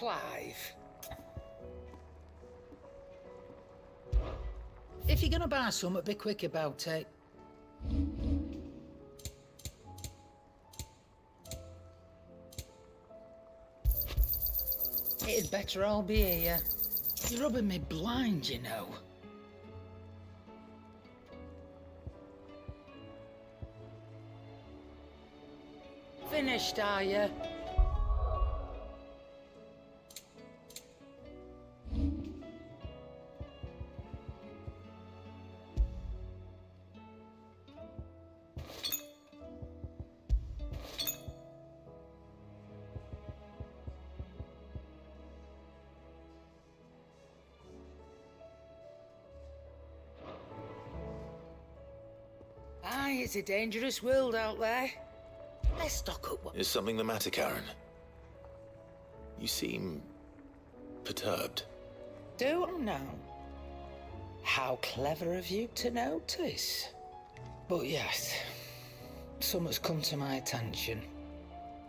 Clive. If you're gonna buy something, be quick about it. It'd better all be here. You're rubbing me blind, you know. Finished, are you? Aye, it's a dangerous world out there. Let's stock up what... Is something the matter, Karen? You seem... perturbed. Do I now? How clever of you to notice. But yes, something's come to my attention,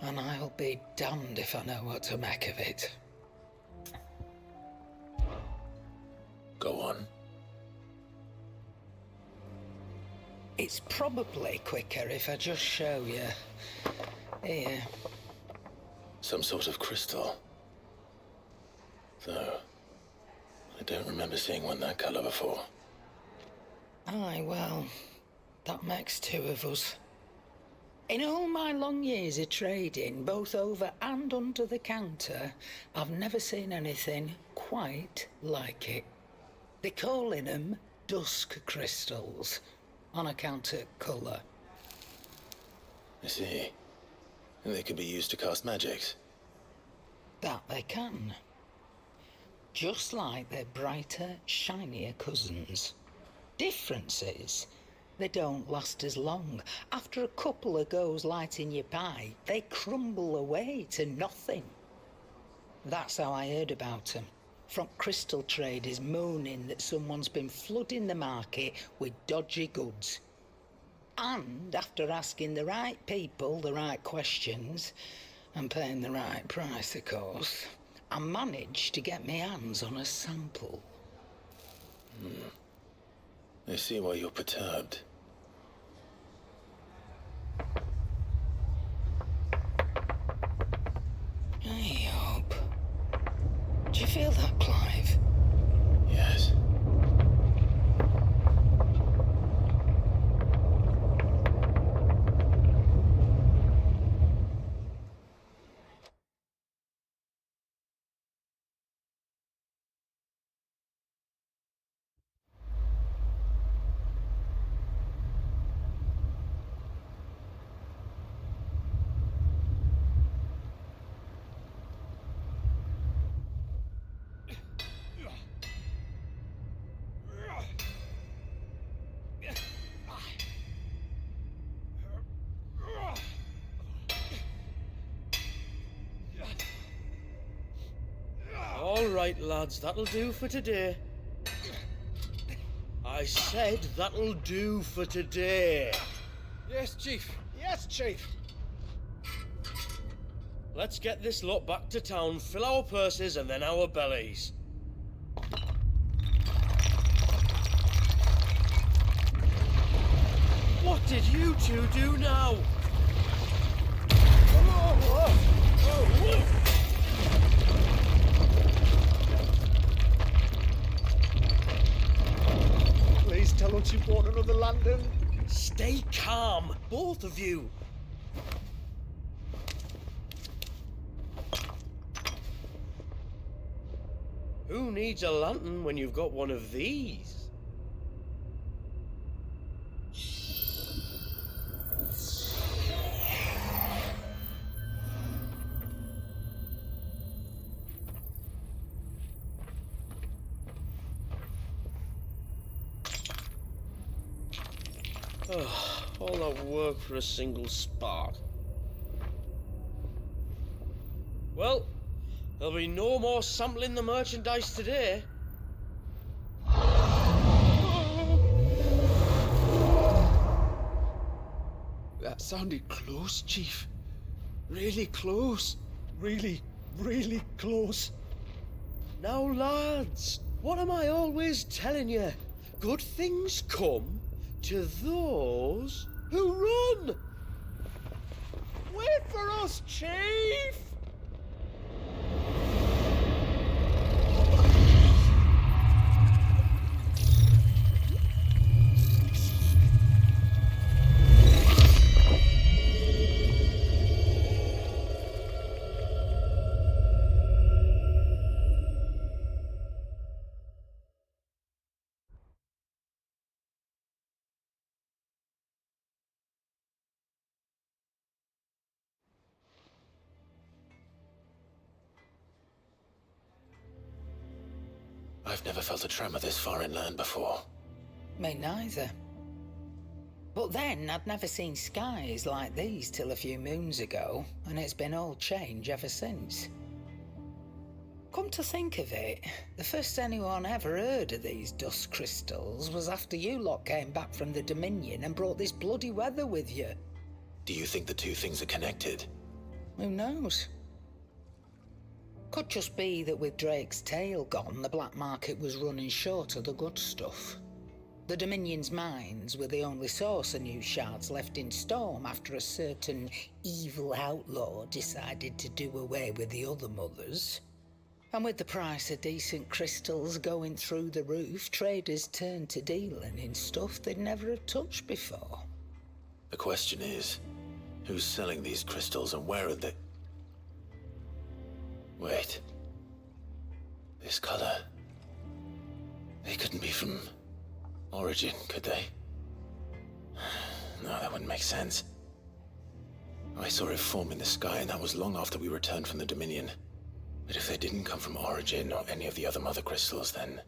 and I'll be damned if I know what to make of it. Go on. It's probably quicker if I just show you. Here. Some sort of crystal. Though, I don't remember seeing one that color before. Aye, well, that makes two of us. In all my long years of trading, both over and under the counter, I've never seen anything quite like it. They're calling them dusk crystals, on account of colour. I see. And they could be used to cast magics. That they can. Just like their brighter, shinier cousins. Difference is, they don't last as long. After a couple of goes lighting your pie, they crumble away to nothing. That's how I heard about them. From crystal traders moaning that someone's been flooding the market with dodgy goods. And after asking the right people the right questions, and paying the right price, of course, I managed to get my hands on a sample. I see why you're perturbed. I hope. Do you feel that, Clive? Yes. All right, lads, that'll do for today. I said that'll do for today. Yes, Chief. Yes, Chief. Let's get this lot back to town, fill our purses and then our bellies. What did you two do now? Please tell us you bought another lantern. Stay calm, both of you. Who needs a lantern when you've got one of these? All that work for a single spark. Well, there'll be no more sampling the merchandise today. That sounded close, Chief. Really close. Really really close. Now, lads, what am I always telling you? Good things come to those who run! Wait for us, Chief! I've never felt a tremor this far inland before. Me neither. But then I'd never seen skies like these till a few moons ago, and it's been all change ever since. Come to think of it, the first anyone ever heard of these dust crystals was after you lot came back from the Dominion and brought this bloody weather with you. Do you think the two things are connected? Who knows? Could just be that with Drake's tail gone, the black market was running short of the good stuff. The Dominion's mines were the only source of new shards left in Storm after a certain evil outlaw decided to do away with the other mothers. And with the price of decent crystals going through the roof, traders turned to dealing in stuff they'd never have touched before. The question is, who's selling these crystals and where are they? Wait. This color. They couldn't be from Origin, could they? No, that wouldn't make sense. I saw it form in the sky, and that was long after we returned from the Dominion. But if they didn't come from Origin or any of the other mother crystals, then...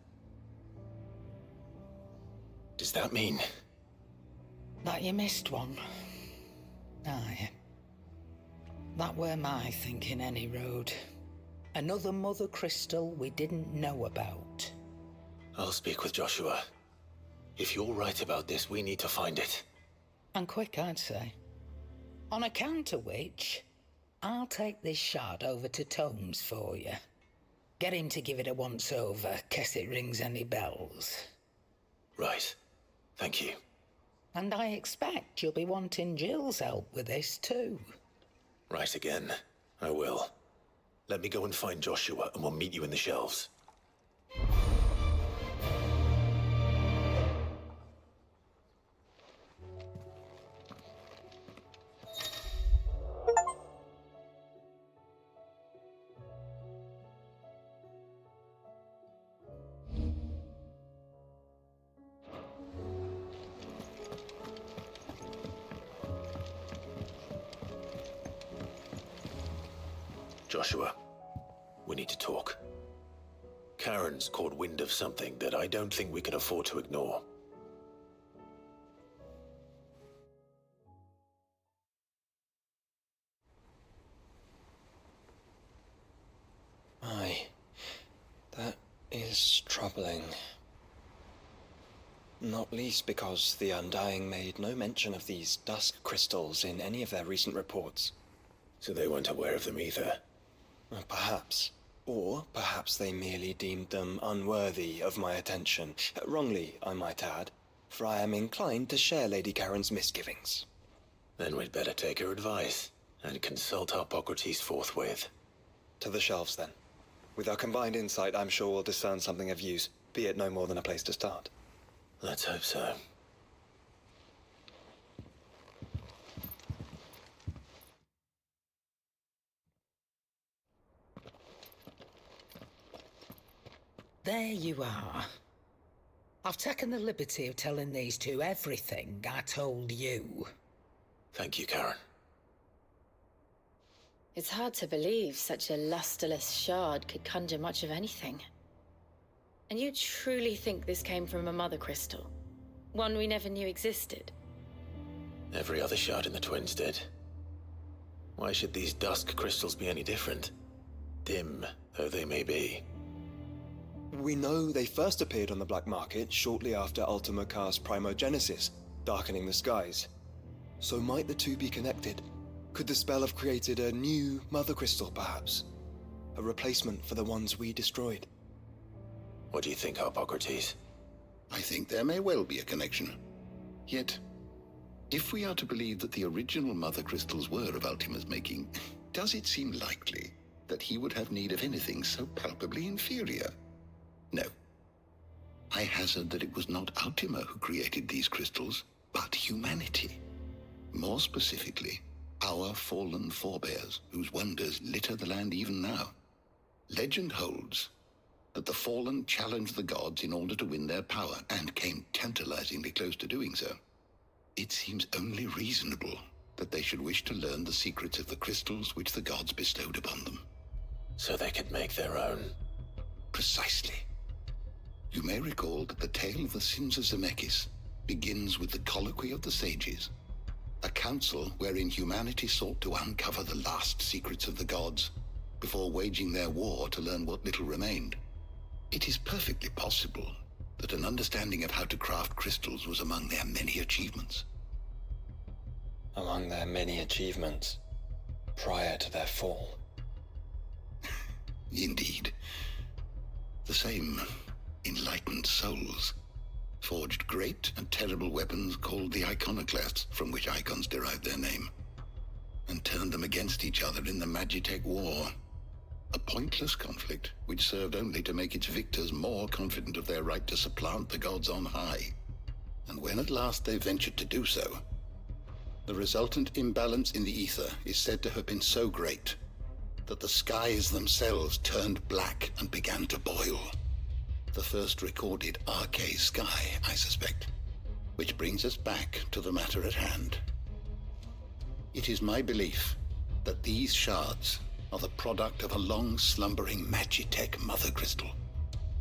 does that mean... That you missed one? Aye. That were my thinking, any road. Another mother crystal we didn't know about. I'll speak with Joshua. If you're right about this, we need to find it. And quick, I'd say. On account of which, I'll take this shard over to Tomes for you. Get him to give it a once-over, case it rings any bells. Right. Thank you. And I expect you'll be wanting Jill's help with this too. Right again. I will. Let me go and find Joshua, and we'll meet you in the shelves. Joshua, we need to talk. Karen's caught wind of something that I don't think we can afford to ignore. Aye, that is troubling. Not least because the Undying made no mention of these dusk crystals in any of their recent reports. So they weren't aware of them either. Perhaps. Or perhaps they merely deemed them unworthy of my attention. Wrongly, I might add, for I am inclined to share Lady Karen's misgivings. Then we'd better take her advice and consult Hippocrates forthwith. To the shelves, then. With our combined insight, I'm sure we'll discern something of use, be it no more than a place to start. Let's hope so. There you are. I've taken the liberty of telling these two everything I told you. Thank you, Karen. It's hard to believe such a lusterless shard could conjure much of anything. And you truly think this came from a mother crystal? One we never knew existed? Every other shard in the Twins did. Why should these dusk crystals be any different? Dim though they may be. We know they first appeared on the black market shortly after Ultima Car's primogenesis, darkening the skies. So might the two be connected? Could the spell have created a new mother crystal, perhaps? A replacement for the ones we destroyed. What do you think, Harpocrates? I think there may well be a connection. Yet, if we are to believe that the original Mother Crystals were of Ultima's making, does it seem likely that he would have need of anything so palpably inferior? No. I hazard that it was not Ultima who created these crystals, but humanity. More specifically, our fallen forebears, whose wonders litter the land even now. Legend holds that the fallen challenged the gods in order to win their power, and came tantalizingly close to doing so. It seems only reasonable that they should wish to learn the secrets of the crystals which the gods bestowed upon them. So they could make their own. Precisely. You may recall that the tale of the sins of Zemeckis begins with the colloquy of the sages, a council wherein humanity sought to uncover the last secrets of the gods before waging their war to learn what little remained. It is perfectly possible that an understanding of how to craft crystals was among their many achievements. Among their many achievements, prior to their fall. Indeed. The same enlightened souls forged great and terrible weapons called the iconoclasts, from which icons derived their name, and turned them against each other in the Magitech War. A pointless conflict which served only to make its victors more confident of their right to supplant the gods on high. And when at last they ventured to do so, the resultant imbalance in the ether is said to have been so great that the skies themselves turned black and began to boil. The first recorded arcane sky, I suspect. Which brings us back to the matter at hand. It is my belief that these shards are the product of a long-slumbering Magitech mother crystal,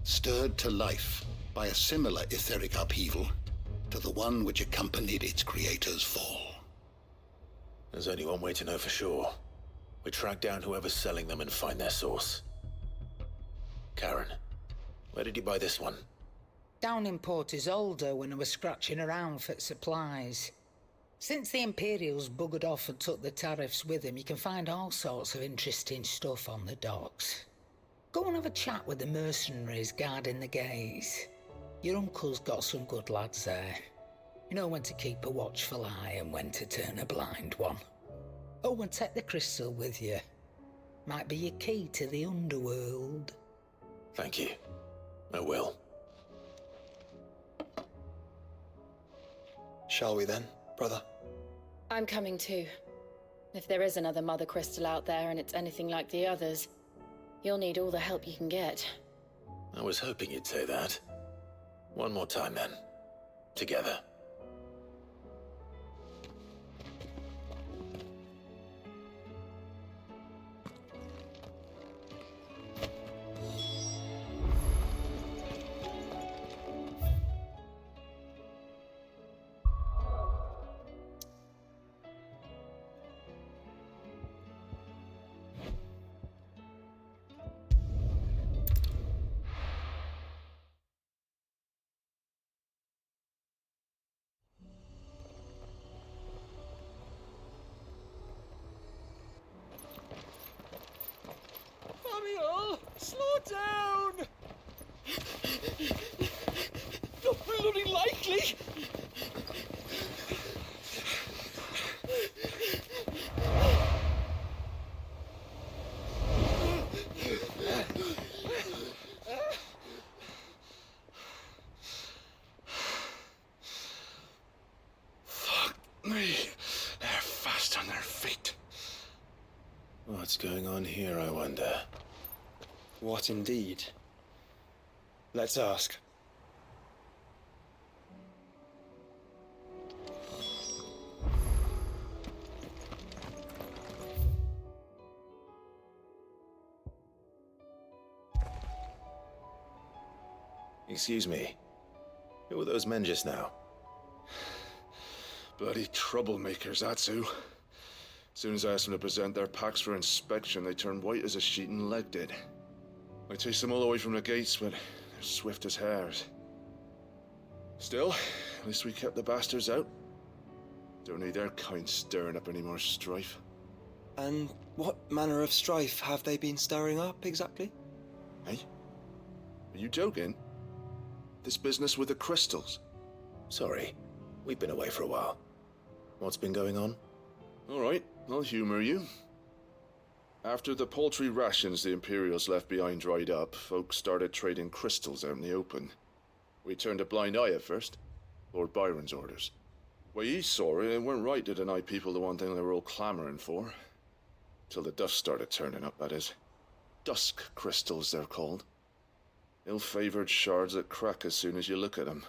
stirred to life by a similar etheric upheaval to the one which accompanied its creator's fall. There's only one way to know for sure. We track down whoever's selling them and find their source. Karen, where did you buy this one? Down in Port Isolde when I was scratching around for supplies. Since the Imperials buggered off and took the tariffs with them, you can find all sorts of interesting stuff on the docks. Go and have a chat with the mercenaries guarding the gates. Your uncle's got some good lads there. You know when to keep a watchful eye and when to turn a blind one. Oh, and take the crystal with you. Might be your key to the underworld. Thank you. I will. Shall we then, brother? I'm coming too. If there is another Mother Crystal out there and it's anything like the others, you'll need all the help you can get. I was hoping you'd say that. One more time then. Together. Ariel, slow down! Not bloody likely! Fuck me. They're fast on their feet. What's going on here, I wonder? What indeed? Let's ask. Excuse me. Who were those men just now? Bloody troublemakers, that's who. As soon as I asked them to present their packs for inspection, they turned white as a sheet and legged it. I chased them all away from the gates, but they're swift as hares. Still, at least we kept the bastards out. Don't need their kind stirring up any more strife. And what manner of strife have they been stirring up, exactly? Hey? Are you joking? This business with the crystals? Sorry, we've been away for a while. What's been going on? Alright, I'll humor you. After the paltry rations the Imperials left behind dried up, folks started trading crystals out in the open. We turned a blind eye at first. Lord Byron's orders. Way he saw it, it weren't right to deny people the one thing they were all clamoring for. Till the dust started turning up, that is. Dusk crystals, they're called. Ill-favored shards that crack as soon as you look at them.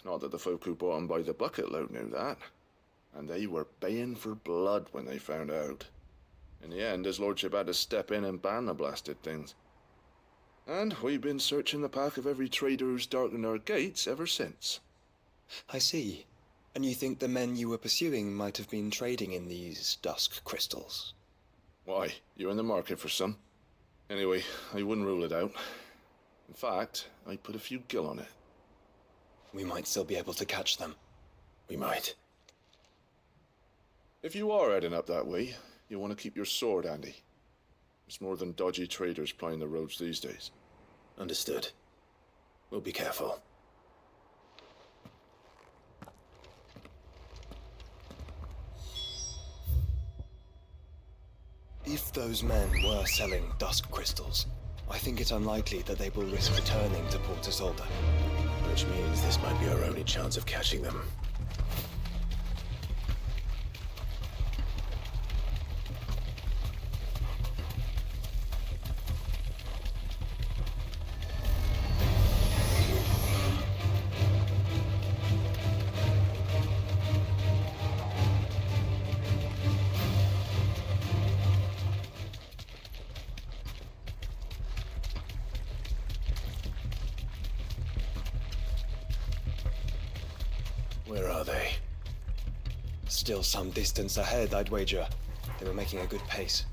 Not that the folk who bought them by the bucket load knew that. And they were baying for blood when they found out. In the end, his lordship had to step in and ban the blasted things. And we've been searching the path of every trader who's darkened our gates ever since. I see. And you think the men you were pursuing might have been trading in these dusk crystals? Why, you're in the market for some. Anyway, I wouldn't rule it out. In fact, I'd put a few gil on it. We might still be able to catch them. We might. If you are heading up that way, you want to keep your sword handy. There's more than dodgy traders plying the roads these days. Understood. We'll be careful. If those men were selling dusk crystals, I think it unlikely that they will risk returning to Port Isolde. Which means this might be our only chance of catching them. Where are they? Still some distance ahead, I'd wager. They were making a good pace.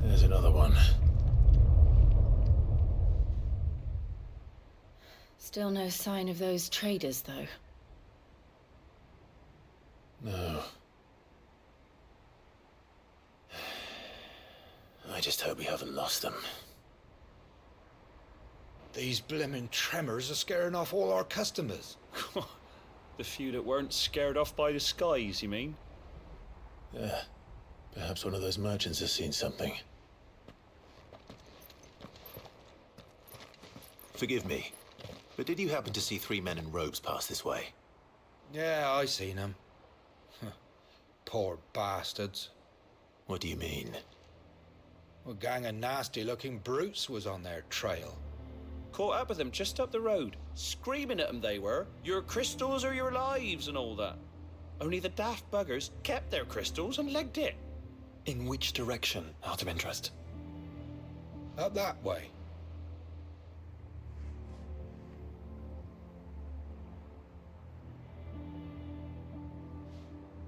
There's another one. Still no sign of those traders, though. No. I just hope we haven't lost them. These blimmin' tremors are scaring off all our customers. The few that weren't scared off by the skies, you mean? Yeah. Perhaps one of those merchants has seen something. Forgive me, but did you happen to see 3 men in robes pass this way? Yeah, I seen them. Poor bastards. What do you mean? A gang of nasty-looking brutes was on their trail. Caught up with them just up the road, screaming at them they were, "Your crystals or your lives," and all that. Only the daft buggers kept their crystals and legged it. In which direction, out of interest? Up that way.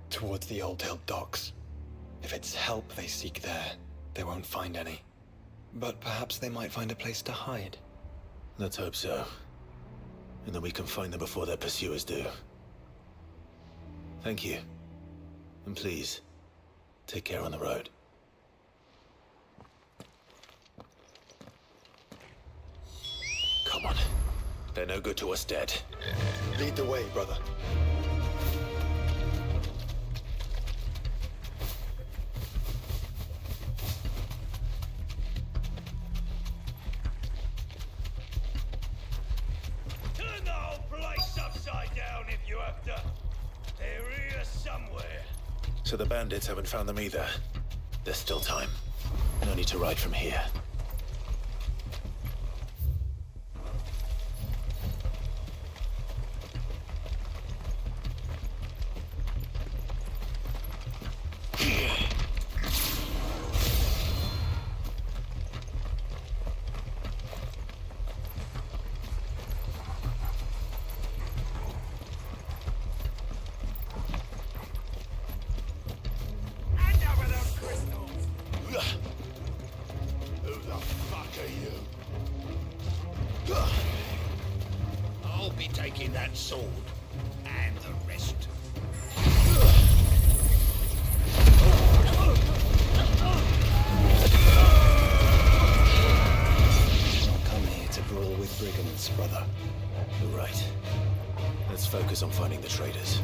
Towards the Old Hill docks. If it's help they seek there, they won't find any. But perhaps they might find a place to hide. Let's hope so. And then we can find them before their pursuers do. Thank you. And please, take care on the road. Come on. They're no good to us dead. Lead the way, brother. Turn the whole place upside down if you have to. They're here somewhere. So the bandits haven't found them either. There's still time. No need to ride from here. be taking that sword and the rest. Not come here to brawl with brigands, brother. You're right. Let's focus on finding the traitors.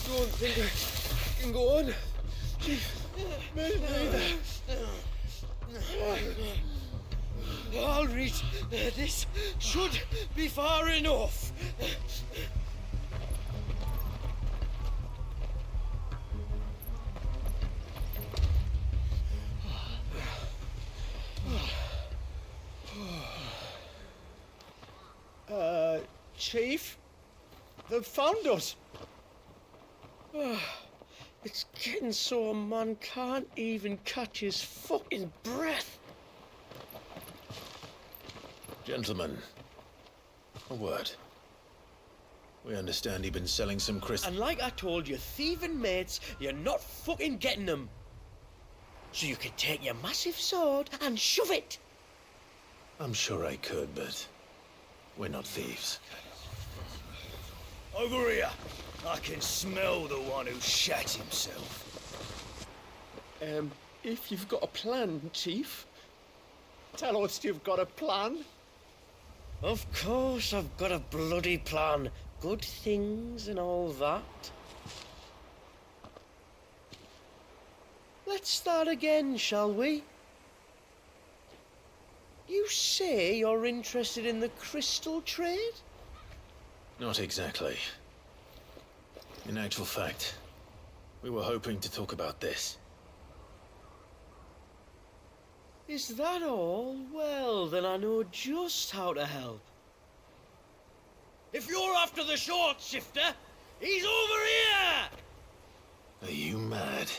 Don't think I can go on. Chief, maybe. I'll reach. This should be far enough. Chief? They've found us. It's getting so a man can't even catch his fucking breath. Gentlemen, a word. We understand you've been selling some crystal. And like I told your thieving mates, you're not fucking getting them. So you can take your massive sword and shove it. I'm sure I could, but we're not thieves. Over here. I can smell the one who shat himself. If you've got a plan, Chief, tell us you've got a plan. Of course I've got a bloody plan. Good things and all that. Let's start again, shall we? You say you're interested in the crystal trade? Not exactly. In actual fact, we were hoping to talk about this. Is that all? Well, then I know just how to help. If you're after the short shifter, he's over here! Are you mad?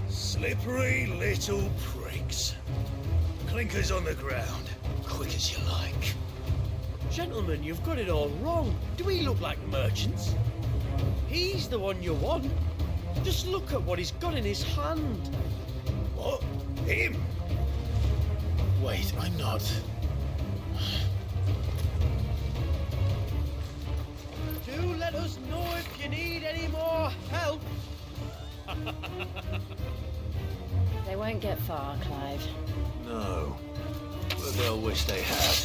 Slippery little pricks. Clinkers on the ground, quick as you like. Gentlemen, you've got it all wrong. Do we look like merchants? He's the one you want. Just look at what he's got in his hand. What? Him? Wait, I'm not. Do let us know if you need any more help. They won't get far, Clive. No. But they'll wish they had.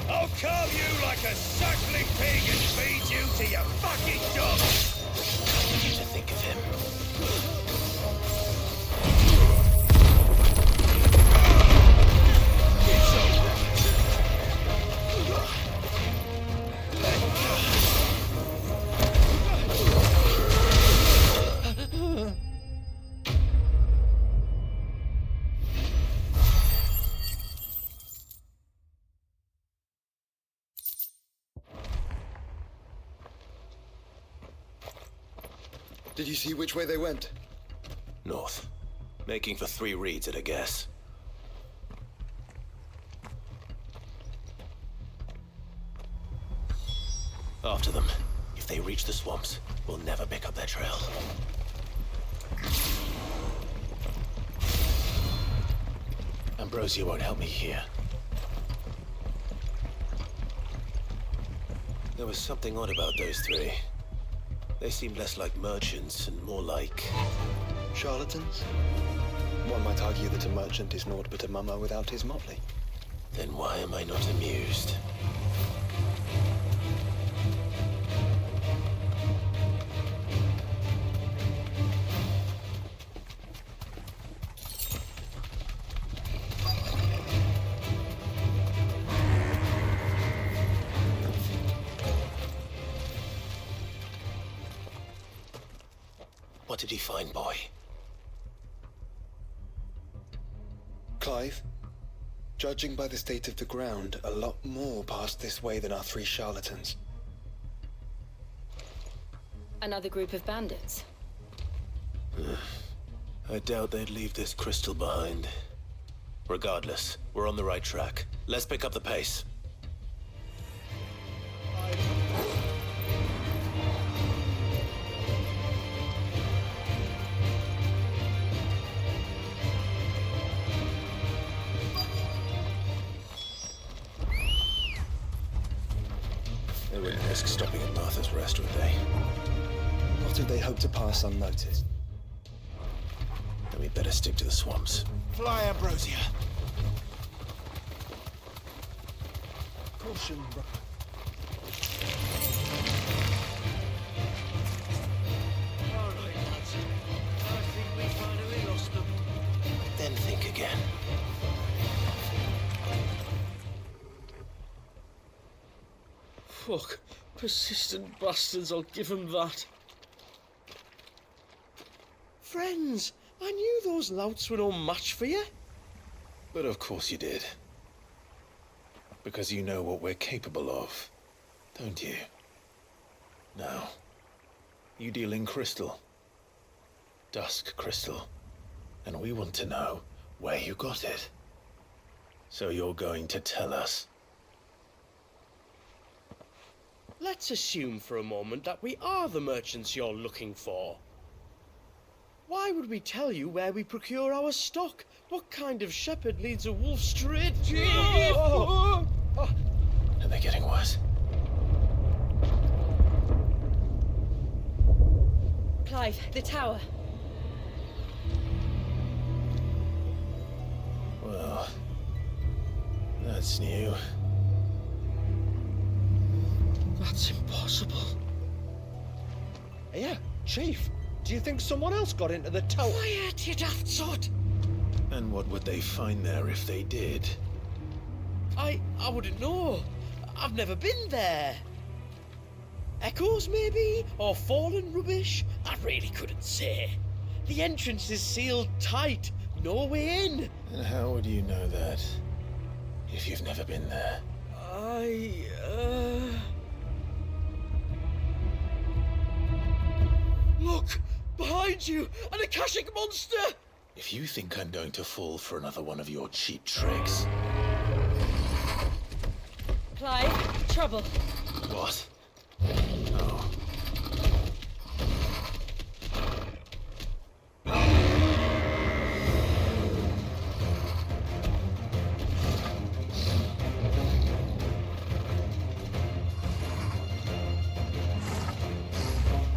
I'll carve you like a suckling pig and feed you to your fucking dog! I need you to think of him. Did you see which way they went? North. Making for 3 reads at a guess. After them. If they reach the swamps, we'll never pick up their trail. Ambrosia won't help me here. There was something odd about those three. They seemed less like merchants and more like... Charlatans? One might argue that a merchant is naught but a mummer without his motley. Then why am I not amused? What did he find, boy? Clive, judging by the state of the ground, a lot more passed this way than our three charlatans. Another group of bandits. I doubt they'd leave this crystal behind. Regardless, we're on the right track. Let's pick up the pace. They wouldn't risk stopping at Martha's Rest, would they? What if they hope to pass unnoticed? Then we'd better stick to the swamps. Fly, Ambrosia. Caution, bro. Alright, lads. I think we finally lost them. Then think again. Fuck. Persistent bastards, I'll give them that. Friends, I knew those louts were no match for you. But of course you did. Because you know what we're capable of, don't you? Now, you deal in crystal. Dusk crystal. And we want to know where you got it. So you're going to tell us. Let's assume for a moment that we are the merchants you're looking for. Why would we tell you where we procure our stock? What kind of shepherd leads a wolf straight to... Are they getting worse? Clive, the tower. Well, that's new. That's impossible. Yeah, Chief. Do you think someone else got into the tower? Quiet, you daft sod! And what would they find there if they did? I wouldn't know. I've never been there. Echoes, maybe? Or fallen rubbish? I really couldn't say. The entrance is sealed tight. No way in. And how would you know that? If you've never been there? Look! Behind you! An Akashic monster! If you think I'm going to fall for another one of your cheap tricks... Clive, trouble. What? Oh.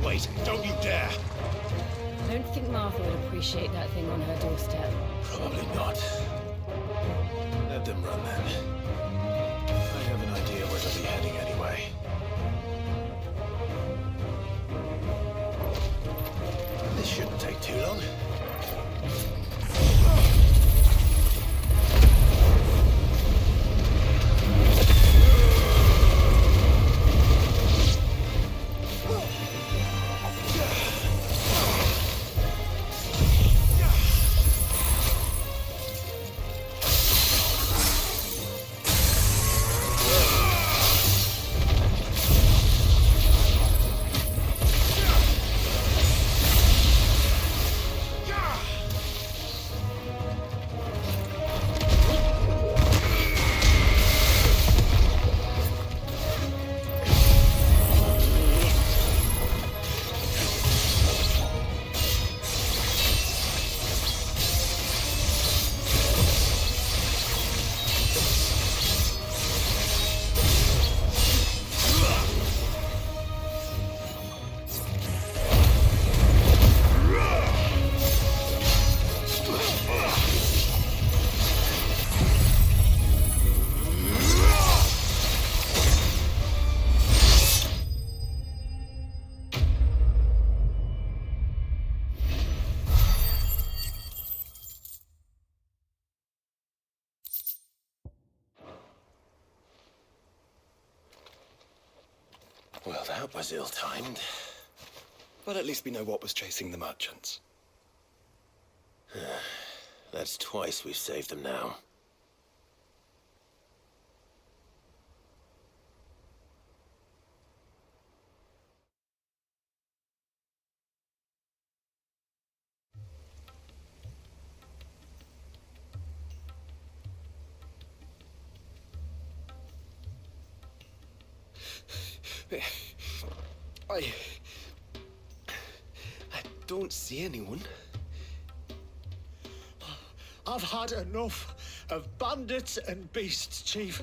Wait, don't you dare! I don't think Martha would appreciate that thing on her doorstep. Probably not. Let them run then. I have an idea where they'll be heading anyway. This shouldn't take too long. Well, that was ill-timed. But at least we know what was chasing the merchants. That's twice we've saved them now. I don't see anyone. I've had enough of bandits and beasts, Chief.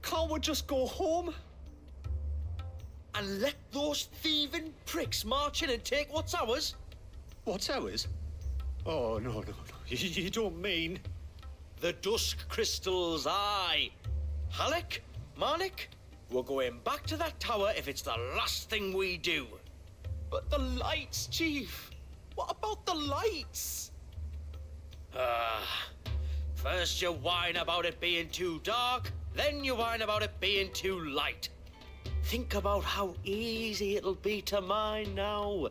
Can't we just go home? And let those thieving pricks march in and take what's ours? What's ours? Oh, no. You don't mean... The dusk crystals, aye. Halleck, Marnik, we're going back to that tower if it's the last thing we do. But the lights, Chief! What about the lights? First you whine about it being too dark, then you whine about it being too light. Think about how easy it'll be to mine now.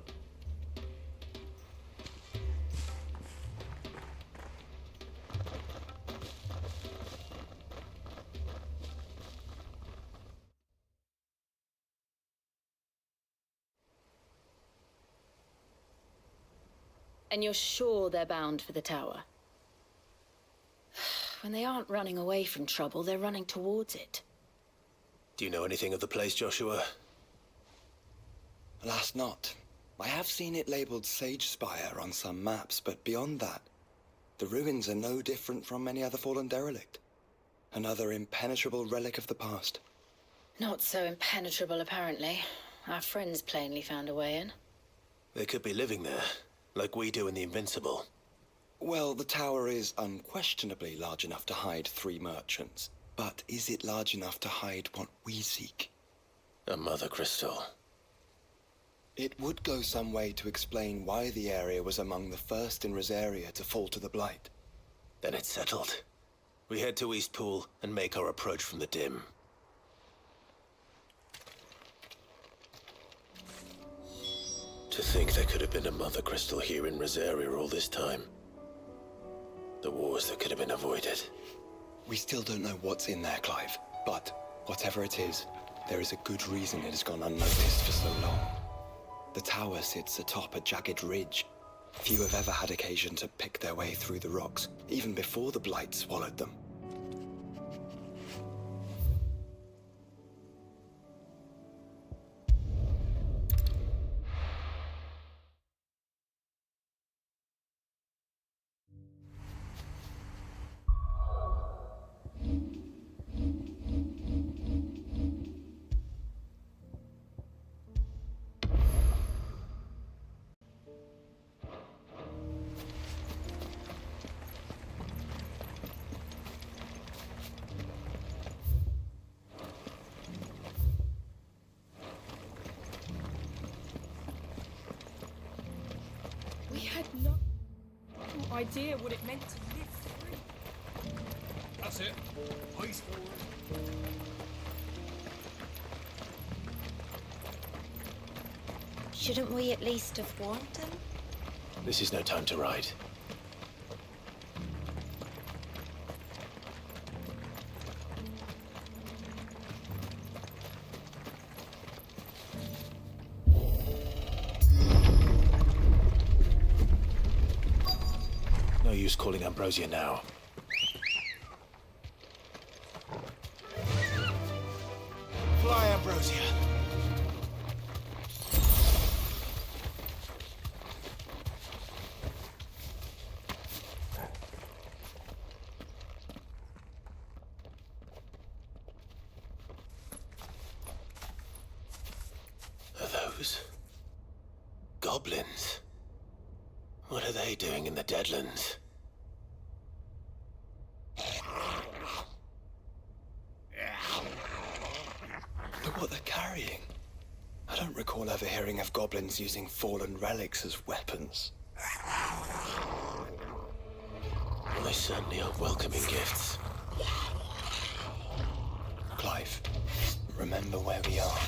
And you're sure they're bound for the tower? When they aren't running away from trouble, they're running towards it. Do you know anything of the place, Joshua? Alas, not. I have seen it labeled Sage Spire on some maps, but beyond that, the ruins are no different from any other fallen derelict. Another impenetrable relic of the past. Not so impenetrable, apparently. Our friends plainly found a way in. They could be living there, like we do in the Invincible. Well, the tower is unquestionably large enough to hide 3 merchants. But is it large enough to hide what we seek? A mother crystal. It would go some way to explain why the area was among the first in Rosaria to fall to the Blight. Then it's settled. We head to Eastpool and make our approach from the dim. To think there could have been a mother crystal here in Rosaria all this time. The wars that could have been avoided. We still don't know what's in there, Clive. But whatever it is, there is a good reason it has gone unnoticed for so long. The tower sits atop a jagged ridge. Few have ever had occasion to pick their way through the rocks, even before the Blight swallowed them. We had no idea what it meant to live through. That's it. Eyes forward. Shouldn't we at least have warned him? This is no time to ride. No use calling Ambrosia now. Fly, Ambrosia! Are those goblins? What are they doing in the Deadlands? Look what they're carrying. I don't recall ever hearing of goblins using fallen relics as weapons. Well, they certainly are welcoming gifts. Clive, remember where we are.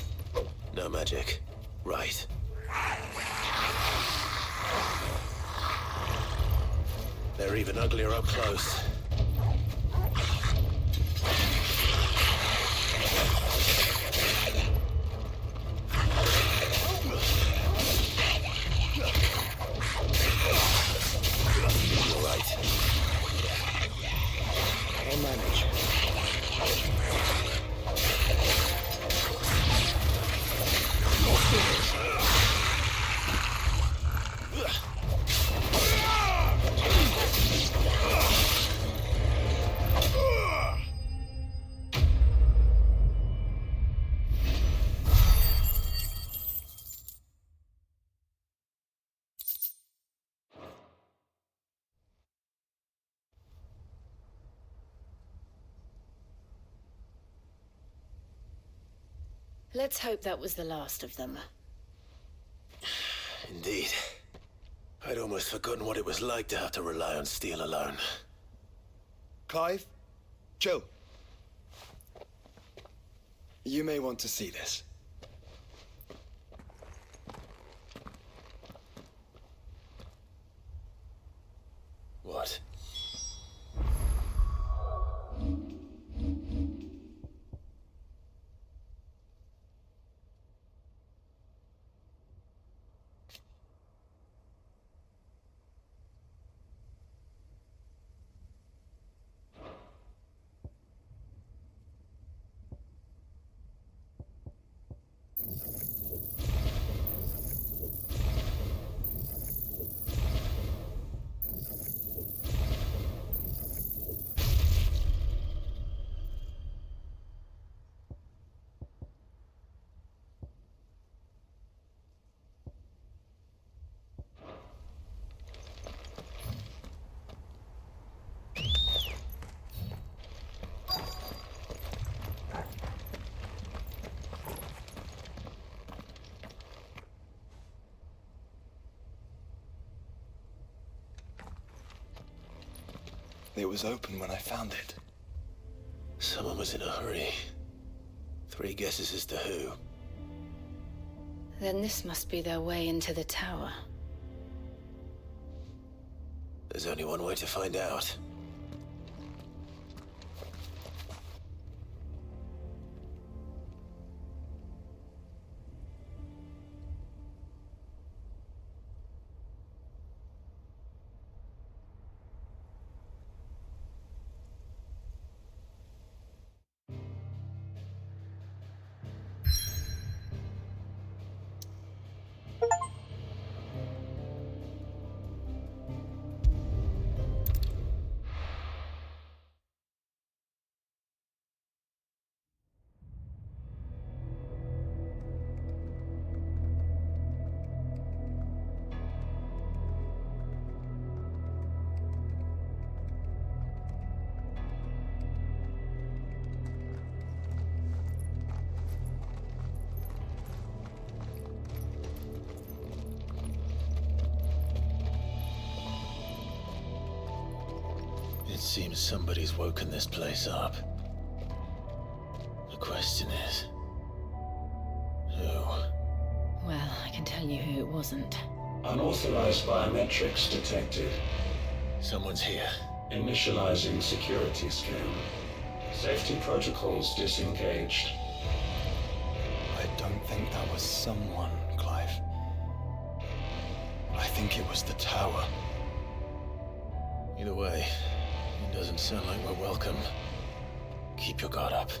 No magic. Right. They're even uglier up close. You're right. I'll manage. Let's hope that was the last of them. Indeed. I'd almost forgotten what it was like to have to rely on steel alone. Clive? Joe? You may want to see this. What? It was open when I found it. Someone was in a hurry. 3 guesses as to who. Then this must be their way into the tower. There's only one way to find out. It seems somebody's woken this place up. The question is... who? Well, I can tell you who it wasn't. Unauthorized biometrics detected. Someone's here. Initializing security scan. Safety protocols disengaged. I don't think that was someone, Clive. I think it was the tower. Either way, it doesn't sound like we're welcome. Keep your guard up.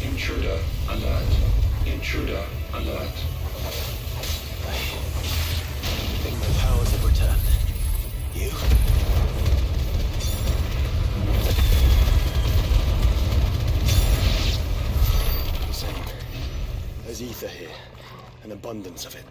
Intruder alert. Intruder alert. I think my powers have returned. You? The same. There's ether here. An abundance of it.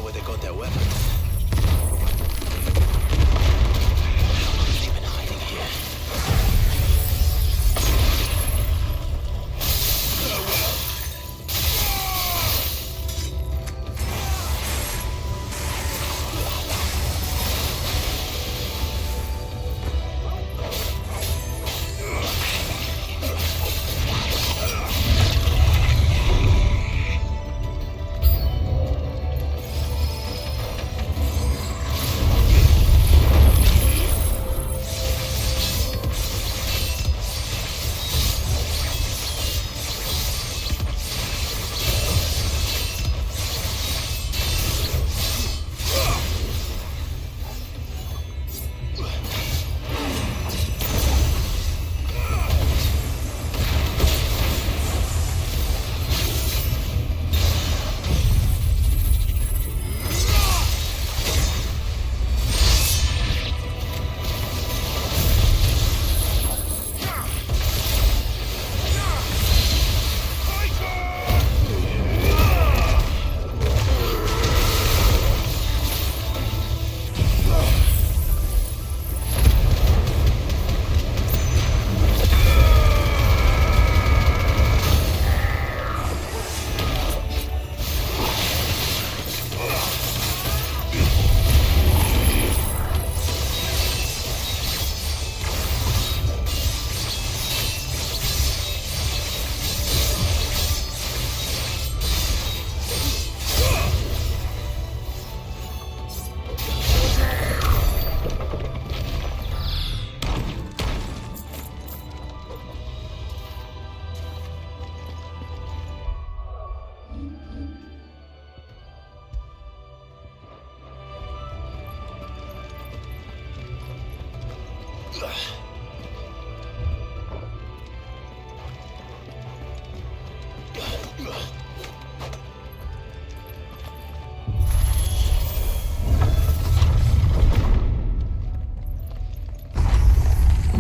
where they got their weapons. How long have they been hiding here?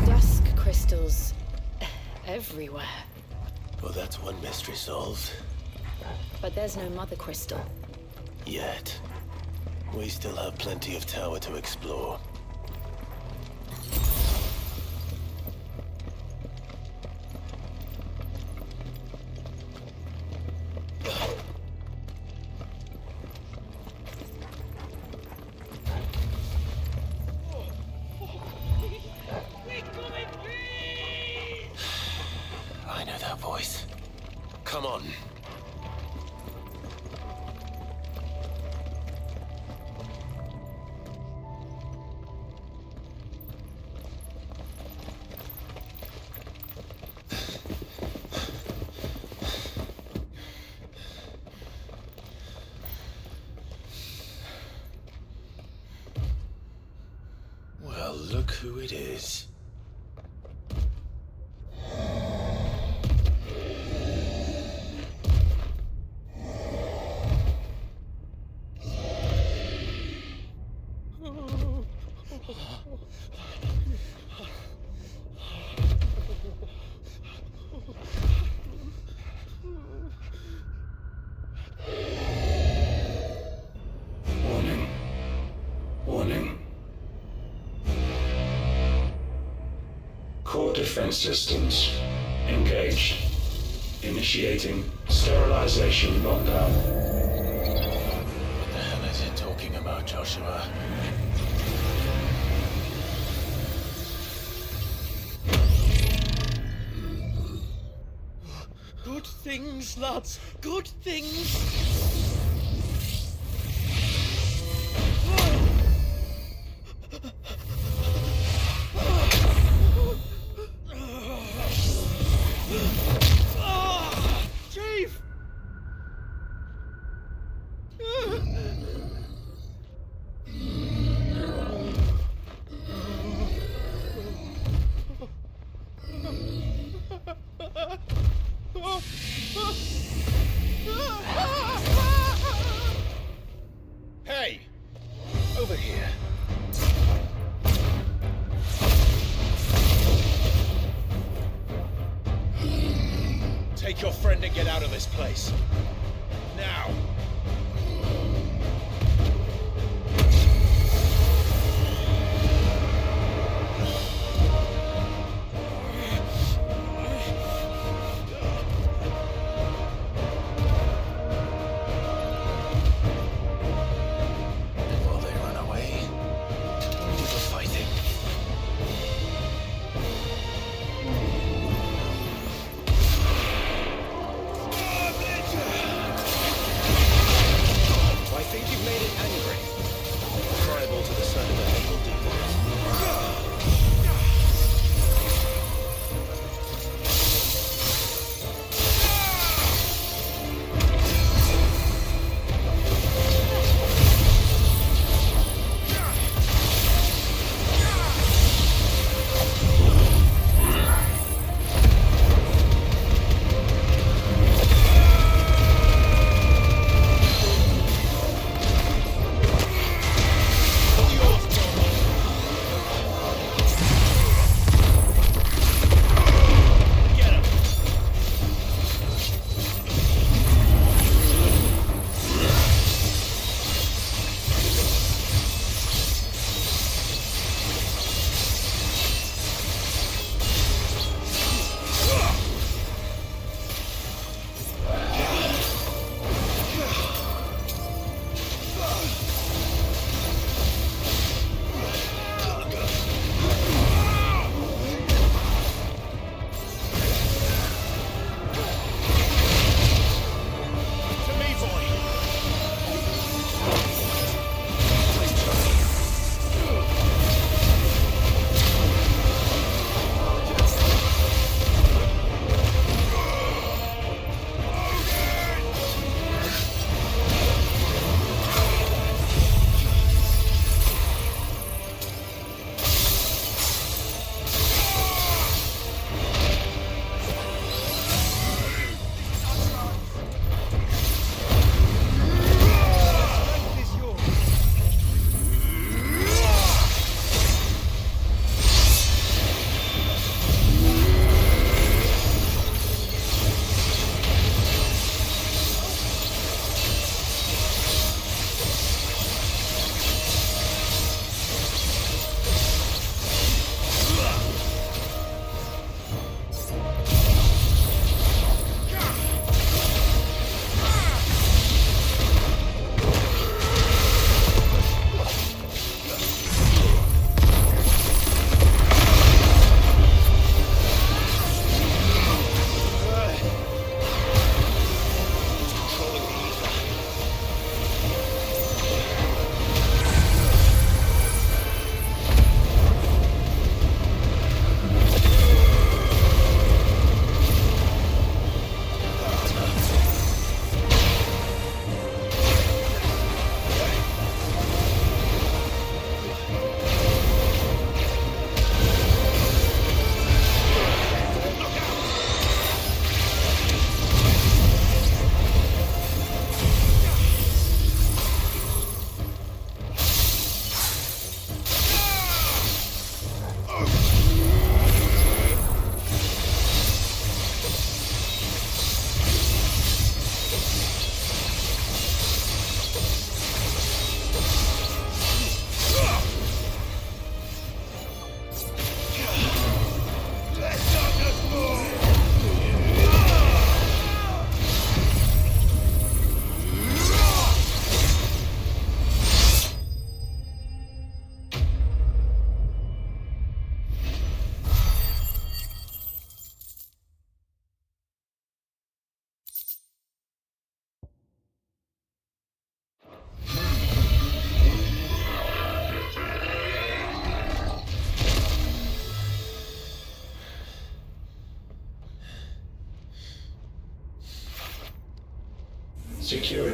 Dusk crystals everywhere. Well, that's one mystery solved. But there's no mother crystal. Yet. We still have plenty of tower to explore. I know that voice. Come on. Well, look who it is. Warning. Warning. Core defense systems engaged. Initiating sterilization lockdown. What the hell is it talking about, Joshua? Good things, lads. Good things. Chief! Hey! Over here. Take your friend and get out of this place. Now!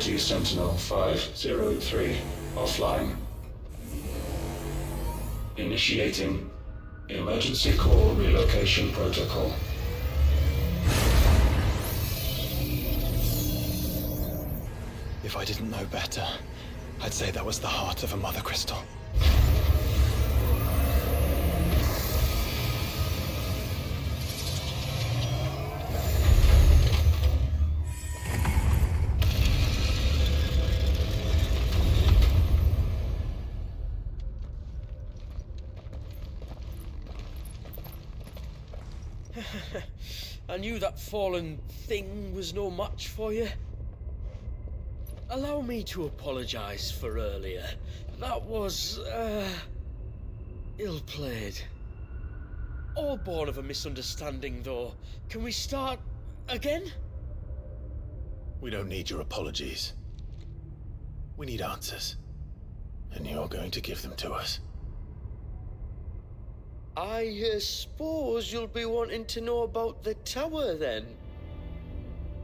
Security Sentinel 503 offline. Initiating Emergency Core Relocation Protocol. If I didn't know better, I'd say that was the heart of a Mother Crystal. I knew that fallen thing was no match for you. Allow me to apologize for earlier. That was, ill-played. All born of a misunderstanding, though. Can we start again? We don't need your apologies. We need answers. And you're going to give them to us. I suppose you'll be wanting to know about the tower, then.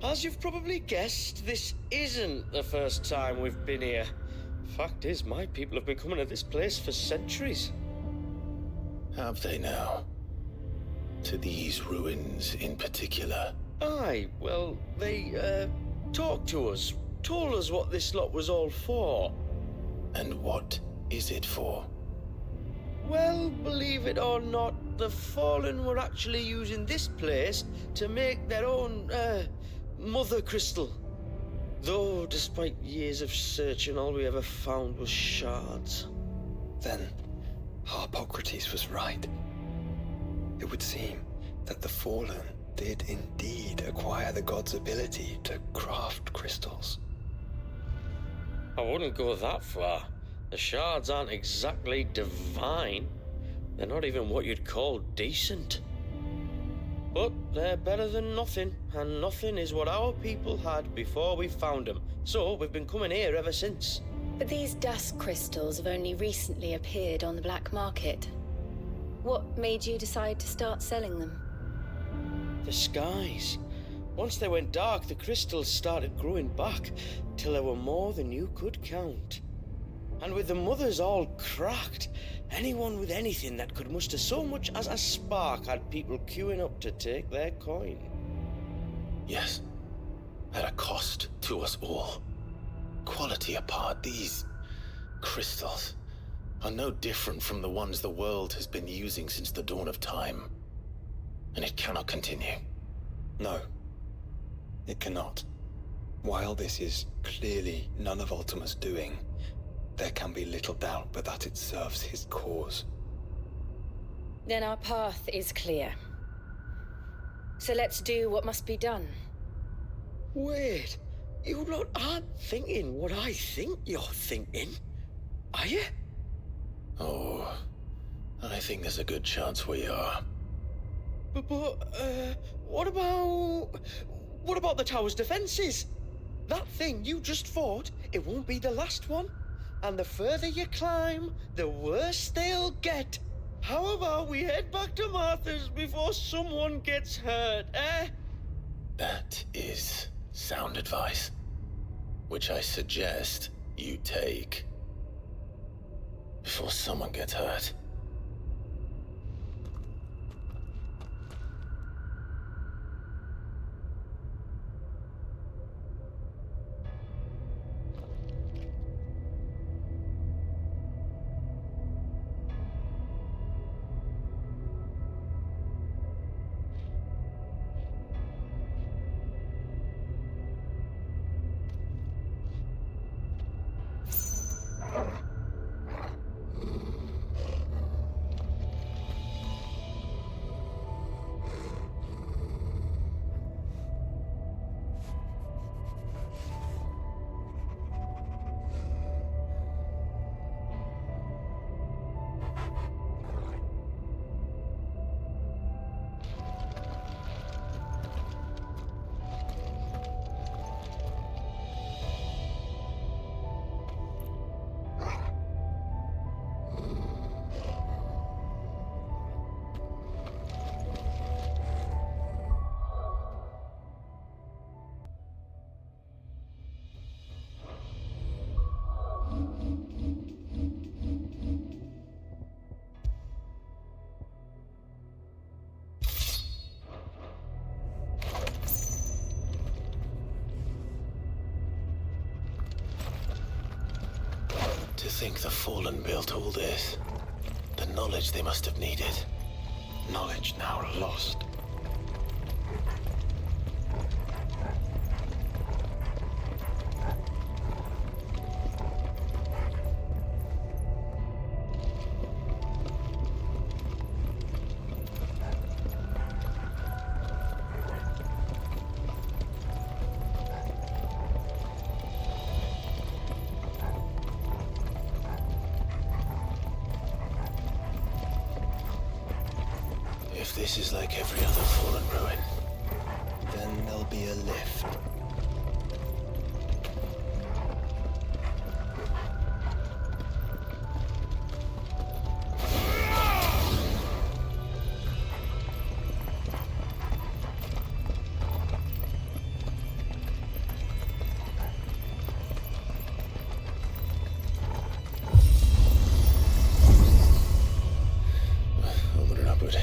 As you've probably guessed, this isn't the first time we've been here. Fact is, my people have been coming to this place for centuries. Have they now? To these ruins in particular? Aye, well, they, talked to us, told us what this lot was all for. And what is it for? Well, believe it or not, the Fallen were actually using this place to make their own, Mother Crystal. Though, despite years of searching, all we ever found was shards. Then, Harpocrates was right. It would seem that the Fallen did indeed acquire the god's ability to craft crystals. I wouldn't go that far. The shards aren't exactly divine. They're not even what you'd call decent. But they're better than nothing, and nothing is what our people had before we found them. So we've been coming here ever since. But these dust crystals have only recently appeared on the black market. What made you decide to start selling them? The skies. Once they went dark, the crystals started growing back, till there were more than you could count. And with the mothers all cracked, anyone with anything that could muster so much as a spark had people queuing up to take their coin. Yes, at a cost to us all. Quality apart, these crystals are no different from the ones the world has been using since the dawn of time. And it cannot continue. No, it cannot. While this is clearly none of Ultima's doing, there can be little doubt but that it serves his cause. Then our path is clear. So let's do what must be done. Wait, you lot aren't thinking what I think you're thinking, are you? Oh, I think there's a good chance we are. But, what about the tower's defenses? That thing you just fought, it won't be the last one. And the further you climb, the worse they'll get. How about we head back to Martha's before someone gets hurt, eh? That is sound advice, which I suggest you take. Before someone gets hurt. To think the Fallen built all this. The knowledge they must have needed. Knowledge now lost. If this is like every other Fallen ruin, then there'll be a lift. onward and upward.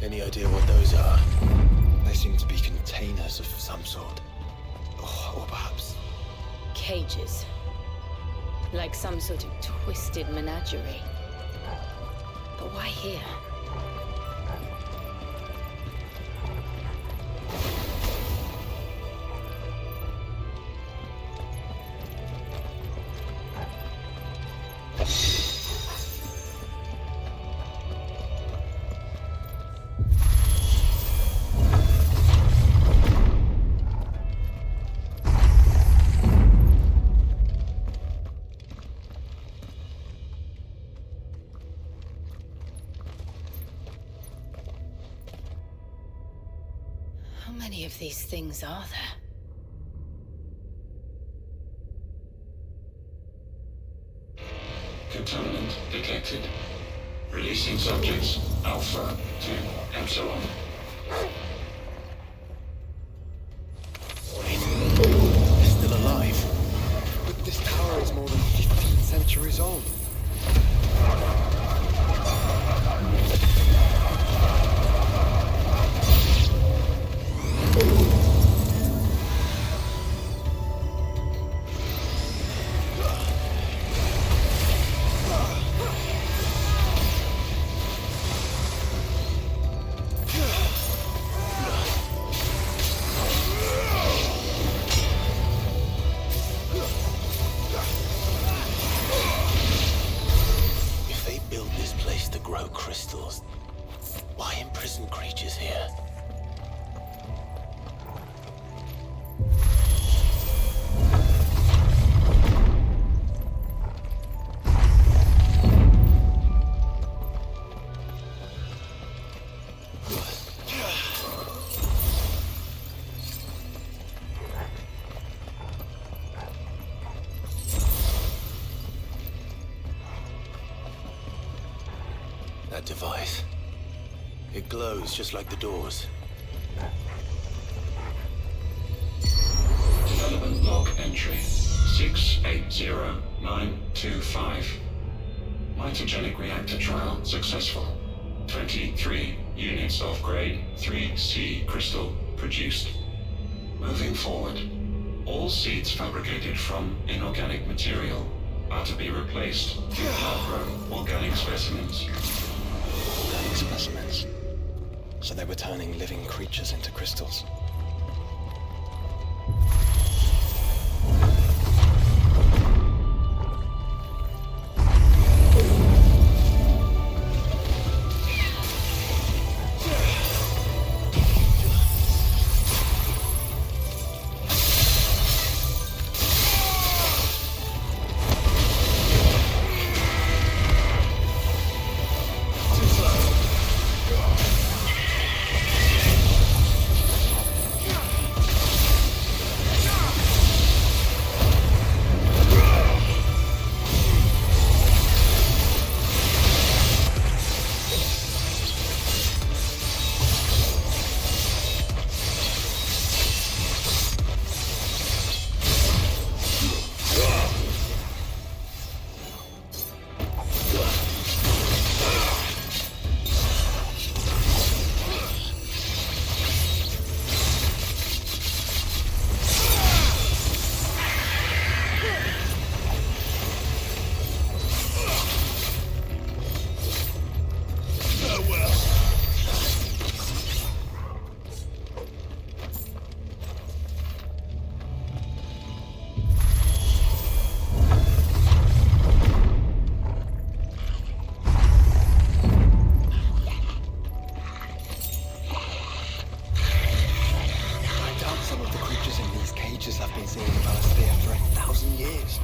Any idea what those are? They seem to be containers of some sort. Or perhaps... Cages. Like some sort of twisted menagerie. But why here? How many of these things are there? Contaminant detected. Releasing subjects Alpha to Epsilon. They're still alive. But this tower is more than 15 centuries old. If they built this place to grow crystals, why imprison creatures here? That device. It glows just like the doors. Development log entry 680925. Mitogenic reactor trial successful. 23 units of grade 3C crystal produced. Moving forward, all seeds fabricated from inorganic material are to be replaced with lab-grown organic specimens. Organic specimens. So they were turning living creatures into crystals. Raising a sphere for 1,000 years.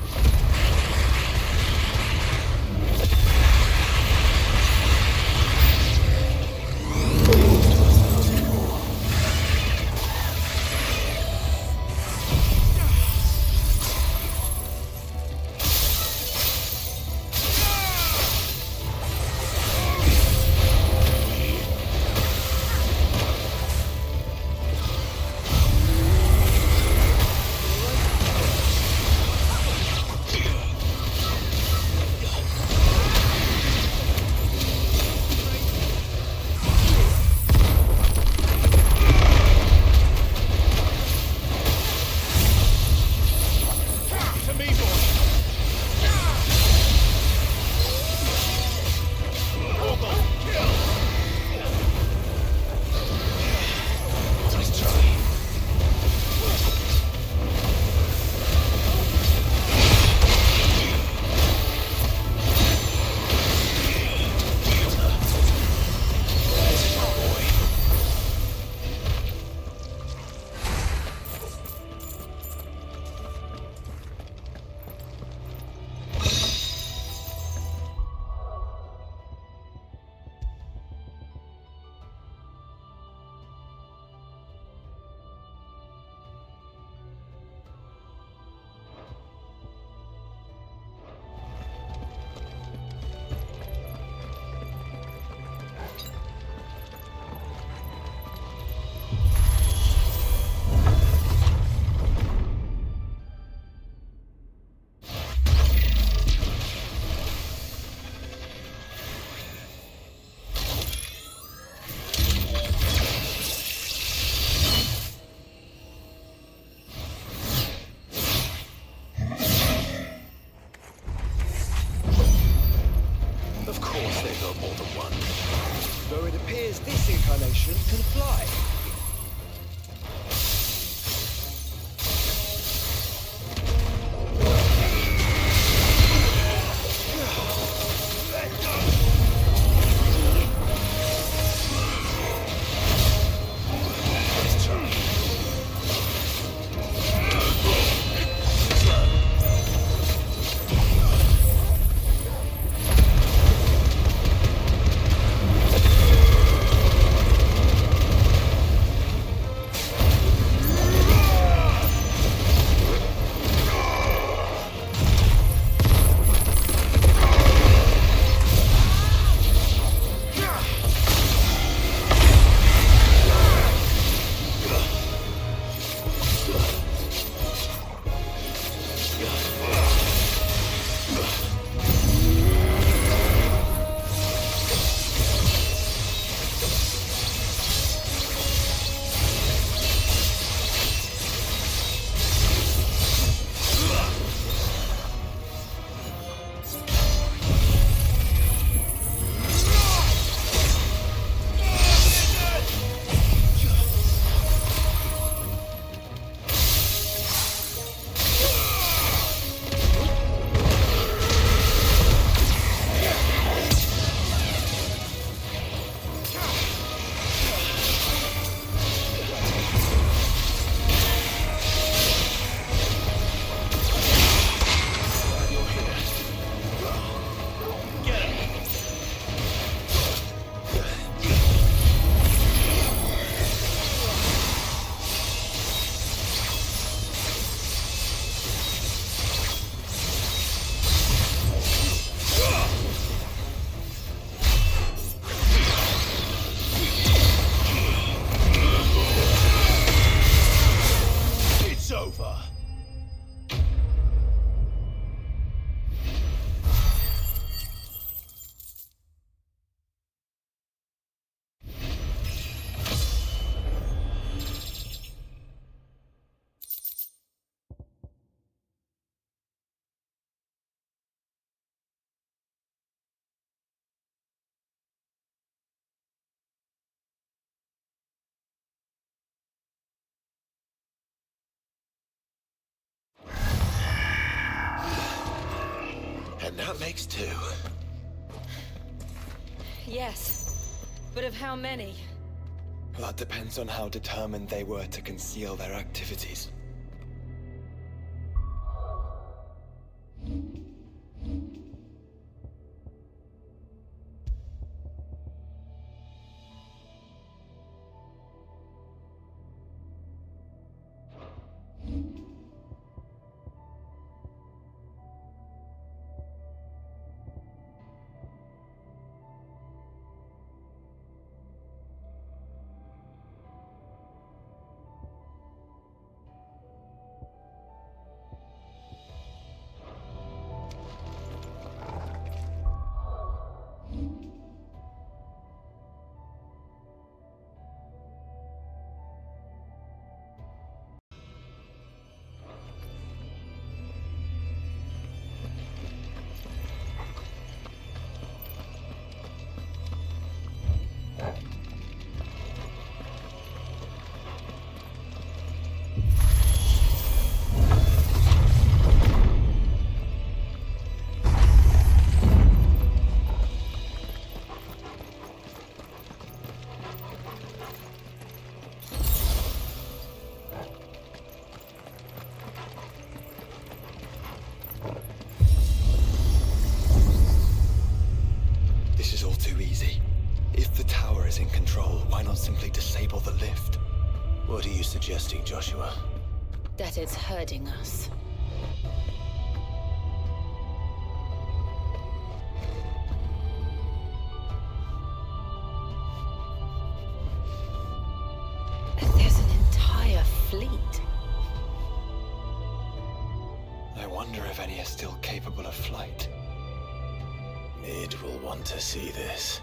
Though it appears this incarnation can fly. And that makes two. Yes, but of how many? That depends on how determined they were to conceal their activities. instinct, Joshua. That it's hurting us. There's an entire fleet. I wonder if any are still capable of flight. Mid will want to see this.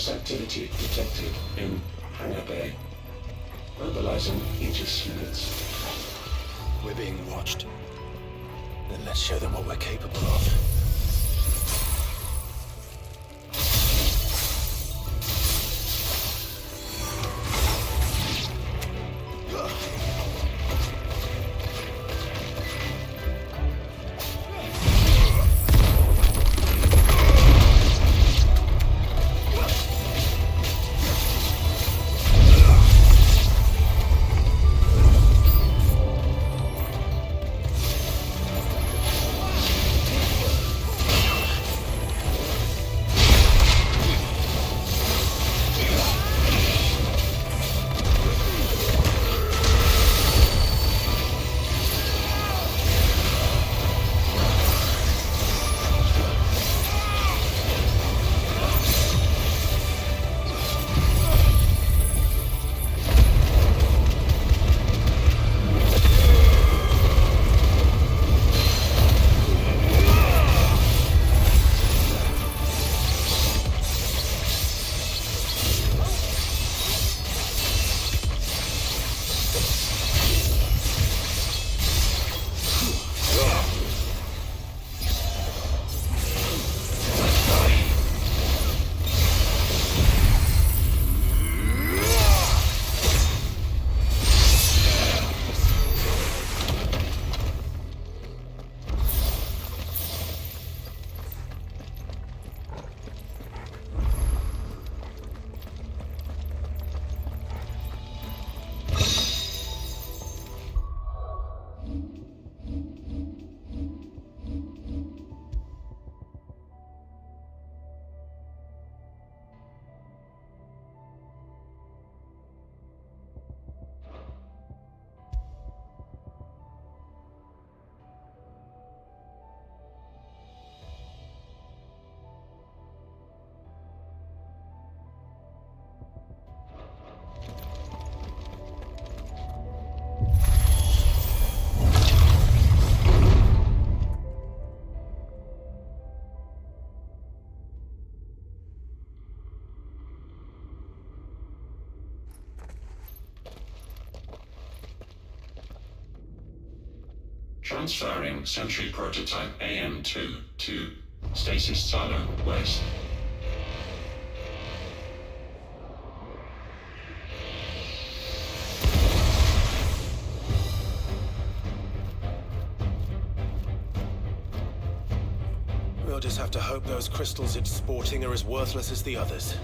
Activity detected in Hangar Bay. Mobilizing Aegis units. We're being watched. Then let's show them what we're capable of. Transferring Sentry Prototype AM2 to Stasis Silo West. We'll just have to hope those crystals it's sporting are as worthless as the others.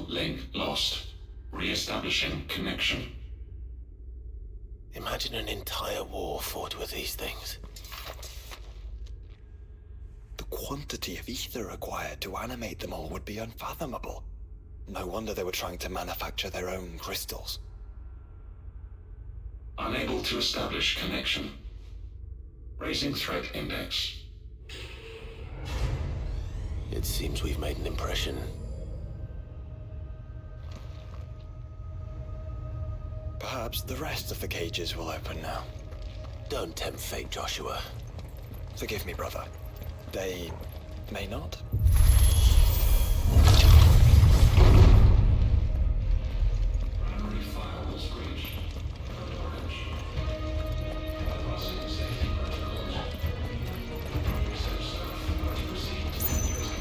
Link lost. Re-establishing connection. Imagine an entire war fought with these things. The quantity of ether required to animate them all would be unfathomable. No wonder they were trying to manufacture their own crystals. Unable to establish connection. Raising threat index. It seems we've made an impression. Perhaps the rest of the cages will open now. Don't tempt fate, Joshua. Forgive me, brother. They may not. Primary file was breached. Orange. Bypassing safety protocols. Research staff are to proceed to immediately.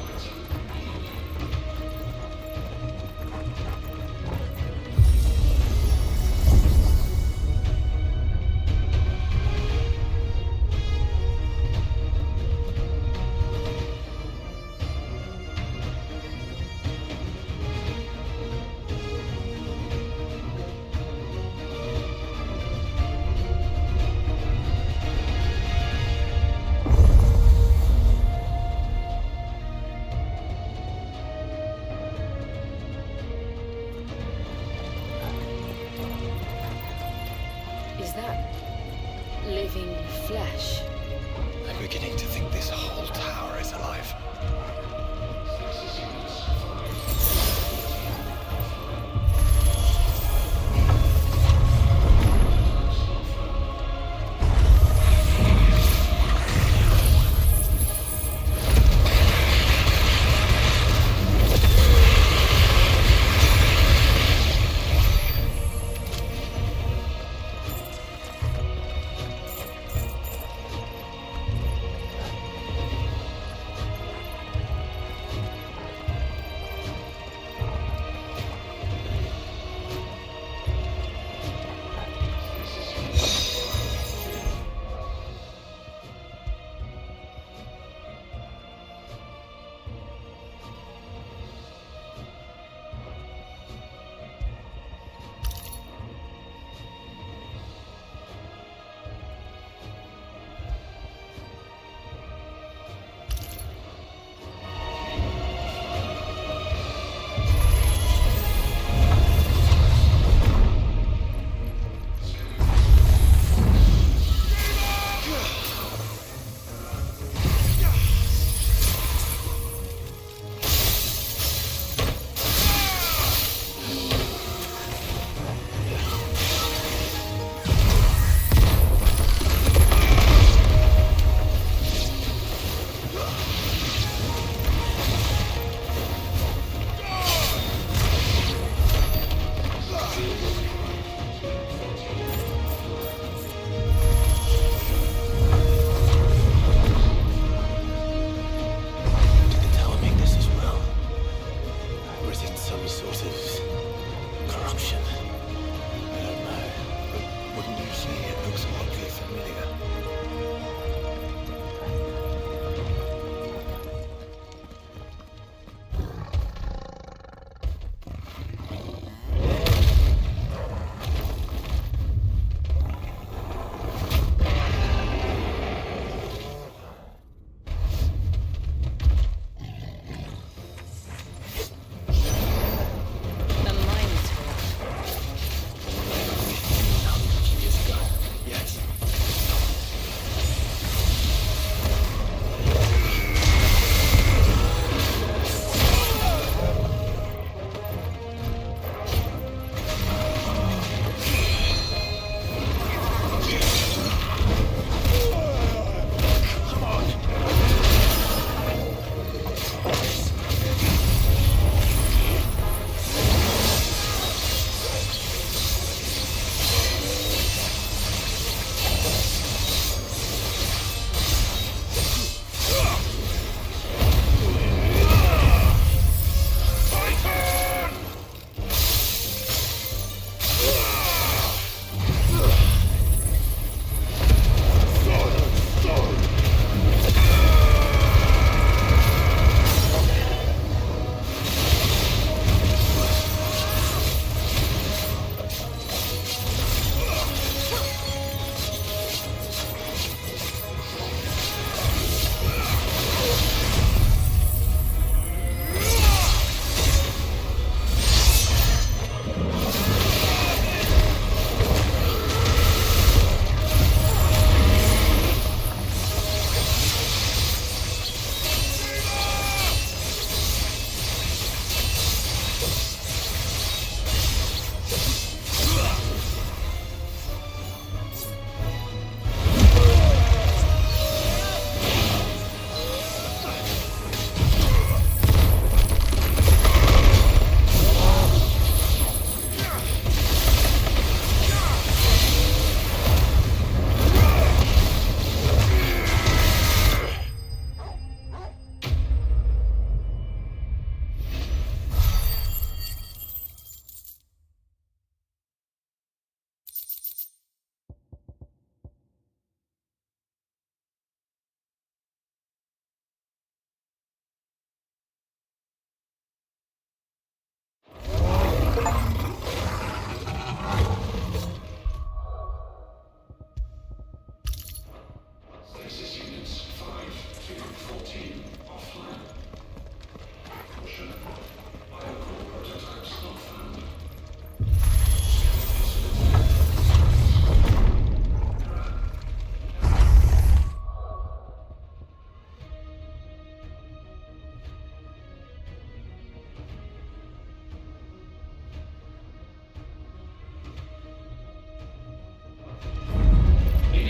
Is that living flesh? I'm beginning to think this whole tower is alive.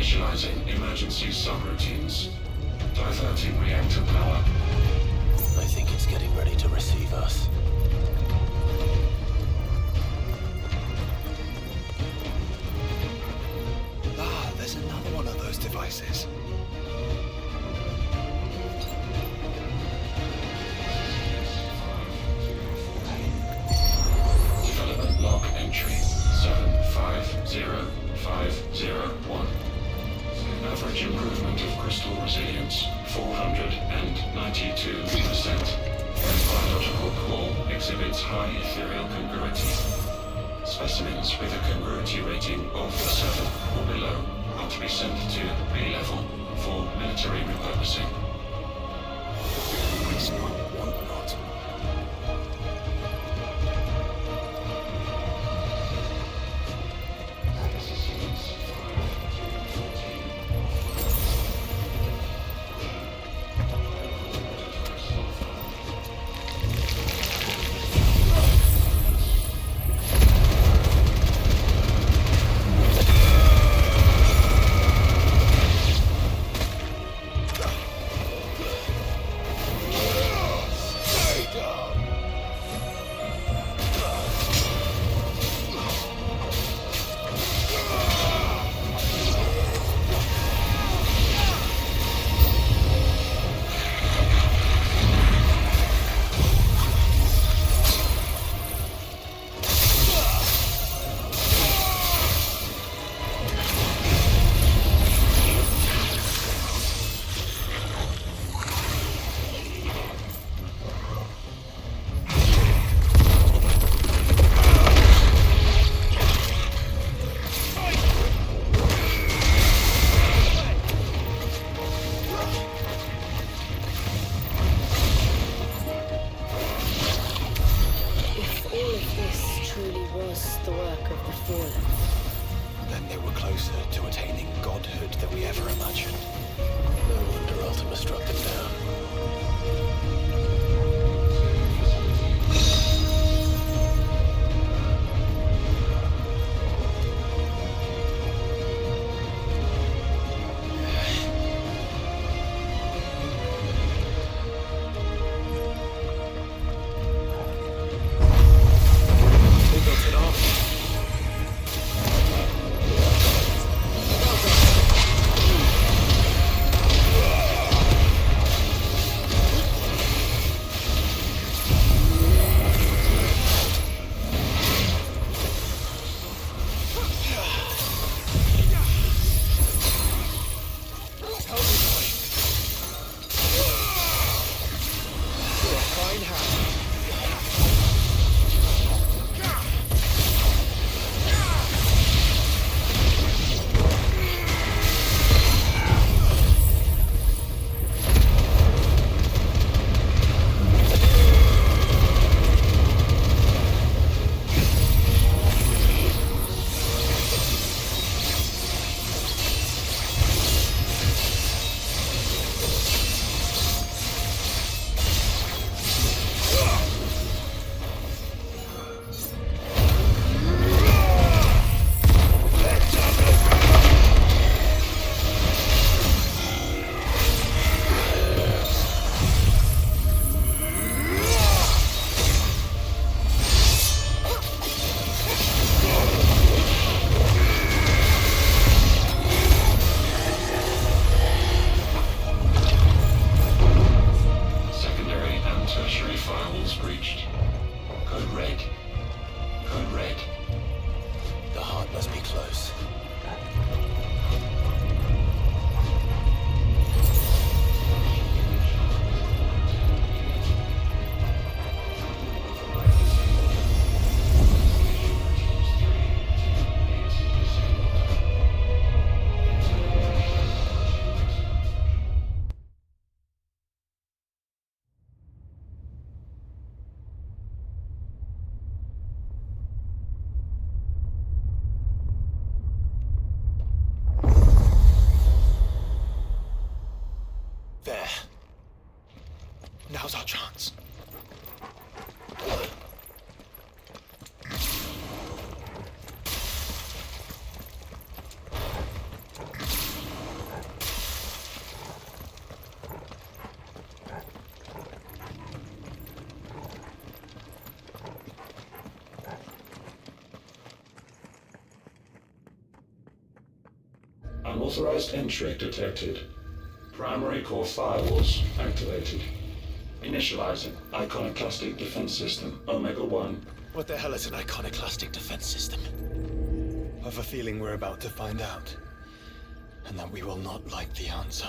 Initializing emergency subroutines. Diverting reactor power. I think it's getting ready to receive us. Ah, there's another one of those devices. Development log entry 750501. Average improvement of crystal resilience 492%. Biological core exhibits high ethereal congruity. Specimens with a congruity rating of 7 or below are to be sent to B-level for military repurposing. It's not want not. Then they were closer to attaining godhood than we ever imagined. No wonder Ultima struck them down. There. Now's our chance. Unauthorized entry detected. Primary core firewalls activated. Initializing iconoclastic defense system Omega-1. What the hell is an iconoclastic defense system? I've a feeling we're about to find out. And that we will not like the answer.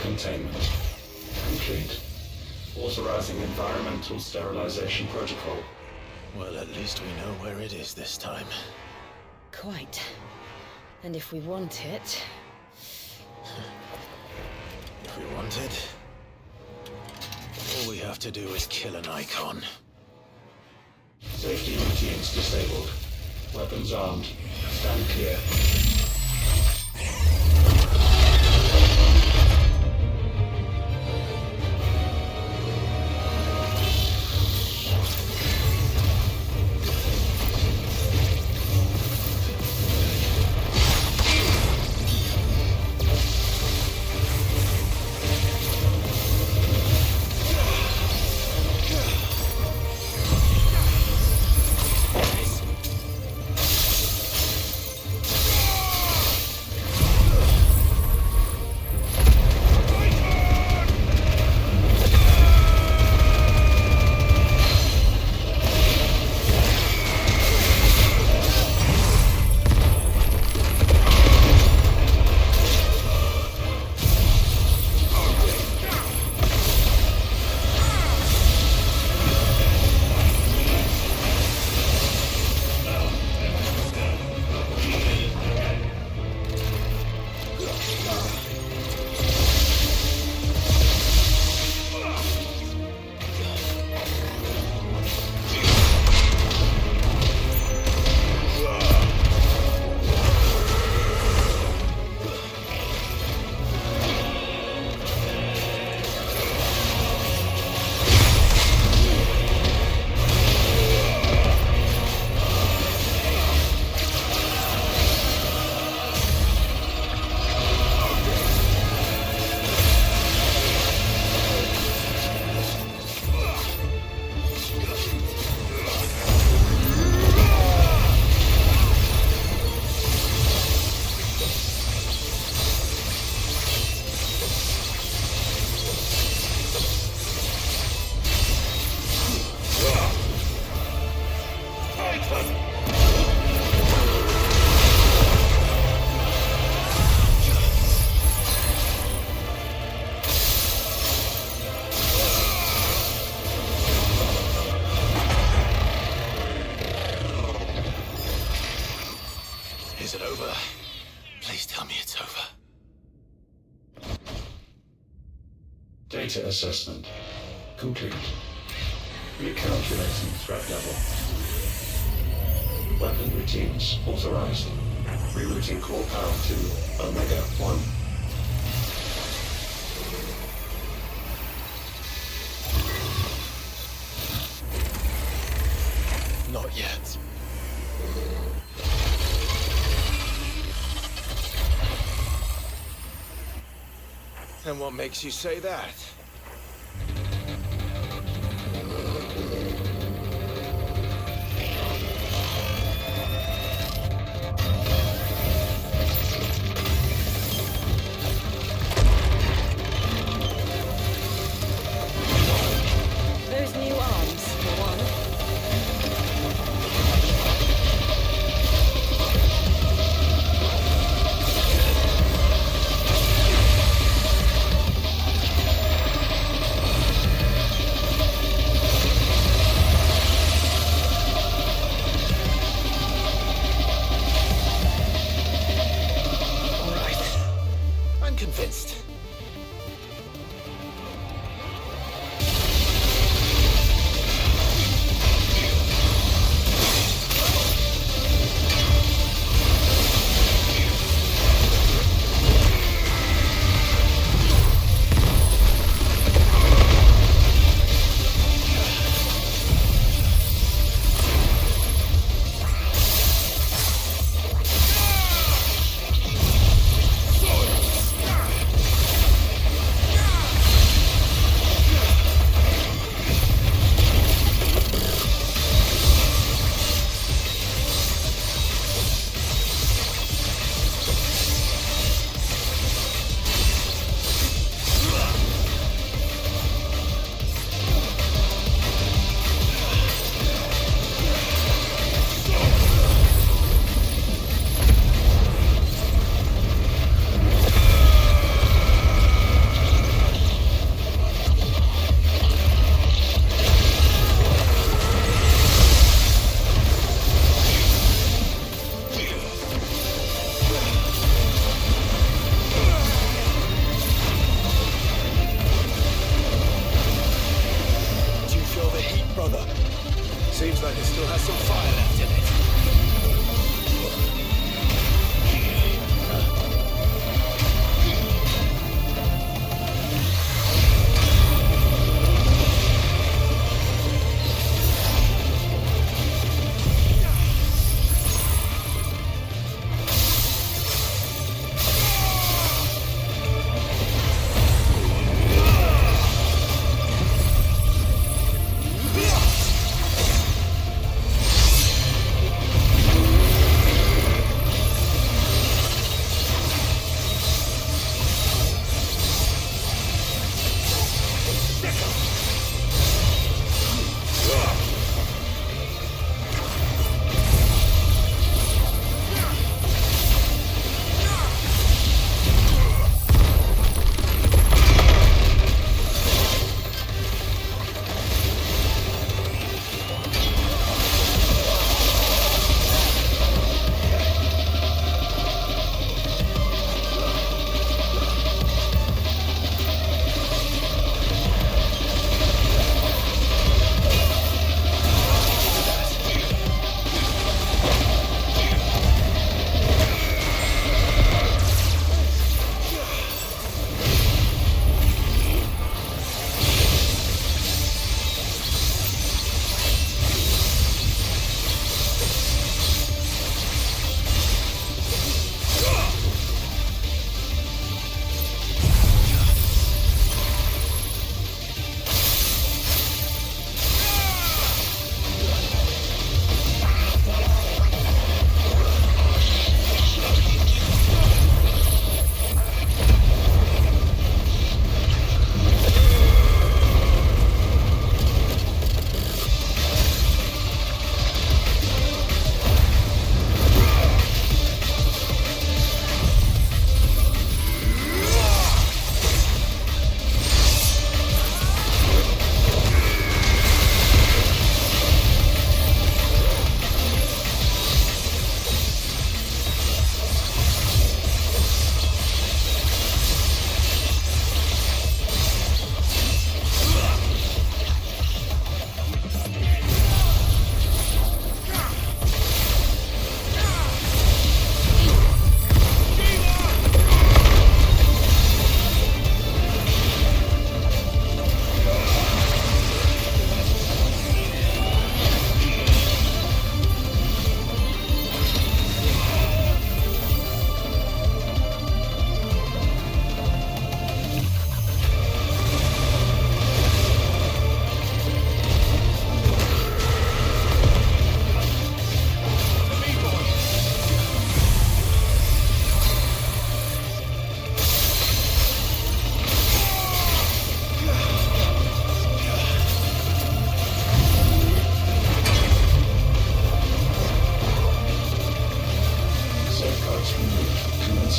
Containment complete. Authorizing environmental sterilization protocol. Well, at least we know where it is this time. Quite. And if we want it... If we want it, all we have to do is kill an icon. Safety routines disabled. Weapons armed. Stand clear. Is it over? Please tell me it's over. Data assessment complete. Recalculating threat level. Weapon routines authorized. Rerouting core power to Omega-1. Not yet. And what makes you say that? Those new arms, for one.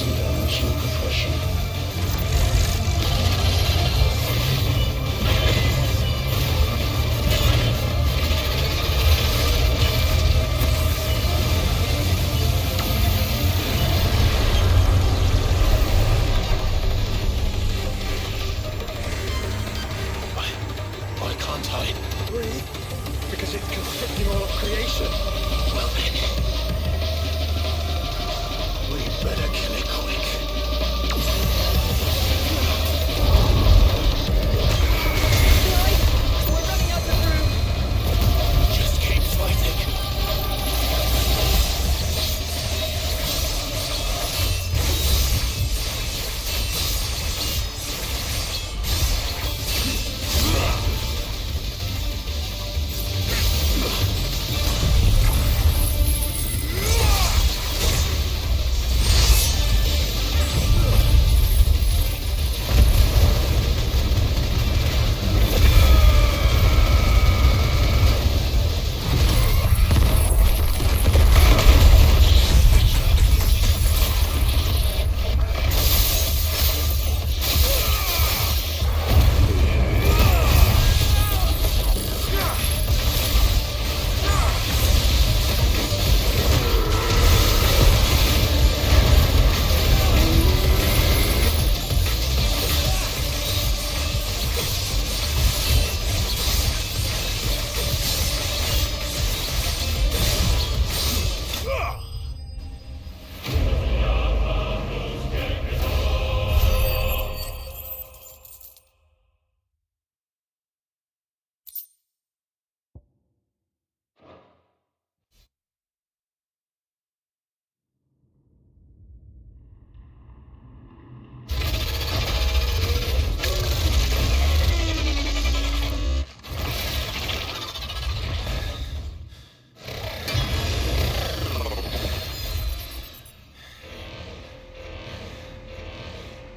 interdimensional compression. Why can't I? Breathe, because it's constructing all of creation. Well then, we better kill it quick. We're running out of room. Just keep fighting.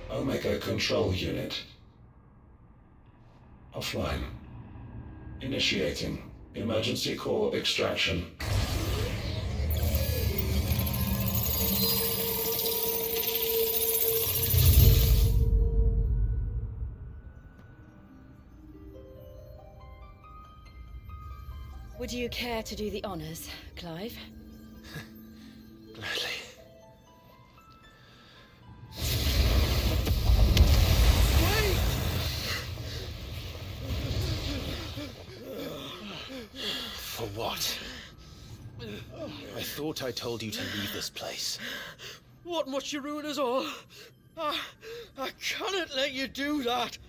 Omega Control Unit. Offline. Initiating emergency core extraction. Would you care to do the honors, Clive? Gladly. For what? I thought I told you to leave this place. What must you ruin us all? I cannot let you do that.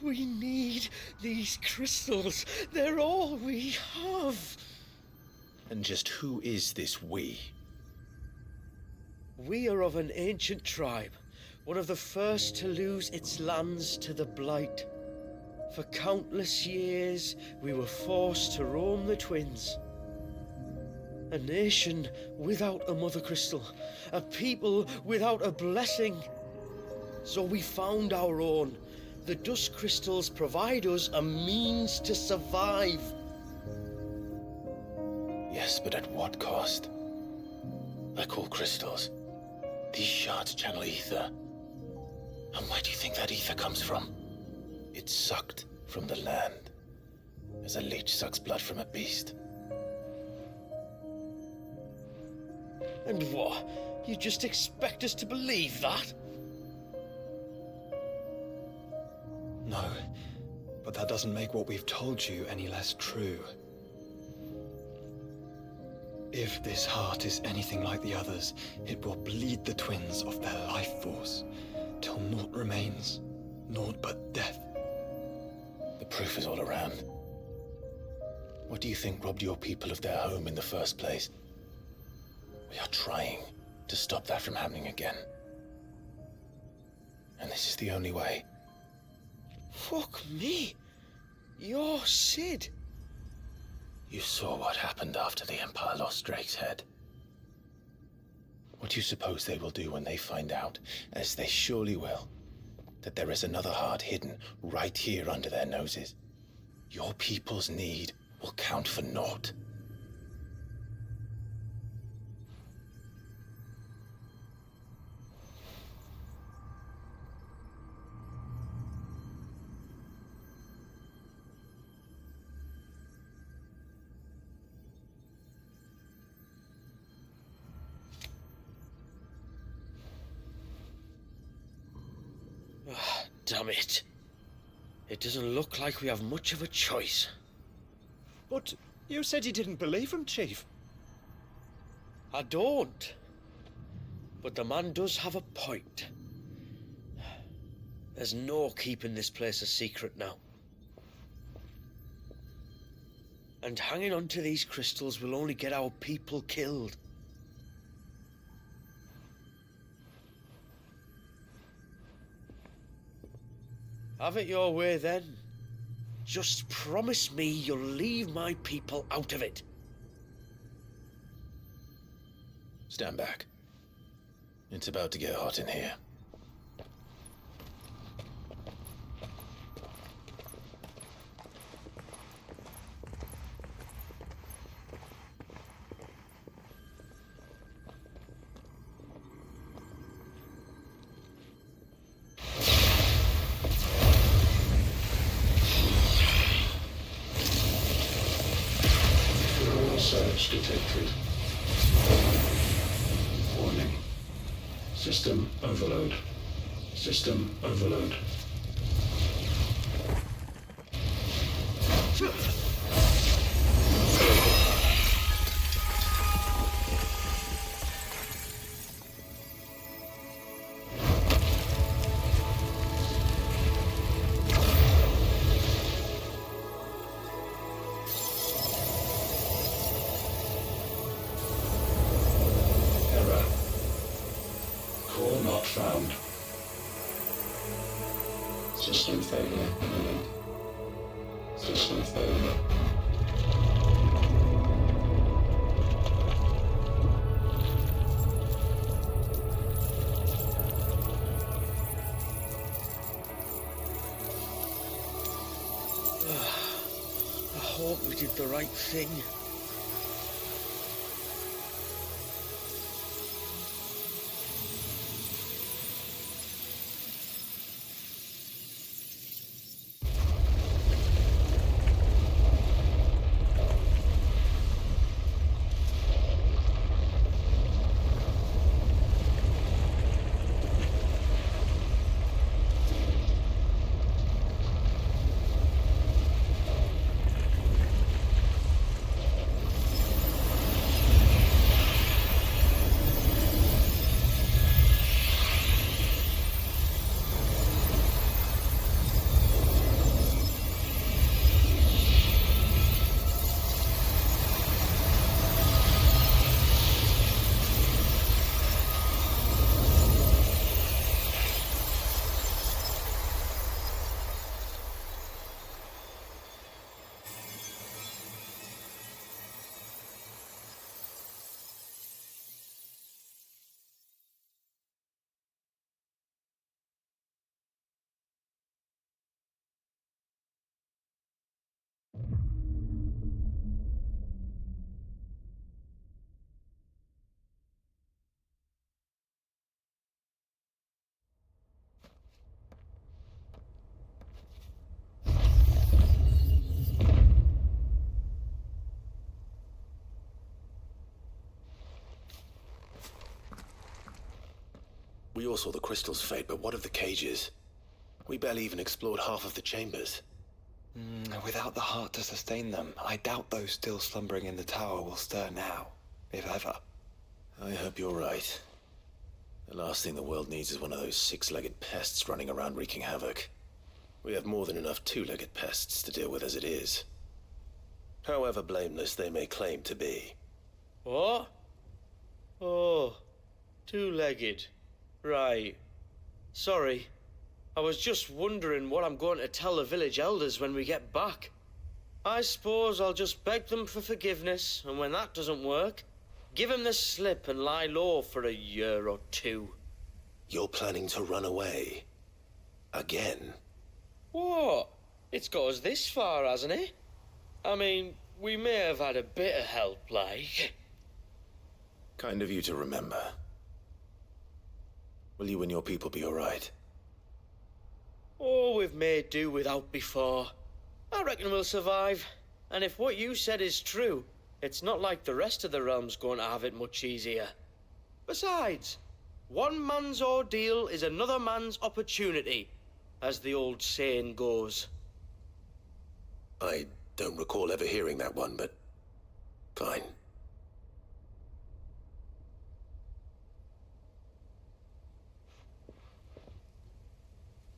We need these crystals. They're all we have. And just who is this we? We are of an ancient tribe, one of the first to lose its lands to the Blight. For countless years, we were forced to roam the Twins. A nation without a Mother Crystal, a people without a blessing. So we found our own. The dust crystals provide us a means to survive. Yes, but at what cost? Like all crystals, these shards channel ether. And where do you think that ether comes from? It's sucked from the land, as a leech sucks blood from a beast. And what? You just expect us to believe that? No, but that doesn't make what we've told you any less true. If this heart is anything like the others, it will bleed the twins of their life force, till naught remains, naught but death. The proof is all around. What do you think robbed your people of their home in the first place? We are trying to stop that from happening again. And this is the only way. Fuck me. You're Sid. You saw what happened after the Empire lost Drake's head. What do you suppose they will do when they find out, as they surely will, that there is another heart hidden right here under their noses? Your people's need will count for naught. damn it. It doesn't look like we have much of a choice. But you said you didn't believe him, Chief. I don't. But the man does have a point. There's no keeping this place a secret now. And hanging on to these crystals will only get our people killed. Have it your way then. Just promise me you'll leave my people out of it. Stand back. It's about to get hot in here. Search detected. Warning. System overload. System overload. Found. System failure imminent. System failure. I hope we did the right thing. We all saw the crystals fade, but what of the cages? We barely even explored half of the chambers. Without the heart to sustain them, I doubt those still slumbering in the tower will stir now, if ever. I hope you're right. The last thing the world needs is one of those six-legged pests running around wreaking havoc. We have more than enough two-legged pests to deal with as it is. However blameless they may claim to be. What? Oh, two-legged. Right. Sorry. I was just wondering what I'm going to tell the village elders when we get back. I suppose I'll just beg them for forgiveness, and when that doesn't work, give them the slip and lie low for a year or two. You're planning to run away? Again? What? It's got us this far, hasn't it? I mean, we may have had a bit of help, like. Kind of you to remember. Will you and your people be alright? Oh, we've made do without before. I reckon we'll survive. And if what you said is true, it's not like the rest of the realm's going to have it much easier. Besides, one man's ordeal is another man's opportunity. as the old saying goes. I don't recall ever hearing that one, but fine.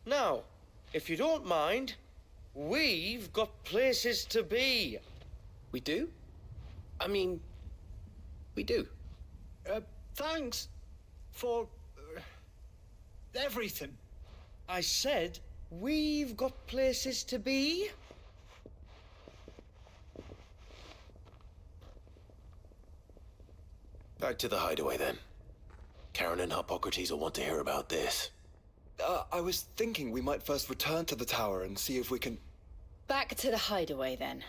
Now, if you don't mind, we've got places to be. We do? I mean, we do. Thanks for everything. I said we've got places to be. Back to the hideaway, then. Karen and Hippocrates will want to hear about this. I was thinking we might first return to the tower and see if we can... Back to the hideaway, then.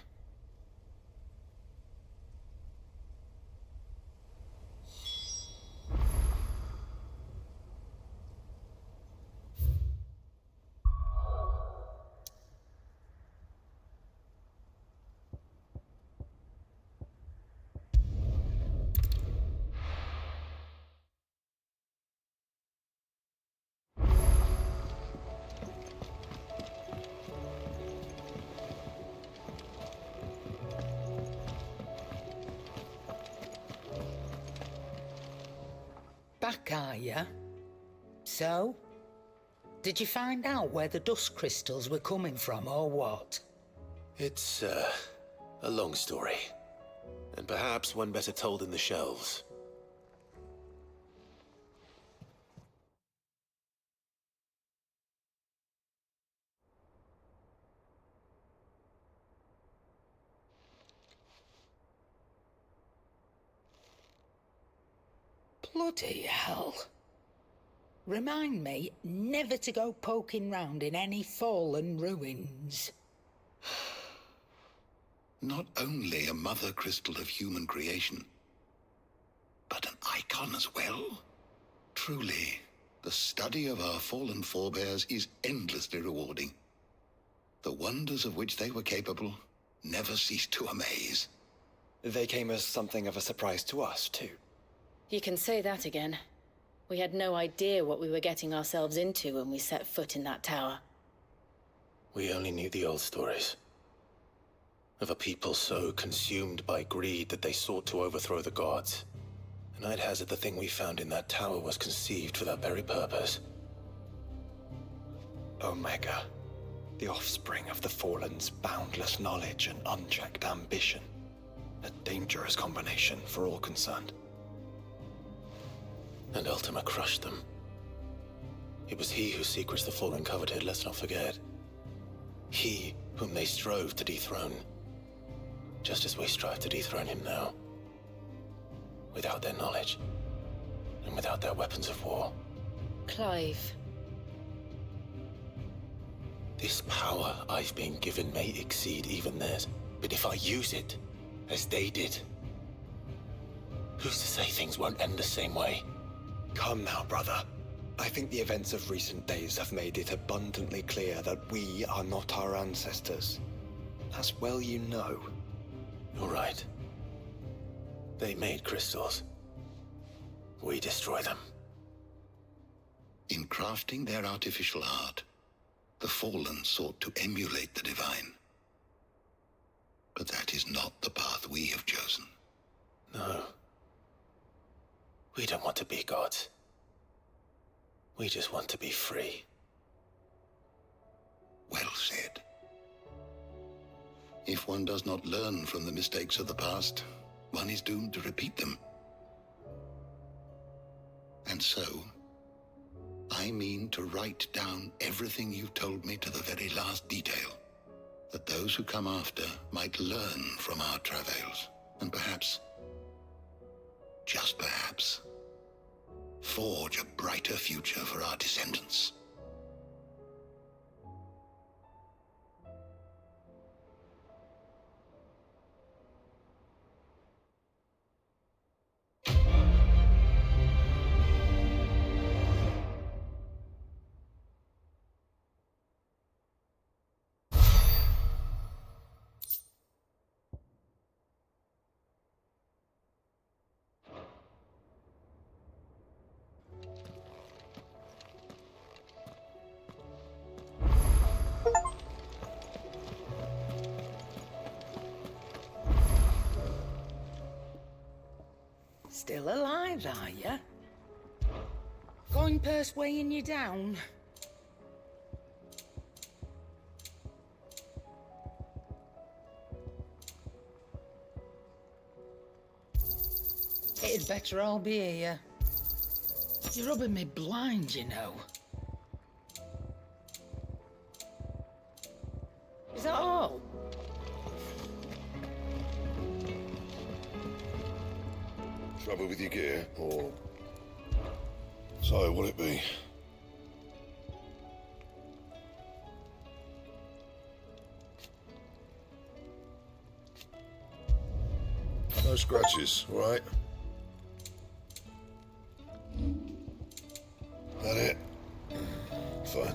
Back, are ya? So? Did you find out where the dust crystals were coming from, or what? It's, a long story. And perhaps one better told in the shelves. Bloody hell. Remind me never to go poking round in any fallen ruins. Not only a mother crystal of human creation, but an icon as well. Truly, the study of our fallen forebears is endlessly rewarding. The wonders of which they were capable never cease to amaze. They came as something of a surprise to us, too. You can say that again. We had no idea what we were getting ourselves into when we set foot in that tower. We only knew the old stories. Of a people so consumed by greed that they sought to overthrow the gods. And I'd hazard the thing we found in that tower was conceived for that very purpose. Omega, the offspring of the Fallen's boundless knowledge and unchecked ambition. A dangerous combination for all concerned. And Ultima crushed them. It was he whose secrets the Fallen coveted, let's not forget. He whom they strove to dethrone. Just as we strive to dethrone him now. Without their knowledge. And without their weapons of war. Clive. This power I've been given may exceed even theirs. But if I use it, as they did, who's to say things won't end the same way? Come now, brother. I think the events of recent days have made it abundantly clear that we are not our ancestors. As well you know. You're right. They made crystals. We destroy them. In crafting their artificial art, the Fallen sought to emulate the divine. But that is not the path we have chosen. No. We don't want to be gods. We just want to be free. Well said. If one does not learn from the mistakes of the past, one is doomed to repeat them. And so, I mean to write down everything you've told me to the very last detail, that those who come after might learn from our travails, and perhaps, just perhaps, forge a brighter future for our descendants. Still alive, are you? Coin purse weighing you down? It'd better all be here. You're rubbing me blind, you know. Is that all? Trouble with your gear, or... So, what'll it be? No scratches, all right? That it? Fine.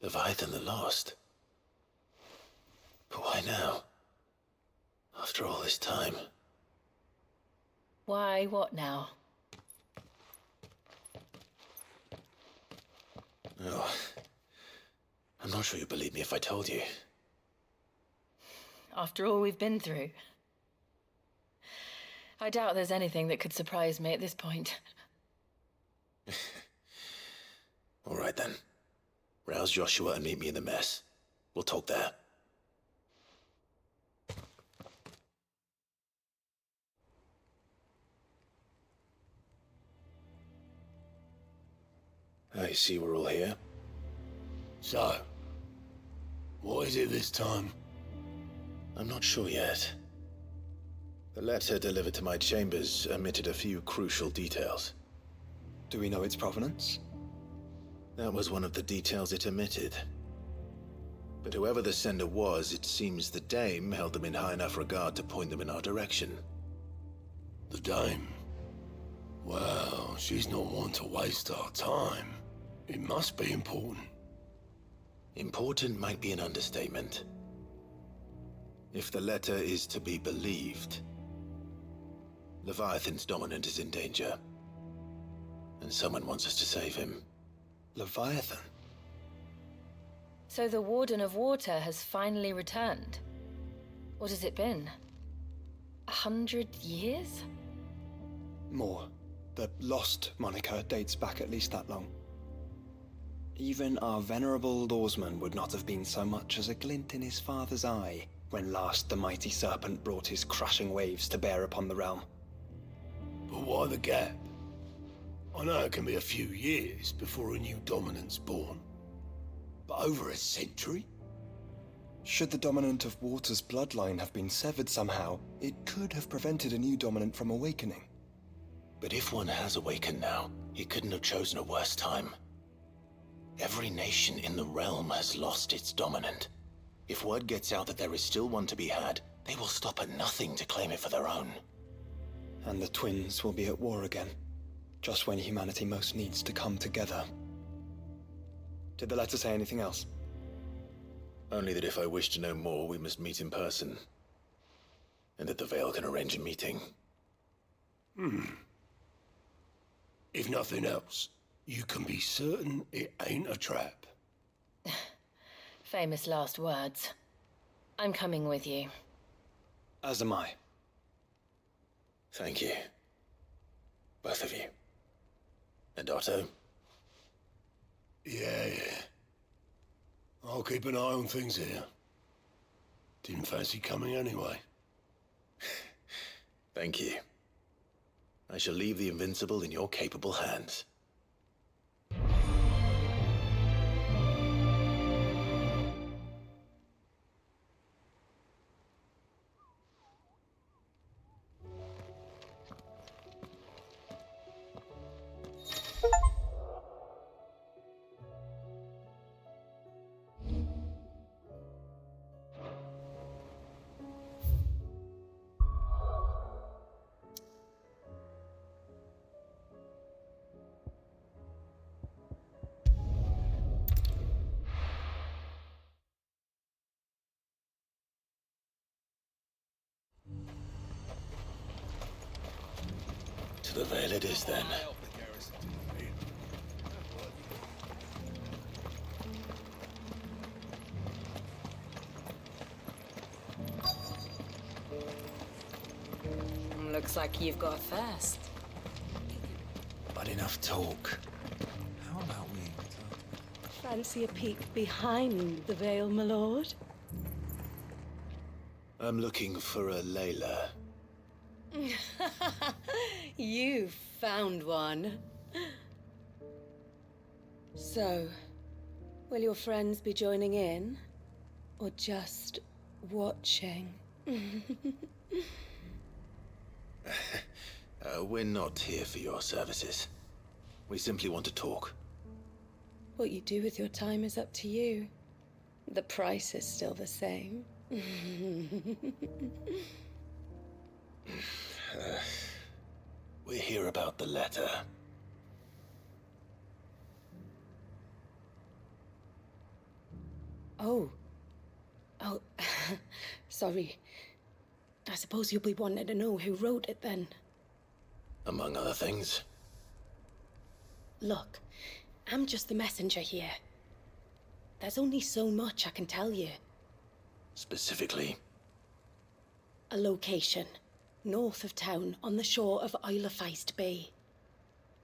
Leviathan the Lost? But why now? After all this time? Why, what now? Oh, I'm not sure you'd believe me if I told you. After all we've been through. I doubt there's anything that could surprise me at this point. All right then. Rouse Joshua and meet me in the mess. We'll talk there. I see we're all here. So, what is it this time? I'm not sure yet. The letter delivered to my chambers omitted a few crucial details. Do we know its provenance? That was one of the details it omitted. But whoever the sender was, it seems the Dame held them in high enough regard to point them in our direction. The Dame? Well, she's not one to waste our time. It must be important. Important might be an understatement. If the letter is to be believed, Leviathan's dominant is in danger. And someone wants us to save him. Leviathan? So the Warden of Water has finally returned. What has it been? 100 years? More. The Lost moniker dates back at least that long. Even our venerable lawsman would not have been so much as a glint in his father's eye when last the mighty serpent brought his crashing waves to bear upon the realm. But why the gap? I know it can be a few years before a new dominant's born. But over a century? Should the dominant of Water's bloodline have been severed somehow, it could have prevented a new dominant from awakening. But if one has awakened now, he couldn't have chosen a worse time. Every nation in the realm has lost its dominant. If word gets out that there is still one to be had, they will stop at nothing to claim it for their own. And the twins will be at war again, just when humanity most needs to come together. Did the letter say anything else? Only that if I wish to know more, we must meet in person. And that the Veil can arrange a meeting. If nothing else, you can be certain it ain't a trap. Famous last words. I'm coming with you. As am I. Thank you. Both of you. And Otto? Yeah. I'll keep an eye on things here. Didn't fancy coming anyway. Thank you. I shall leave the Invincible in your capable hands. To the Veil it is, then. Looks like you've got a thirst. But enough talk. How about we... Fancy a peek behind the veil, my lord? I'm looking for a Layla. You found one. So, will your friends be joining in? Or just watching? We're not here for your services. We simply want to talk. What you do with your time is up to you. The price is still the same. We're here about the letter. Oh, sorry. I suppose you'll be wanting to know who wrote it then. Among other things. Look, I'm just the messenger here. There's only so much I can tell you. Specifically? A location, north of town, on the shore of Isle of Feist Bay.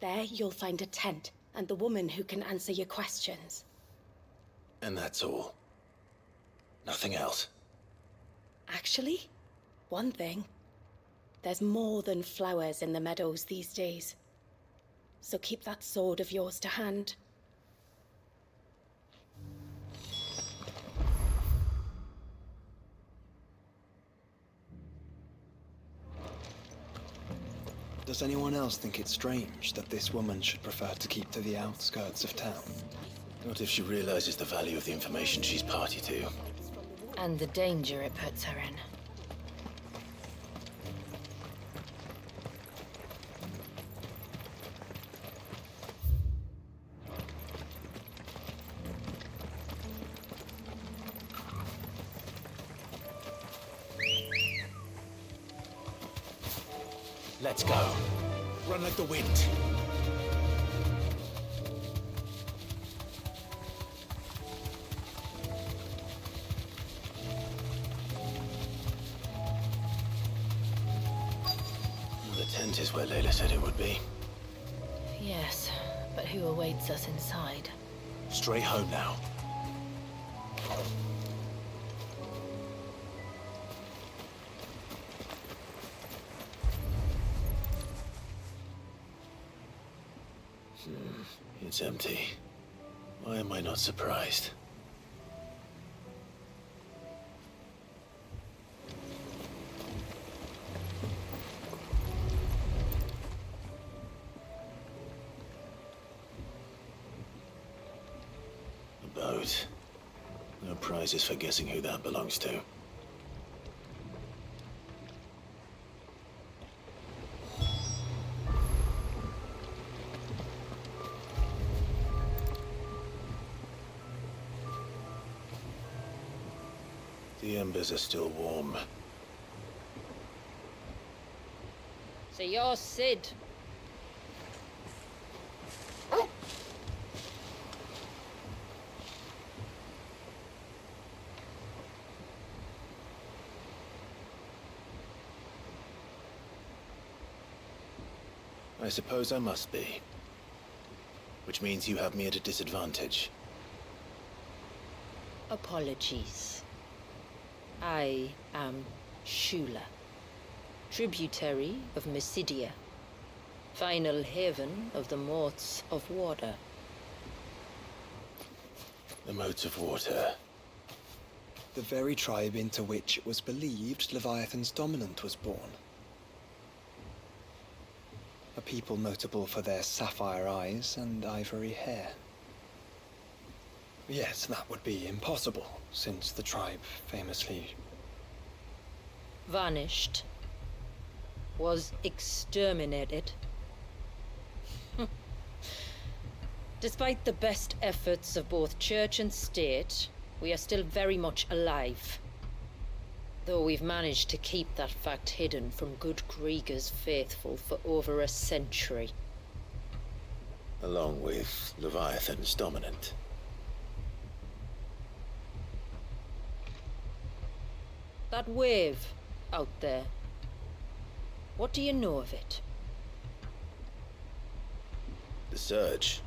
There you'll find a tent and the woman who can answer your questions. And that's all? Nothing else? Actually, one thing. There's more than flowers in the meadows these days. So keep that sword of yours to hand. Does anyone else think it's strange that this woman should prefer to keep to the outskirts of town? Not if she realizes the value of the information she's party to. And the danger it puts her in. Let's go. Run like the wind. The tent is where Layla said it would be. Yes, but who awaits us inside? Straight home now. It's empty. Why am I not surprised? A boat. No prizes for guessing who that belongs to. The embers are still warm. So you're Sid. I suppose I must be. Which means you have me at a disadvantage. Apologies. I am Shula, tributary of Mysidia, final haven of the Moats of Water. The Moats of Water. The very tribe into which it was believed Leviathan's dominant was born. A people notable for their sapphire eyes and ivory hair. Yes, that would be impossible, since the tribe famously... vanished. Was exterminated. Despite the best efforts of both church and state, we are still very much alive. Though we've managed to keep that fact hidden from good Grieger's faithful for over a century. Along with Leviathan's dominant. That wave out there. What do you know of it? The Surge.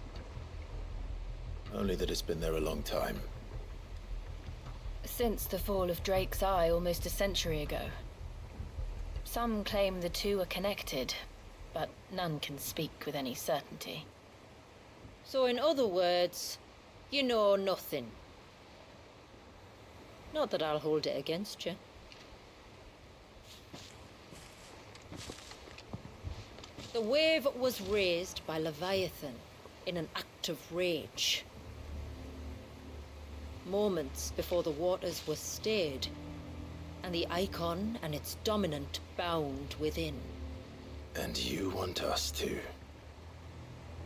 Only that it's been there a long time. Since the fall of Drake's Eye almost a century ago. Some claim the two are connected, but none can speak with any certainty. So in other words, you know nothing. Not that I'll hold it against you. The wave was raised by Leviathan in an act of rage. Moments before the waters were stayed, and the icon and its dominant bound within. And you want us to...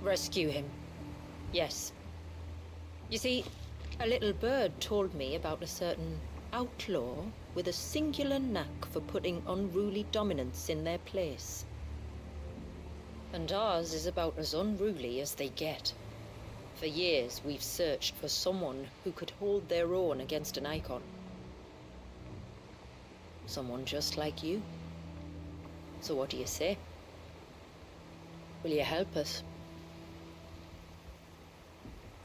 rescue him. Yes. You see, a little bird told me about a certain outlaw with a singular knack for putting unruly dominants in their place. And ours is about as unruly as they get. For years, we've searched for someone who could hold their own against an icon. Someone just like you. So what do you say? Will you help us?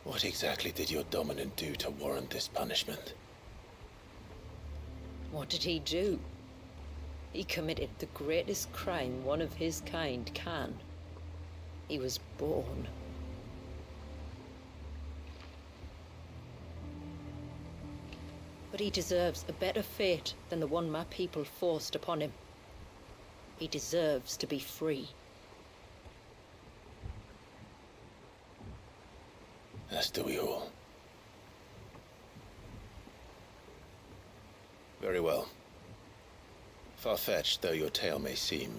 What exactly did your dominant do to warrant this punishment? What did he do? He committed the greatest crime one of his kind can. He was born. But he deserves a better fate than the one my people forced upon him. He deserves to be free. As do we all. Very well. Far-fetched though your tale may seem,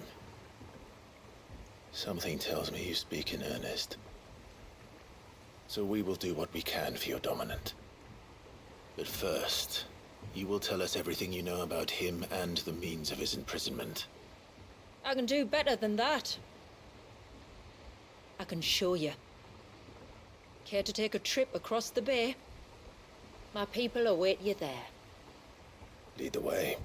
something tells me you speak in earnest. So we will do what we can for your dominant. But first, you will tell us everything you know about him and the means of his imprisonment. I can do better than that. I can show you. Care to take a trip across the bay? My people await you there. Lead the way.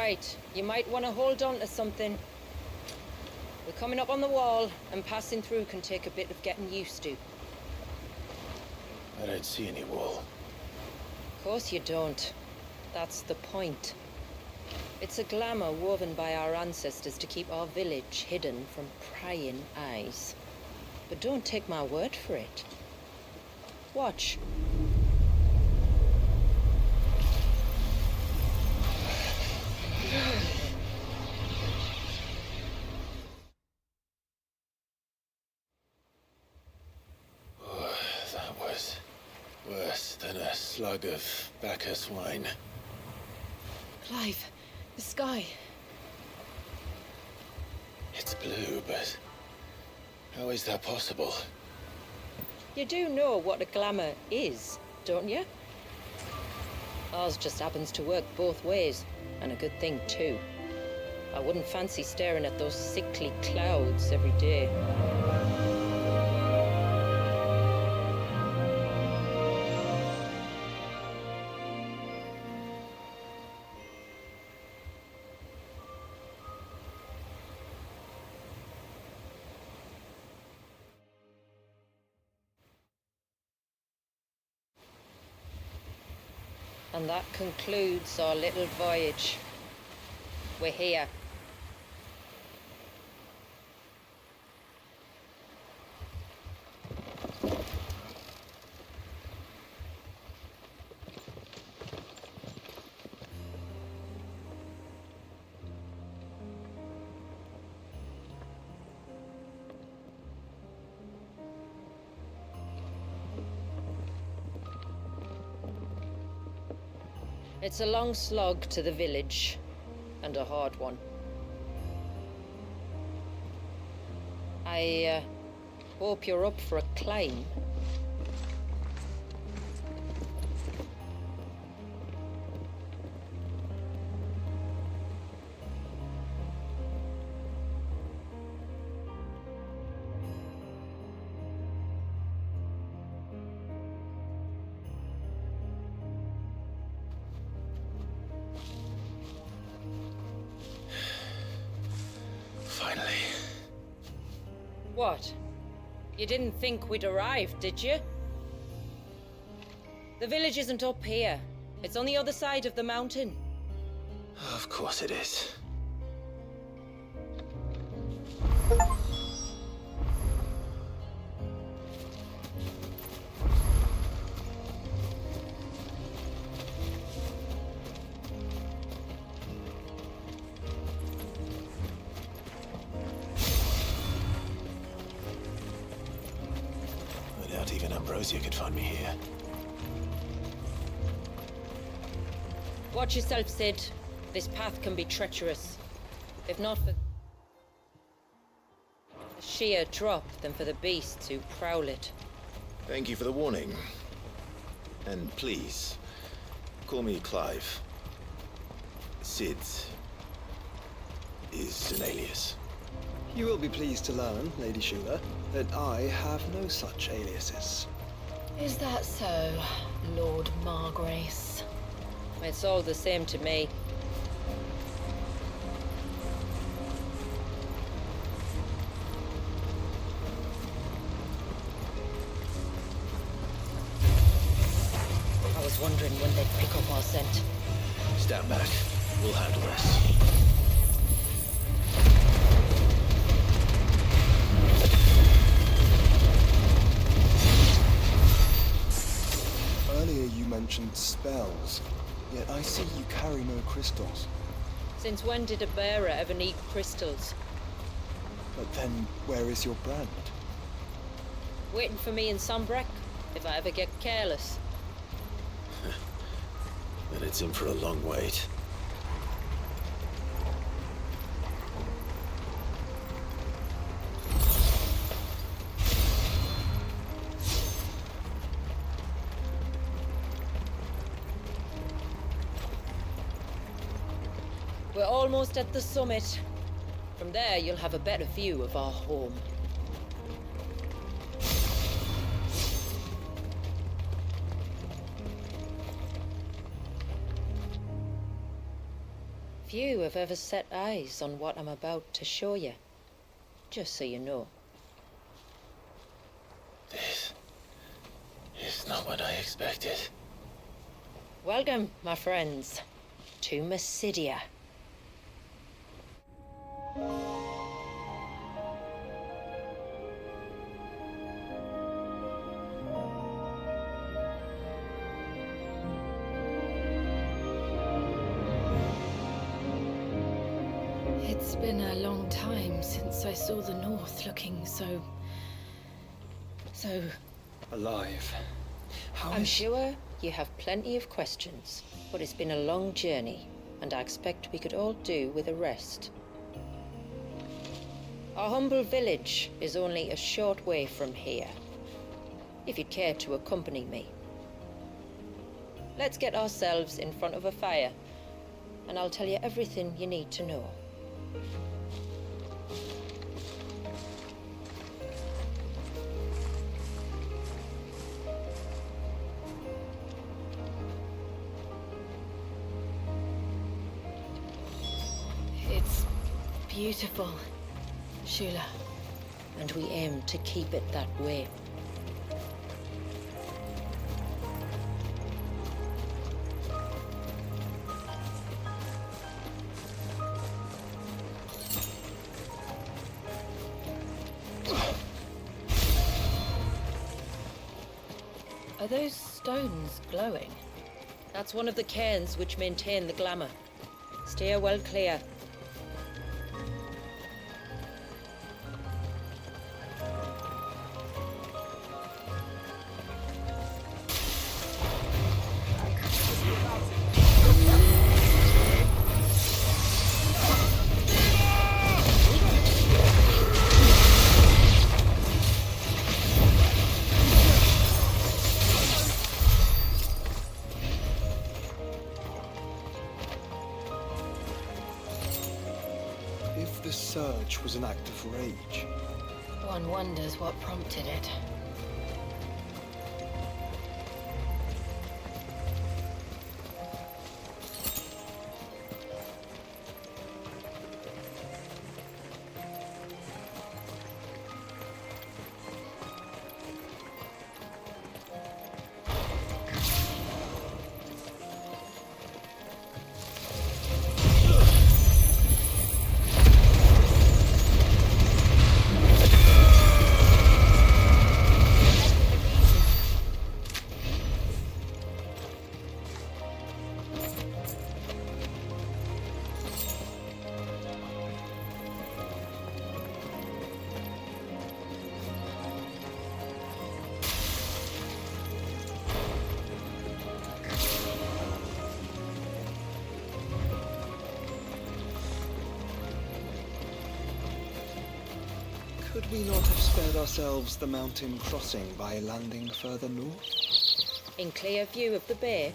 right. You might want to hold on to something. We're coming up on the wall, and passing through can take a bit of getting used to. I don't see any wall. Of course you don't. That's the point. It's a glamour woven by our ancestors to keep our village hidden from prying eyes. But don't take my word for it. Watch. Oh, that was worse than a slug of Bacchus wine. Clive, the sky. It's blue, but how is that possible? You do know what a glamour is, don't you? Ours just happens to work both ways, and a good thing too. I wouldn't fancy staring at those sickly clouds every day. And that concludes our little voyage. We're here. It's a long slog to the village, and a hard one. I hope you're up for a climb. Finally. What? You didn't think we'd arrived, did you? The village isn't up here. It's on the other side of the mountain. Of course it is. I doubt even Ambrosia could find me here. Watch yourself, Sid. This path can be treacherous. If not for the sheer drop, then for the beasts who prowl it. Thank you for the warning. And please, call me Clive. Sid is an alias. You will be pleased to learn, Lady Shula, that I have no such aliases. Is that so, Lord Margrace? It's all the same to me. I was wondering when they'd pick up our scent. Stand back. We'll handle this. Earlier you mentioned spells, yet I see you carry no crystals. Since when did a bearer ever need crystals? But then, where is your brand? Waiting for me in Sunbreck, if I ever get careless. Then it's in for a long wait. We're almost at the summit. From there, you'll have a better view of our home. Few have ever set eyes on what I'm about to show you. Just so you know. This is not what I expected. Welcome, my friends, to Mysidia. It's been a long time since I saw the North looking so alive. I'm sure you have plenty of questions, but it's been a long journey, and I expect we could all do with a rest. Our humble village is only a short way from here, if you'd care to accompany me. Let's get ourselves in front of a fire, and I'll tell you everything you need to know. It's beautiful, Shula. And we aim to keep it that way. Are those stones glowing? That's one of the cairns which maintain the glamour. Steer well clear. If the surge was an act of rage, One wonders what prompted it. could we not have spared ourselves the mountain crossing by landing further north? In clear view of the bay.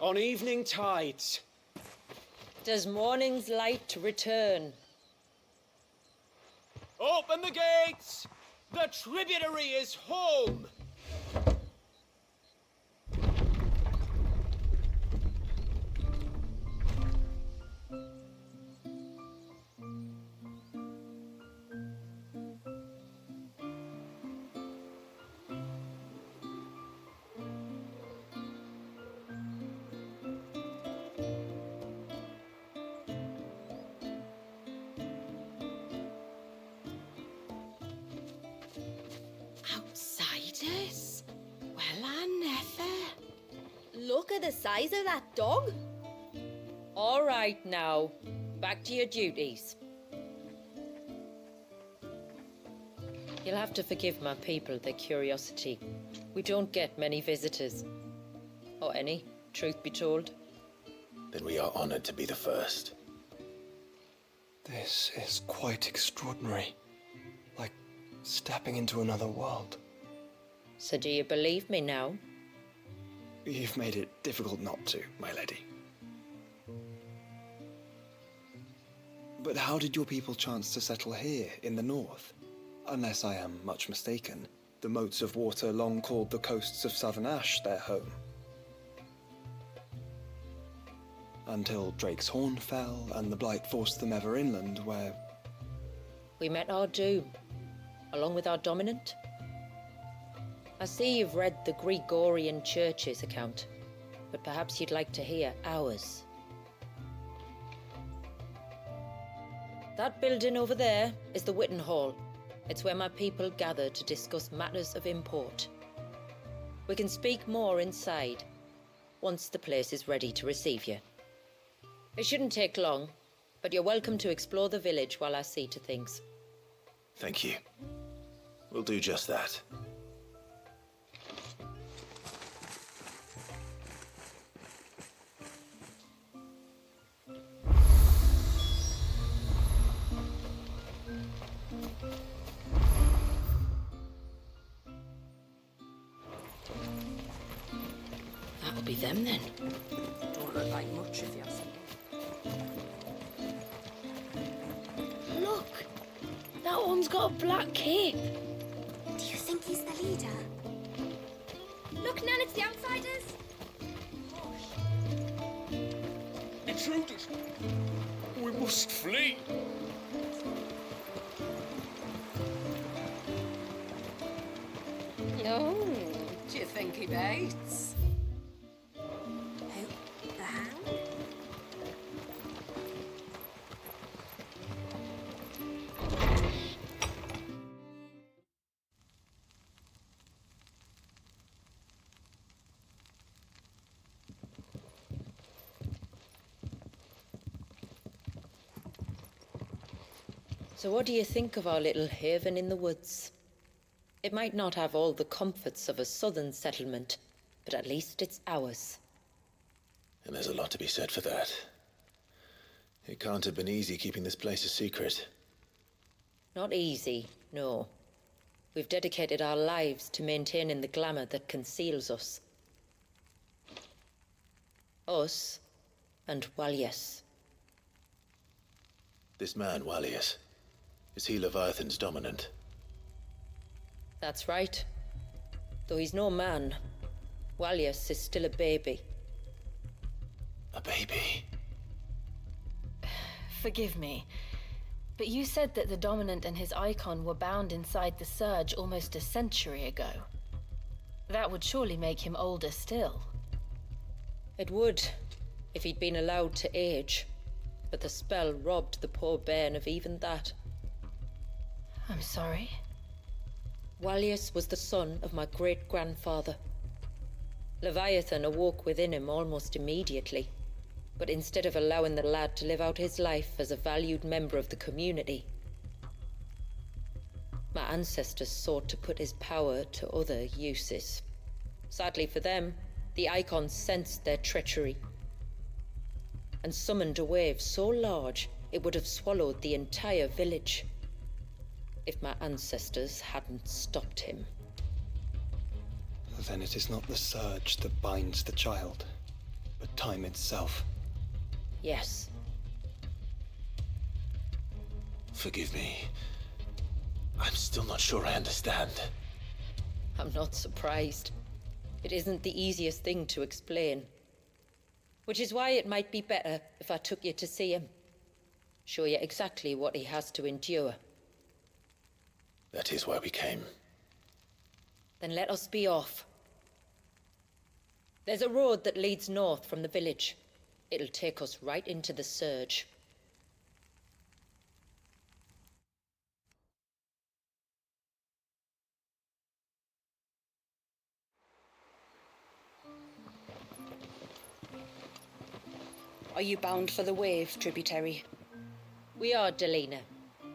On evening tides. Does morning's light return? Open the gates! The tributary is home! Outsiders? Well, I never. Look at the size of that dog. All right now, back to your duties. You'll have to forgive my people their curiosity. We don't get many visitors. Or any, truth be told. Then we are honored to be the first. This is quite extraordinary. Like stepping into another world. So do you believe me now? You've made it difficult not to, my lady. But how did your people chance to settle here in the north? Unless I am much mistaken, the moats of water long called the coasts of Southern Ash their home. Until Drake's Horn fell and the Blight forced them ever inland, where... We met our doom, along with our dominant. I see you've read the Gregorian Church's account, but perhaps you'd like to hear ours. That building over there is the Witten Hall. It's where my people gather to discuss matters of import. We can speak more inside, once the place is ready to receive you. It shouldn't take long, but you're welcome to explore the village while I see to things. Thank you. We'll do just that. That'll be them then. Don't look like much if you ask me. Look! That one's got a black cape. Do you think he's the leader? Look, Nan, it's the outsiders. Intruders! We must flee! Oh, do you think he baits? Who? The hound? So what do you think of our little haven in the woods? It might not have all the comforts of a southern settlement, but at least it's ours. And there's a lot to be said for that. It can't have been easy keeping this place a secret. Not easy, no. We've dedicated our lives to maintaining the glamour that conceals us. Us and Walyas. This man, Walyas, is he Leviathan's dominant? That's right. Though he's no man, Walyas is still a baby. A baby? Forgive me, but you said that the Dominant and his icon were bound inside the Surge almost a century ago. That would surely make him older still. It would, if he'd been allowed to age. But the spell robbed the poor bairn of even that. I'm sorry. Walyas was the son of my great-grandfather. Leviathan awoke within him almost immediately, but instead of allowing the lad to live out his life as a valued member of the community, my ancestors sought to put his power to other uses. Sadly for them, the Icons sensed their treachery and summoned a wave so large it would have swallowed the entire village if my ancestors hadn't stopped him. Then it is not the surge that binds the child, but time itself. Yes. Forgive me. I'm still not sure I understand. I'm not surprised. It isn't the easiest thing to explain. Which is why it might be better if I took you to see him. Show you exactly what he has to endure. That is why we came. Then let us be off. There's a road that leads north from the village. It'll take us right into the Surge. Are you bound for the Wave, tributary? We are, Delina.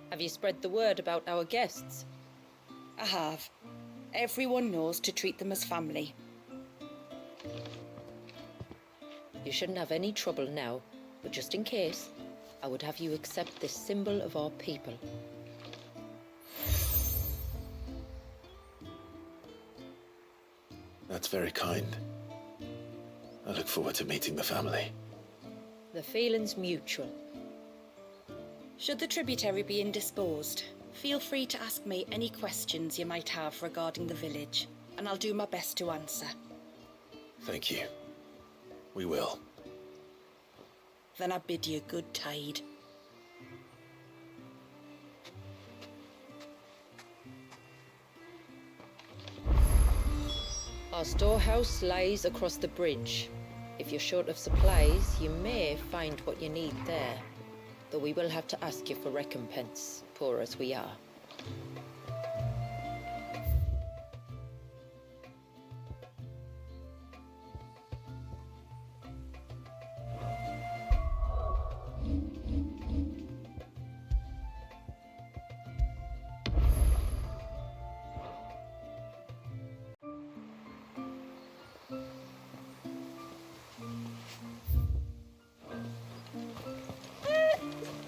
Have you spread the word about our guests? I have. Everyone knows to treat them as family. You shouldn't have any trouble now, but just in case, I would have you accept this symbol of our people. That's very kind. I look forward to meeting the family. The feeling's mutual. Should the tributary be indisposed, feel free to ask me any questions you might have regarding the village, and I'll do my best to answer. Thank you. We will. Then I bid you good tide. Our storehouse lies across the bridge. If you're short of supplies, you may find what you need there. Though we will have to ask you for recompense, poor as we are.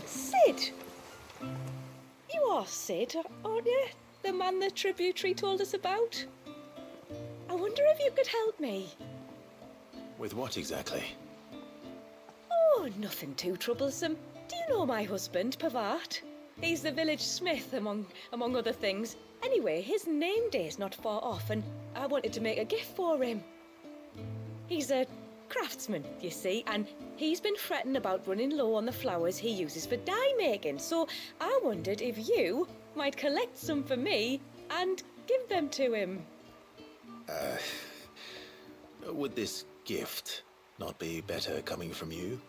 Sid! You are Sid, aren't you? The man the tributary told us about? I wonder if you could help me. With what exactly? Oh, nothing too troublesome. Do you know my husband, Pavat? He's the village smith, among other things. Anyway, his name day's not far off, and I wanted to make a gift for him. He's a craftsman, you see, and he's been fretting about running low on the flowers he uses for dye making, so I wondered if you might collect some for me and give them to him. Would this gift not be better coming from you?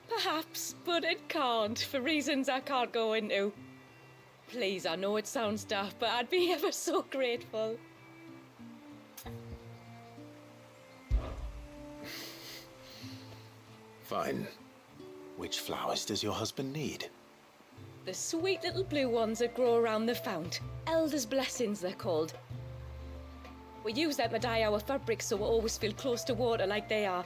Perhaps, but it can't, for reasons I can't go into. Please, I know it sounds daft, but I'd be ever so grateful. Fine. Which flowers does your husband need? The sweet little blue ones that grow around the fount. Elder's blessings, they're called. We use them to dye our fabrics so we always feel close to water like they are.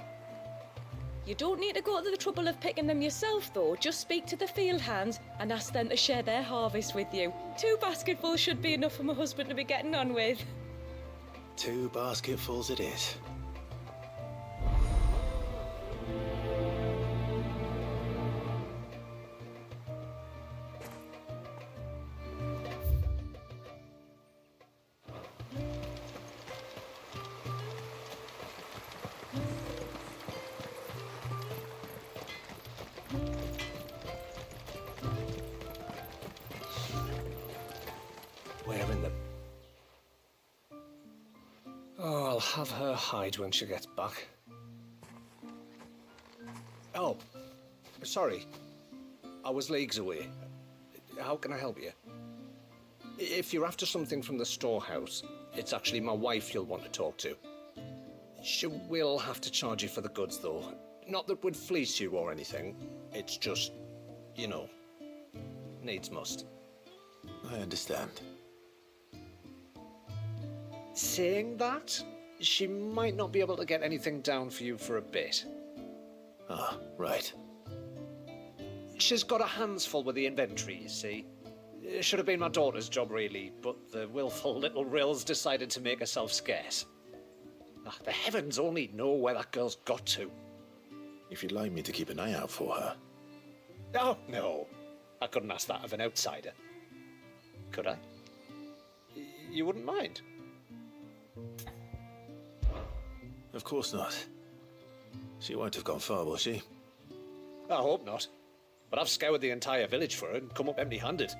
You don't need to go to the trouble of picking them yourself, though. Just speak to the field hands and ask them to share their harvest with you. 2 basketfuls should be enough for my husband to be getting on with. 2 basketfuls it is. Where in the... Oh, I'll have her hide when she gets back. Oh, sorry. I was leagues away. How can I help you? If you're after something from the storehouse, it's actually my wife you'll want to talk to. She will have to charge you for the goods, though. Not that we'd fleece you or anything. It's just, you know, needs must. I understand. Saying that, she might not be able to get anything down for you for a bit. Ah, right. She's got her hands full with the inventory, you see. It should have been my daughter's job, really, but the willful little rills decided to make herself scarce. Ah, the heavens only know where that girl's got to. If you'd like me to keep an eye out for her. Oh, no. I couldn't ask that of an outsider. Could I? You wouldn't mind? Of course not. She won't have gone far, will she? I hope not. But I've scoured the entire village for her and come up empty-handed.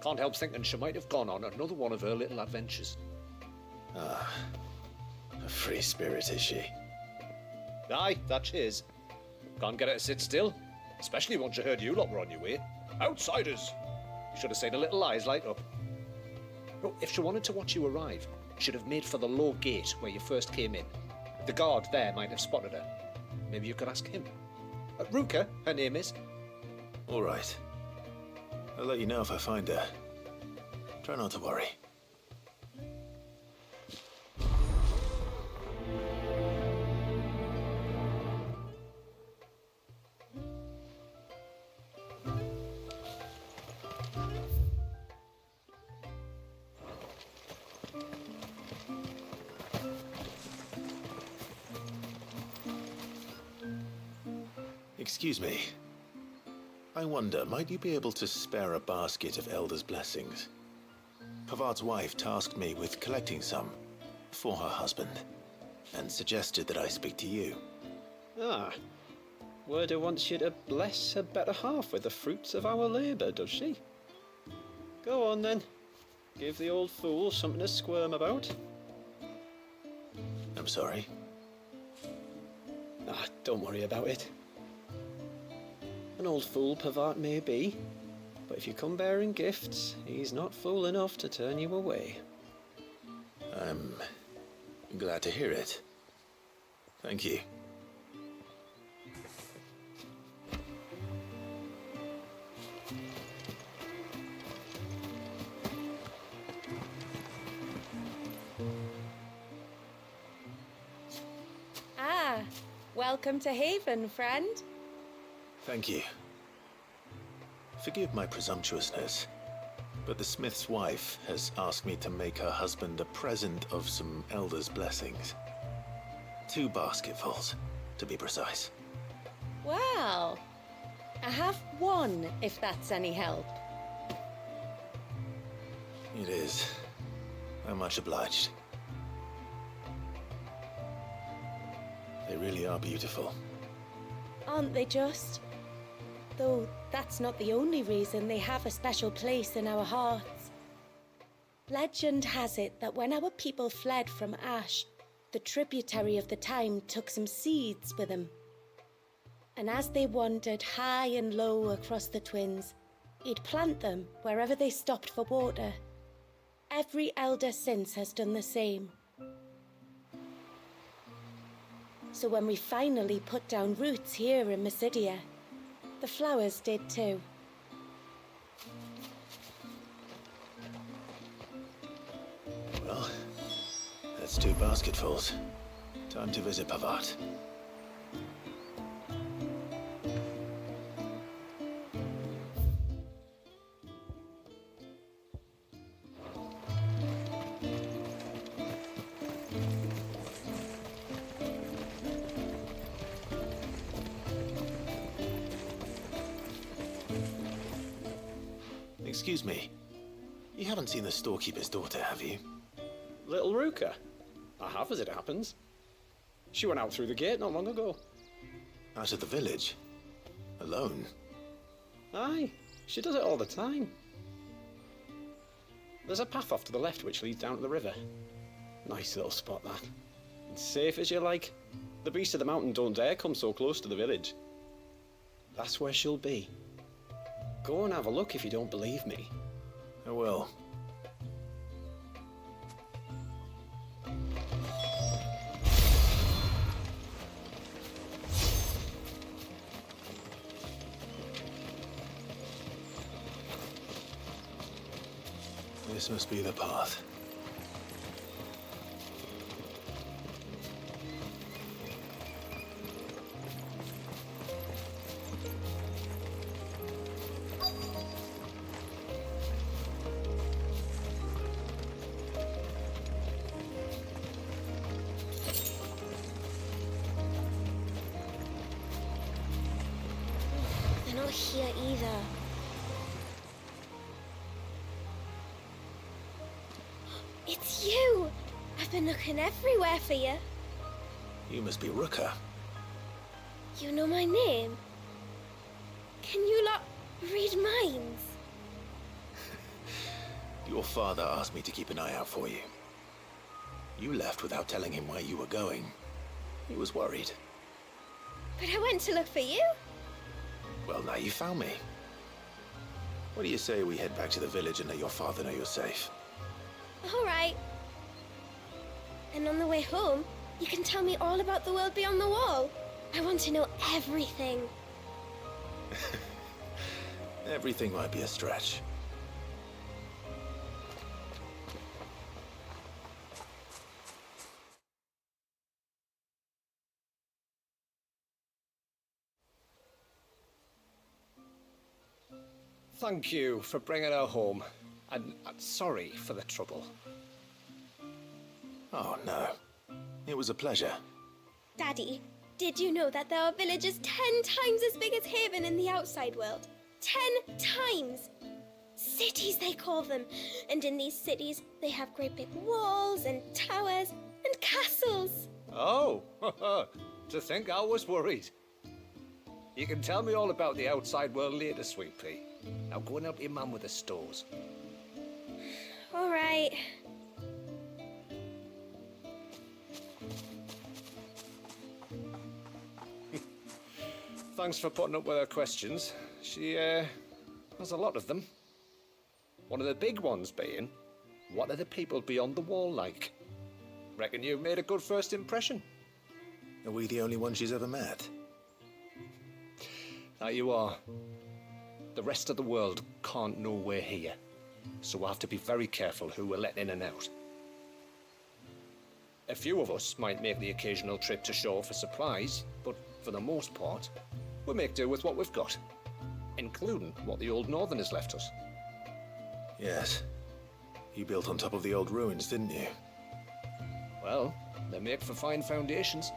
Can't help thinking she might have gone on another one of her little adventures. Ah, a free spirit, is she? Aye, that she is. Can't get her to sit still, especially once she heard you lot were on your way. Outsiders! Should have seen her little eyes light up. Oh, if she wanted to watch you arrive, she'd have made for the low gate where you first came in. The guard there might have spotted her. Maybe you could ask him. Ruka, her name is. All right. I'll let you know if I find her. Try not to worry. Excuse me. I wonder, might you be able to spare a basket of Elder's blessings? Pavart's wife tasked me with collecting some for her husband, and suggested that I speak to you. Ah. Werda wants you to bless her better half with the fruits of our labour, does she? Go on then. Give the old fool something to squirm about. I'm sorry. Ah, don't worry about it. An old fool Pavart may be, but if you come bearing gifts, he's not fool enough to turn you away. I'm glad to hear it. Thank you. Ah, welcome to Haven, friend. Thank you. Forgive my presumptuousness, but the smith's wife has asked me to make her husband a present of some Elder's blessings. 2 basketfuls, to be precise. Well, I have 1, if that's any help. It is. I'm much obliged. They really are beautiful. Aren't they just? Though that's not the only reason they have a special place in our hearts. Legend has it that when our people fled from Ash, the tributary of the time took some seeds with them. And as they wandered high and low across the Twins, he'd plant them wherever they stopped for water. Every elder since has done the same. So when we finally put down roots here in Mysidia, the flowers did too. Well, that's 2 basketfuls. Time to visit Pavart. Excuse me. You haven't seen the storekeeper's daughter, have you? Little Ruka? I have, as it happens. She went out through the gate not long ago. Out of the village? Alone? Aye, she does it all the time. There's a path off to the left which leads down to the river. Nice little spot, that. It's safe as you like. The beasts of the mountain don't dare come so close to the village. That's where she'll be. Go and have a look if you don't believe me. I will. This must be the path. They're not here either. It's you! I've been looking everywhere for you. You must be Ruka. You know my name? Can you lot read minds? Your father asked me to keep an eye out for you. You left without telling him where you were going. He was worried. But I went to look for you. Well, now you found me. What do you say we head back to the village and let your father know you're safe? All right. And on the way home, you can tell me all about the world beyond the wall. I want to know everything. Everything might be a stretch. Thank you for bringing her home. And sorry for the trouble. Oh, no. It was a pleasure. Daddy, did you know that there are villages 10 times as big as Haven in the outside world? 10 times! Cities, they call them. And in these cities, they have great big walls and towers and castles. Oh, to think I was worried. You can tell me all about the outside world later, Sweet Pea. Now go and help your mum with the stores. All right. Thanks for putting up with her questions. She has a lot of them. One of the big ones being, what are the people beyond the wall like? Reckon you've made a good first impression. Are we the only ones she's ever met? That you are. The rest of the world can't know we're here, so we'll have to be very careful who we're letting in and out. A few of us might make the occasional trip to shore for supplies, but for the most part, we'll make do with what we've got, including what the old Northerners left us. Yes. You built on top of the old ruins, didn't you? Well, they make for fine foundations.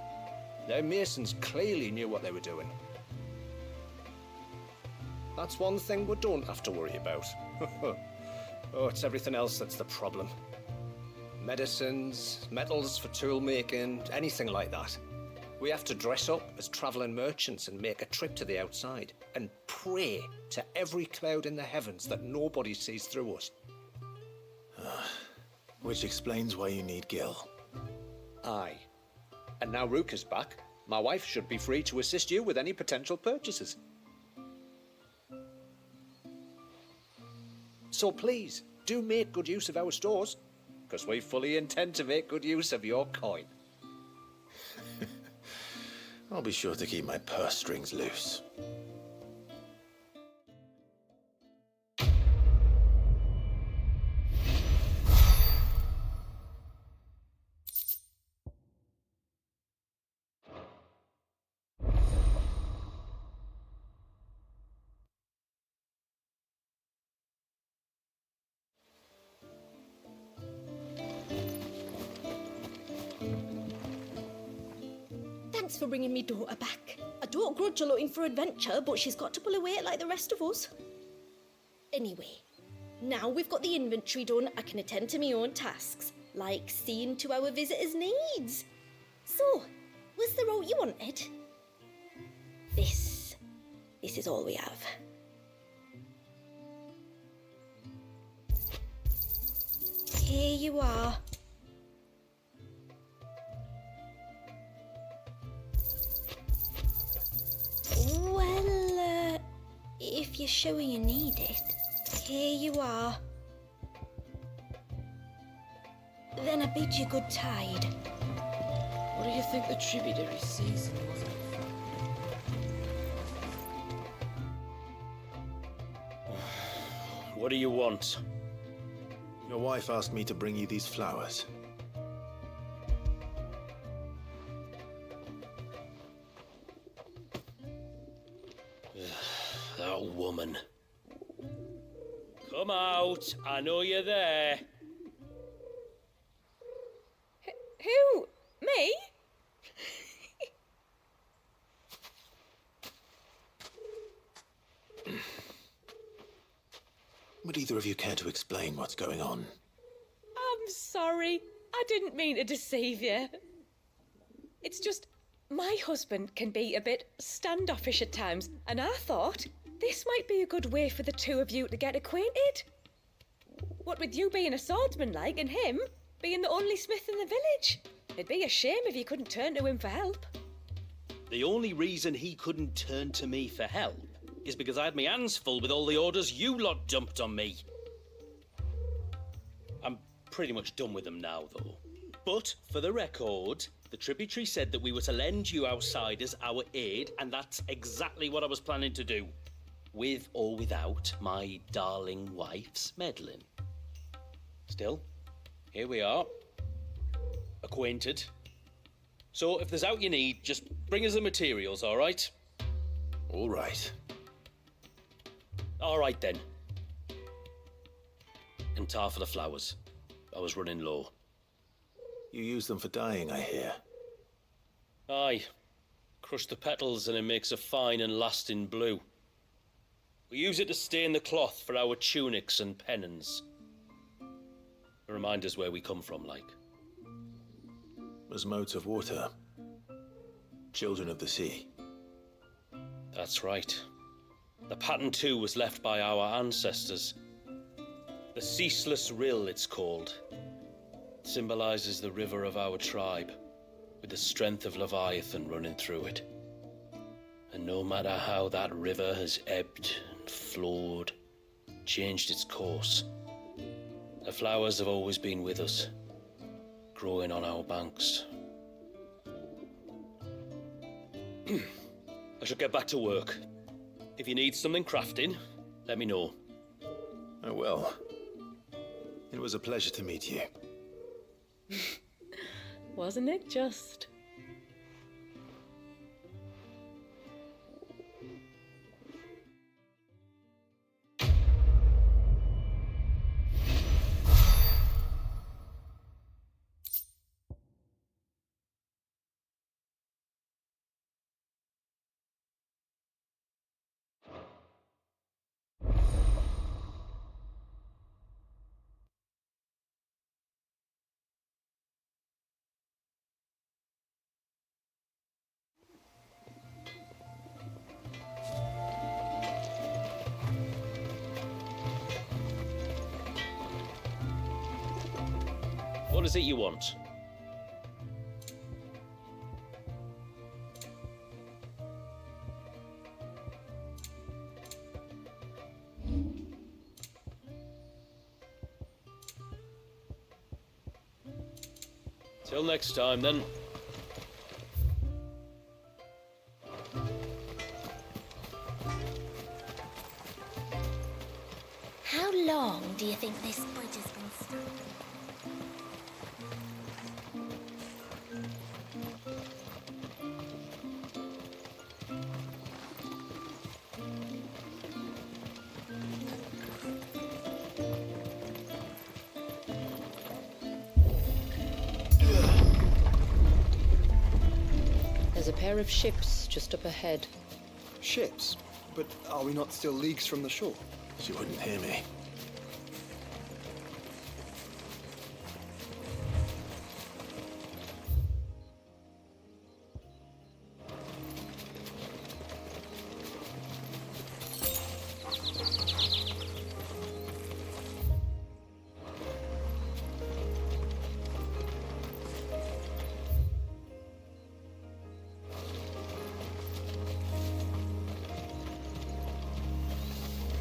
Their masons clearly knew what they were doing. That's one thing we don't have to worry about. Oh, it's everything else that's the problem. Medicines, metals for tool making, anything like that. We have to dress up as travelling merchants and make a trip to the outside and pray to every cloud in the heavens that nobody sees through us. Which explains why you need Gil. Aye. And now Rook is back, my wife should be free to assist you with any potential purchases. So please, do make good use of our stores, because we fully intend to make good use of your coin. I'll be sure to keep my purse strings loose. Thanks for bringing me daughter back. I don't grudge her looking for adventure, but she's got to pull her weight like the rest of us. Anyway, now we've got the inventory done, I can attend to my own tasks, like seeing to our visitors' needs. So, was the route you wanted? This is all we have. Here you are. Well, if you're sure you need it, here you are. Then I bid you good tide. What do you think the tributary season was? What do you want? Your wife asked me to bring you these flowers. That woman. Come out. I know you're there. Who? Me? Would either of you care to explain what's going on? I'm sorry. I didn't mean to deceive you. It's just, my husband can be a bit standoffish at times, and I thought this might be a good way for the two of you to get acquainted. What with you being a swordsman like, and him being the only smith in the village. It'd be a shame if you couldn't turn to him for help. The only reason he couldn't turn to me for help is because I had my hands full with all the orders you lot dumped on me. I'm pretty much done with them now, though. But, for the record, The tributary said that we were to lend you outsiders our aid, and that's exactly what I was planning to do. With or without my darling wife's meddling. Still, here we are. Acquainted. So if there's out you need, just bring us the materials, all right? All right. All right then. And tar for the flowers. I was running low. You use them for dyeing, I hear. Aye. Crush the petals and it makes a fine and lasting blue. We use it to stain the cloth for our tunics and pennons. Remind us where we come from, like. As modes of water. Children of the sea. That's right. The pattern too was left by our ancestors. The Ceaseless Rill, it's called. It symbolizes the river of our tribe, with the strength of Leviathan running through it. And no matter how that river has ebbed and flowed, changed its course, the flowers have always been with us, growing on our banks. I shall get back to work. If you need something crafting, let me know. Oh well. It was a pleasure to meet you. Wasn't it just? What is it you want? Till next time, then. How long do you think this bridge has been stuck? There's a pair of ships just up ahead. Ships? But are we not still leagues from the shore? She wouldn't hear me.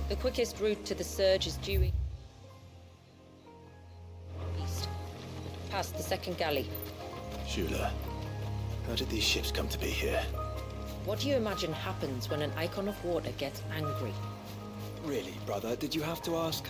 The quickest route to the surge is due east, past the second galley. Shula, how did these ships come to be here? What do you imagine happens when an icon of water gets angry? Really, brother, did you have to ask?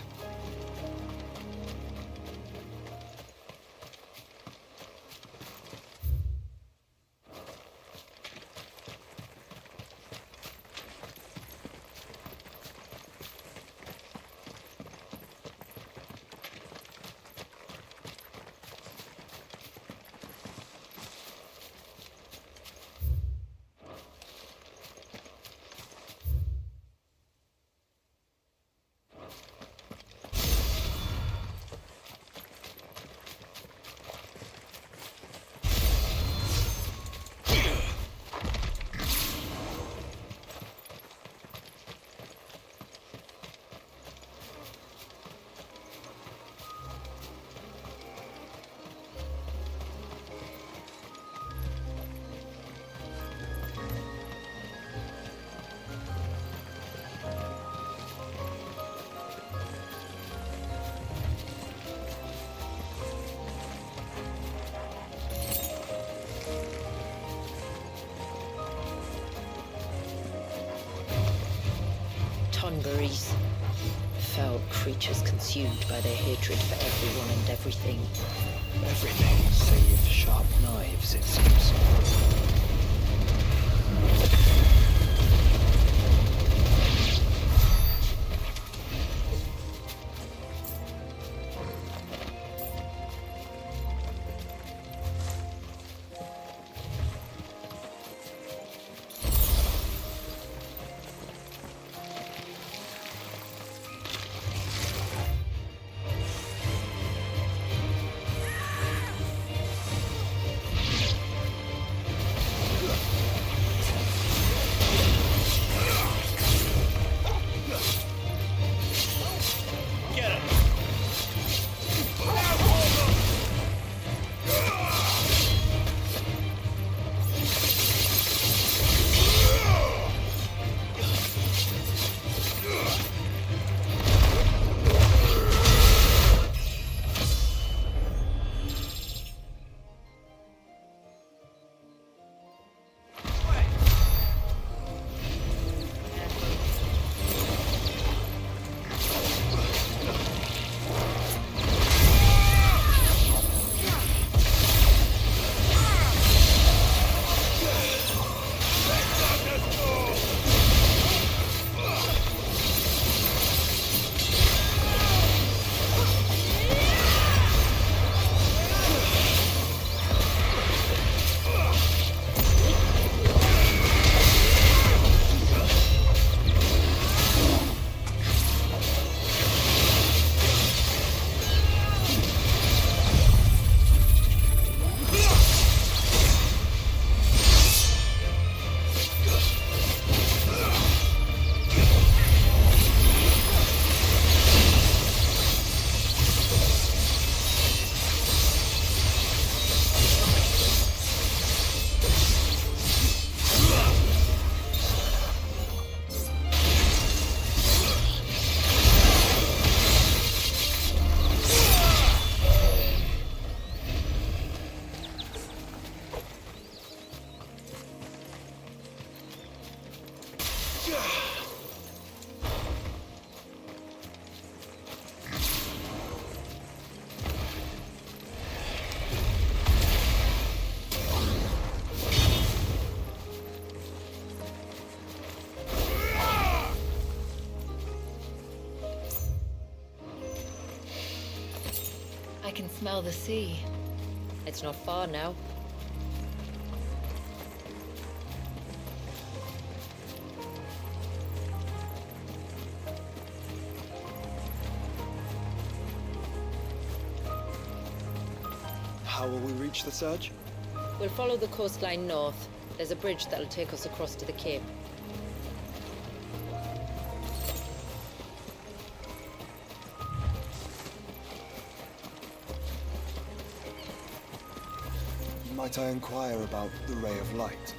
Conberries. Foul creatures consumed by their hatred for everyone and everything. Everything save sharp knives, it seems. I can smell the sea. It's not far now. How will we reach the surge? We'll follow the coastline north. There's a bridge that'll take us across to the cape. Might I inquire about the ray of light?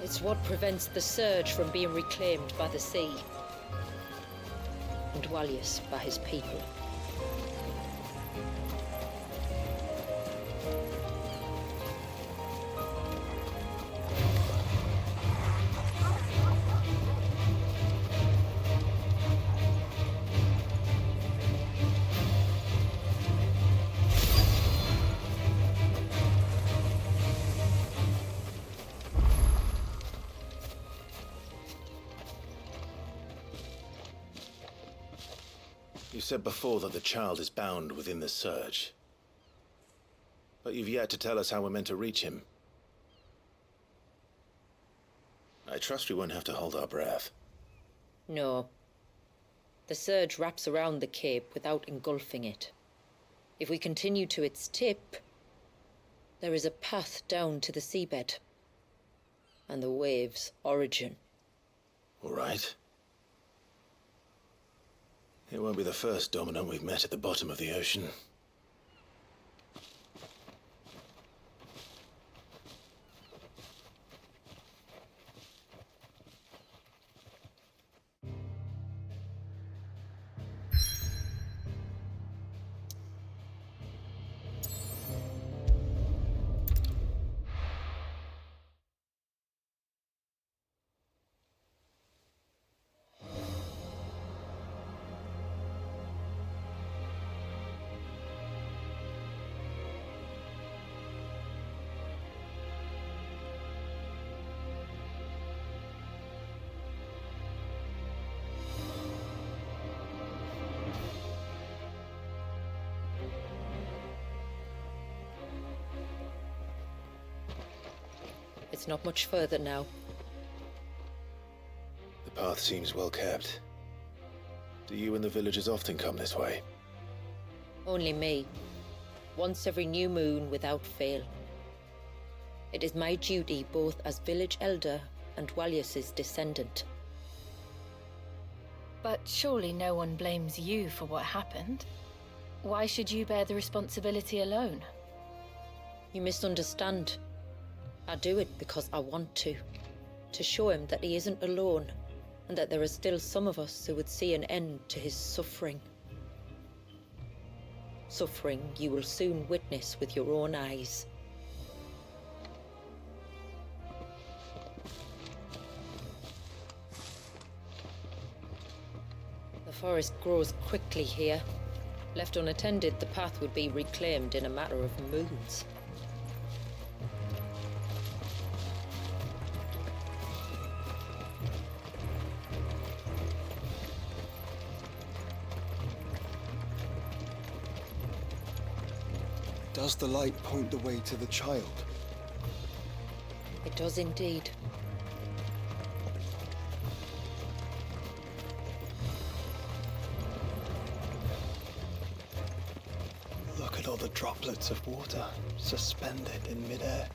It's what prevents the surge from being reclaimed by the sea. And Dwalius by his people. You said before that the child is bound within the surge. But you've yet to tell us how we're meant to reach him. I trust we won't have to hold our breath. No. The surge wraps around the cape without engulfing it. If we continue to its tip, there is a path down to the seabed. And the wave's origin. All right. It won't be the first dominant we've met at the bottom of the ocean. It's not much further now. The path seems well kept. Do you and the villagers often come this way? Only me. Once every new moon without fail. It is my duty both as village elder and Walius's descendant. But surely no one blames you for what happened. Why should you bear the responsibility alone? You misunderstand. I do it because I want to. To show him that he isn't alone, and that there are still some of us who would see an end to his suffering. Suffering you will soon witness with your own eyes. The forest grows quickly here. Left unattended, the path would be reclaimed in a matter of moons. Does the light point the way to the child? It does indeed. Look at all the droplets of water suspended in midair.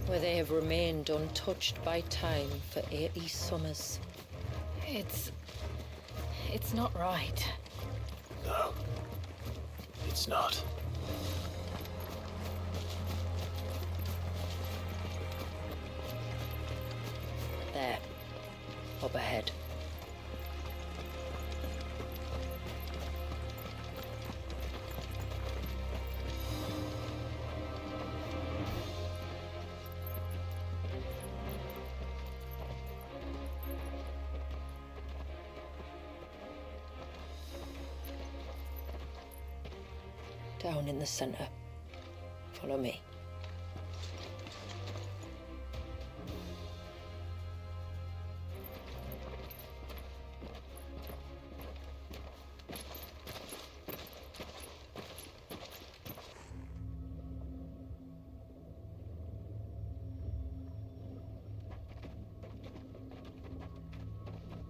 Where they have remained untouched by time for 80 summers. It's not right. No, it's not. There, up ahead. Down in the center. Follow me.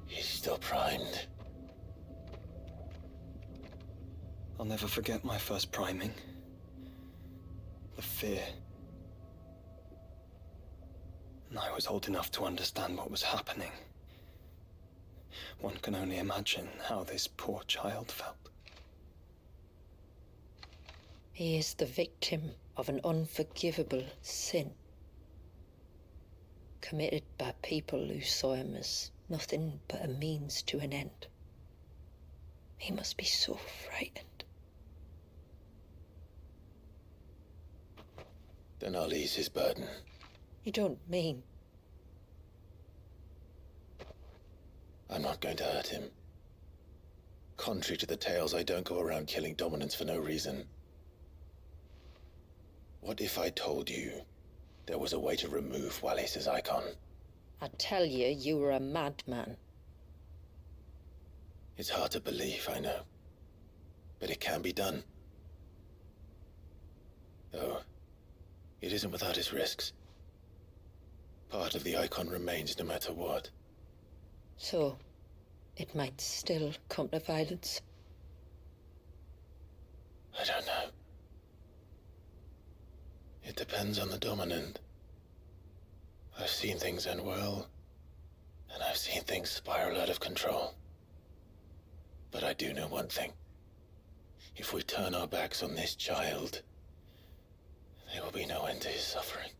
He's still primed. I'll never forget my first priming. The fear. And I was old enough to understand what was happening. One can only imagine how this poor child felt. He is the victim of an unforgivable sin. Committed by people who saw him as nothing but a means to an end. He must be so frightened. Then I'll ease his burden. You don't mean? I'm not going to hurt him. Contrary to the tales, I don't go around killing dominants for no reason. What if I told you there was a way to remove Walius's icon? I tell you, you were a madman. It's hard to believe, I know. But it can be done. Though, it isn't without its risks. Part of the icon remains no matter what. So, it might still come to violence. I don't know. It depends on the dominant. I've seen things end well, and I've seen things spiral out of control. But I do know one thing. If we turn our backs on this child, there will be no end to his suffering.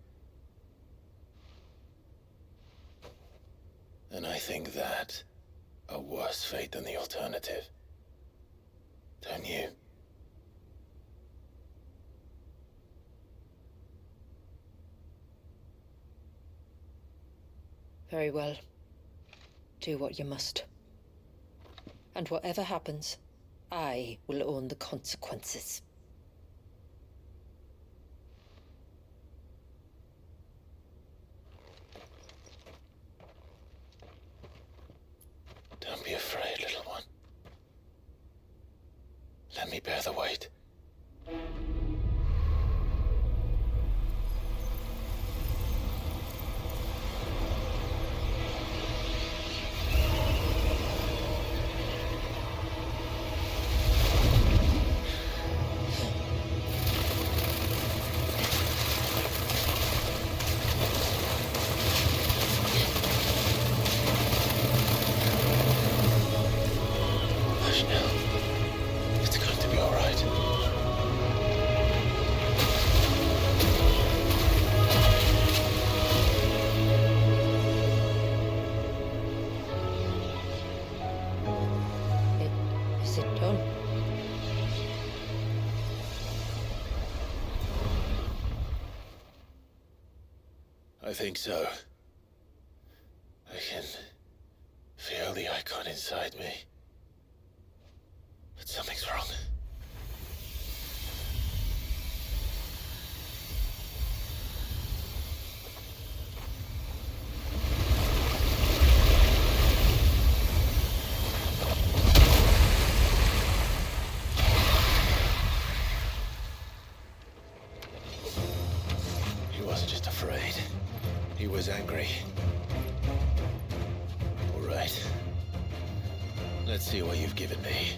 And I think that a worse fate than the alternative. Don't you? Very well. Do what you must. And whatever happens, I will own the consequences. Don't be afraid, little one. Let me bear the weight. Is it done? I think so. I can feel the icon inside me. But something's wrong. He wasn't just afraid. He was angry. All right. Let's see what you've given me.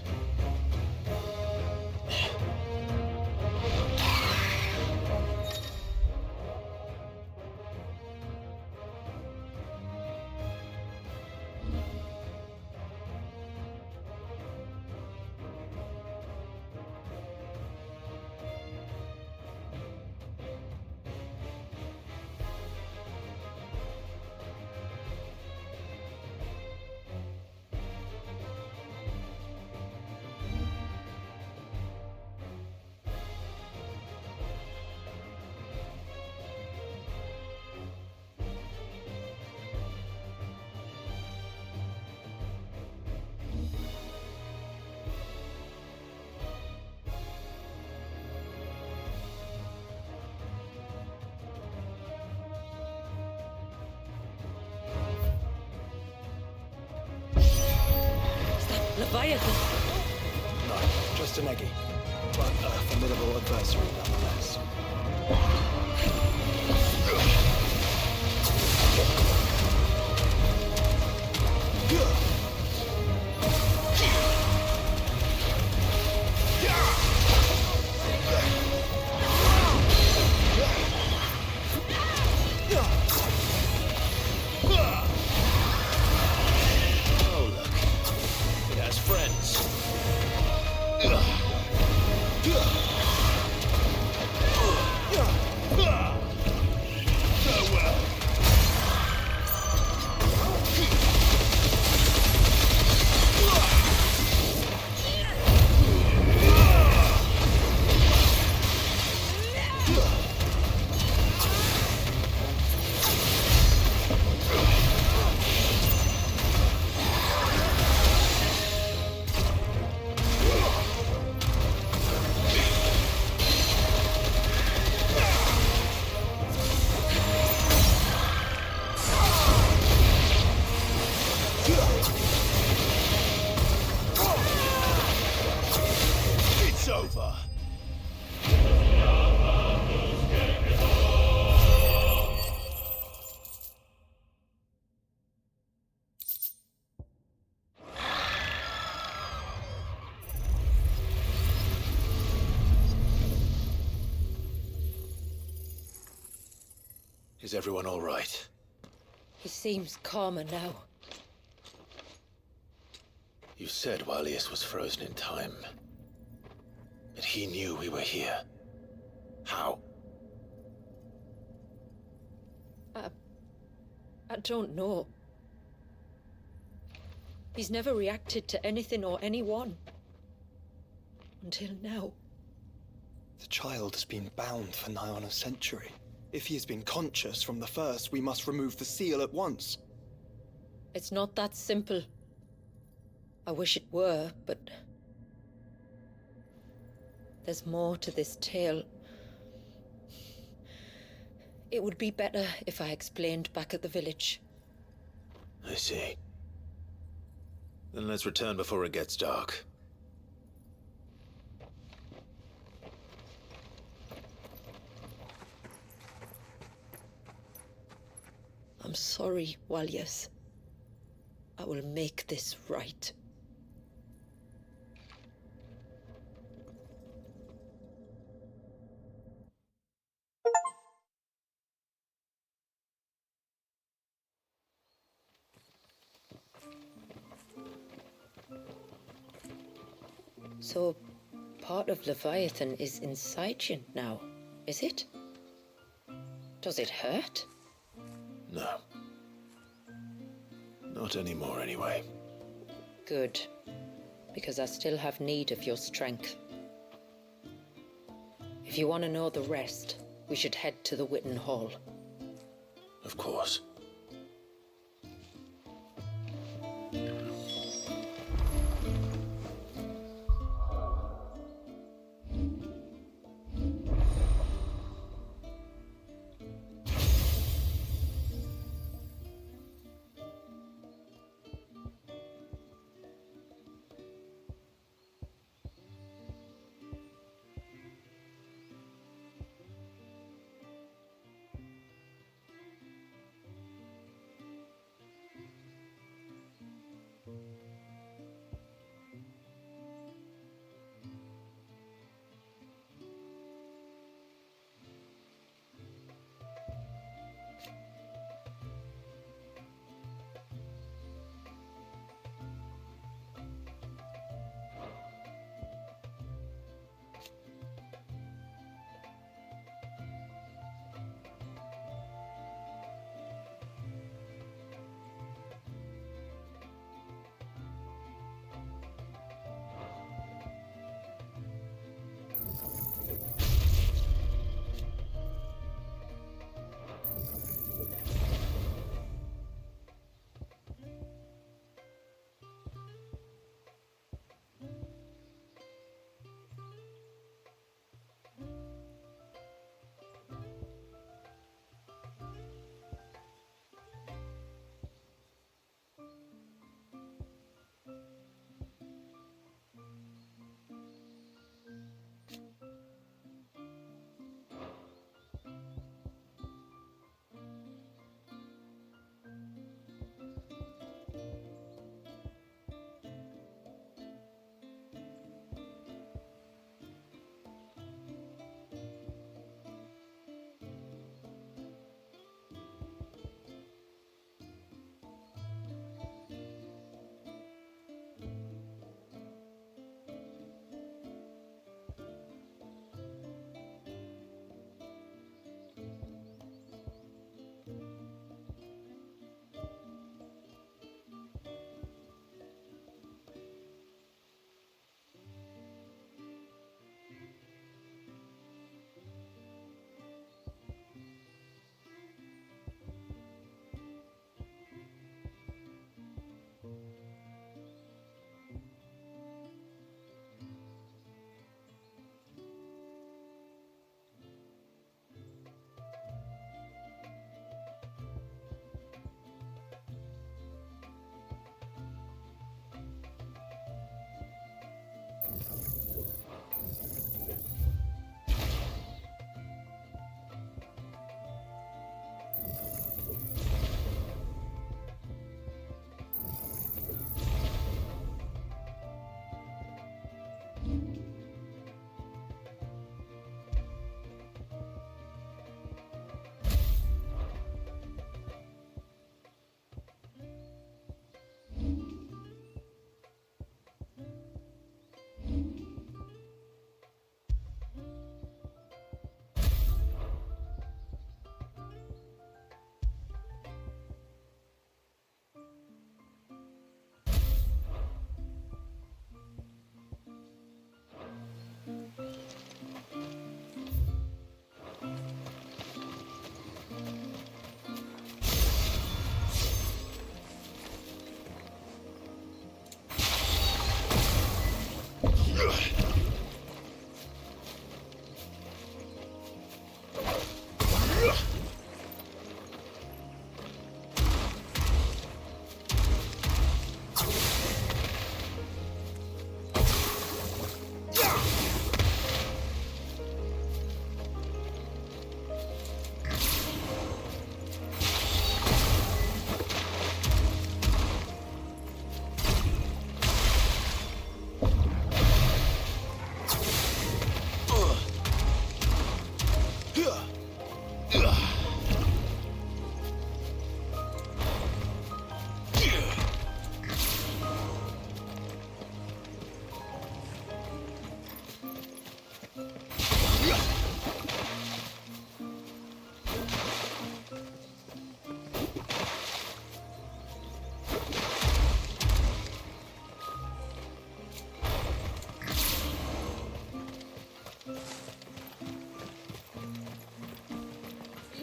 Leviathan! No, just an eggy. But a formidable adversary nonetheless. Is everyone all right? He seems calmer now. You said Walius was frozen in time. But he knew we were here. How? I don't know. He's never reacted to anything or anyone. Until now. The child has been bound for nigh on a century. If he has been conscious from the first, we must remove the seal at once. It's not that simple. I wish it were, but... there's more to this tale. It would be better if I explained back at the village. I see. Then let's return before it gets dark. I'm sorry, Walius. I will make this right. So, part of Leviathan is inside you now, is it? Does it hurt? No. Not anymore, anyway. Good. because I still have need of your strength. If you want to know the rest, we should head to the Witten Hall. Of course.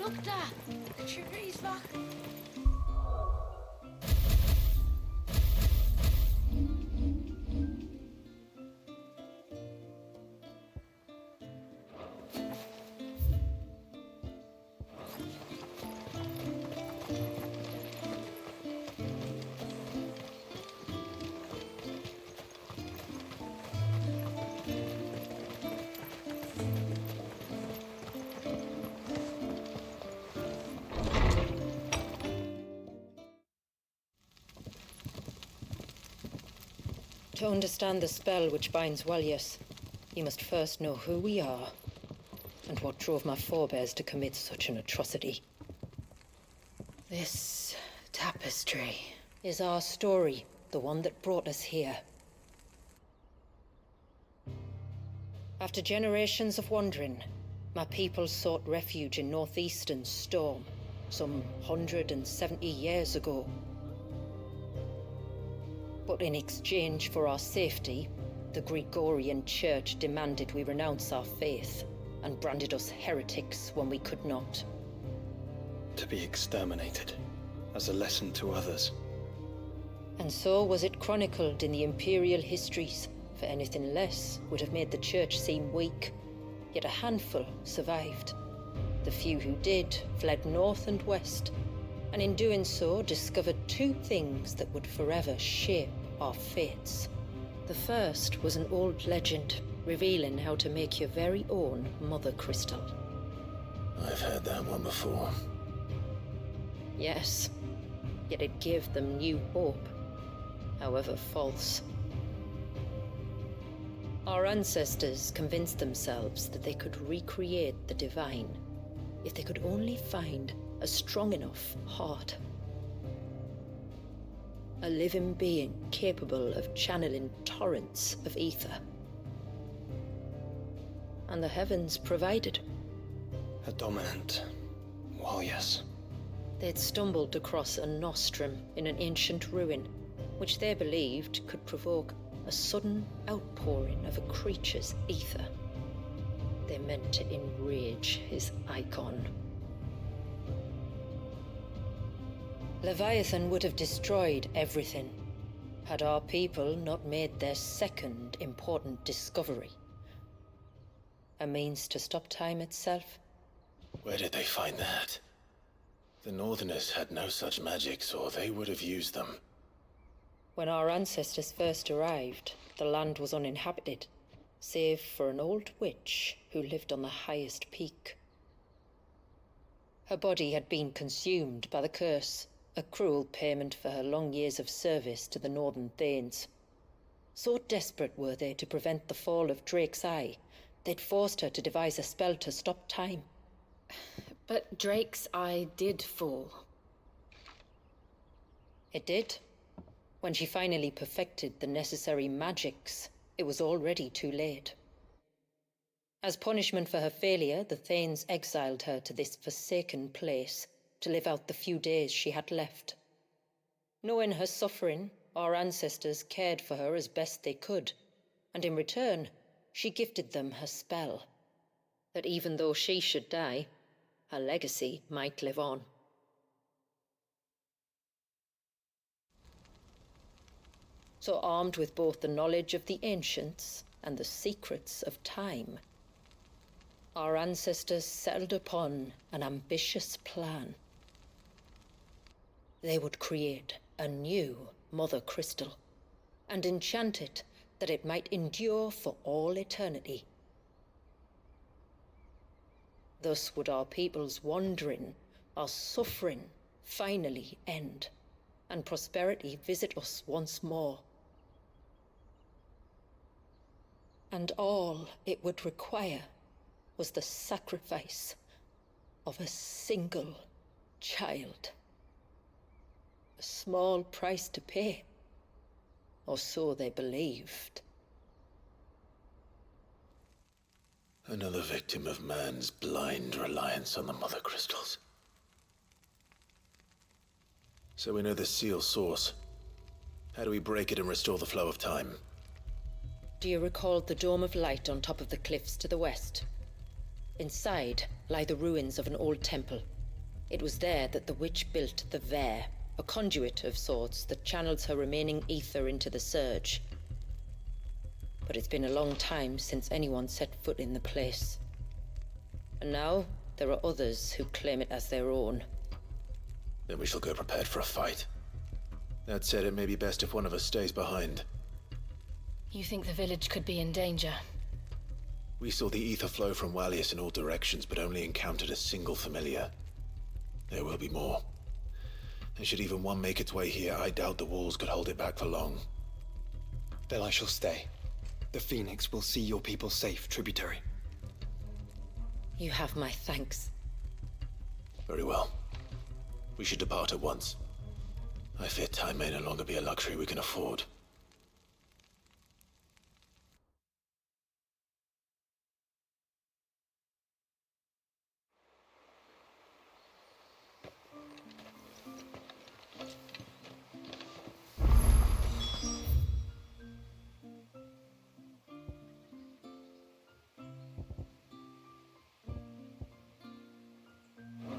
Look there! The tree's back! To understand the spell which binds Walyas, you must first know who we are, and what drove my forebears to commit such an atrocity. This tapestry is our story, the one that brought us here. After generations of wandering, my people sought refuge in northeastern Storm, some 170 years ago. But in exchange for our safety, the Gregorian Church demanded we renounce our faith and branded us heretics when we could not. To be exterminated, as a lesson to others. And so was it chronicled in the imperial histories, for anything less would have made the Church seem weak. Yet a handful survived. The few who did fled north and west, and in doing so discovered two things that would forever shape our fates. The first was an old legend, revealing how to make your very own Mother Crystal. I've heard that one before. Yes, yet it gave them new hope, however false. Our ancestors convinced themselves that they could recreate the divine if they could only find a strong enough heart. A living being capable of channeling torrents of ether. And the heavens provided. A dominant Walyas. They'd stumbled across a nostrum in an ancient ruin, which they believed could provoke a sudden outpouring of a creature's ether. They meant to enrage his icon. Leviathan would have destroyed everything, had our people not made their second important discovery. A means to stop time itself. Where did they find that? The Northerners had no such magics, or they would have used them. When our ancestors first arrived, the land was uninhabited, save for an old witch who lived on the highest peak. Her body had been consumed by the curse, a cruel payment for her long years of service to the Northern Thanes. So desperate were they to prevent the fall of Drake's Eye, they'd forced her to devise a spell to stop time. But Drake's Eye did fall. It did. When she finally perfected the necessary magics, it was already too late. As punishment for her failure, the Thanes exiled her to this forsaken place to live out the few days she had left. Knowing her suffering, our ancestors cared for her as best they could, and in return, she gifted them her spell, that even though she should die, her legacy might live on. So armed with both the knowledge of the ancients and the secrets of time, our ancestors settled upon an ambitious plan. They would create a new Mother Crystal and enchant it that it might endure for all eternity. Thus would our people's wandering, our suffering, finally end, and prosperity visit us once more. And all it would require was the sacrifice of a single child. A small price to pay, or so they believed. Another victim of man's blind reliance on the Mother Crystals. So we know the seal source. How do we break it and restore the flow of time? Do you recall the dome of light on top of the cliffs to the west? Inside lie the ruins of an old temple, It was there that the witch built the Vare, a conduit of sorts that channels her remaining ether into the Surge. But it's been a long time since anyone set foot in the place. And now, there are others who claim it as their own. Then we shall go prepared for a fight. That said, it may be best if one of us stays behind. You think the village could be in danger? We saw the ether flow from Wallius in all directions, but only encountered a single familiar. There will be more. And should even one make its way here, I doubt the walls could hold it back for long. Then I shall stay. The Phoenix will see your people safe, tributary. You have my thanks. Very well. We should depart at once. I fear time may no longer be a luxury we can afford.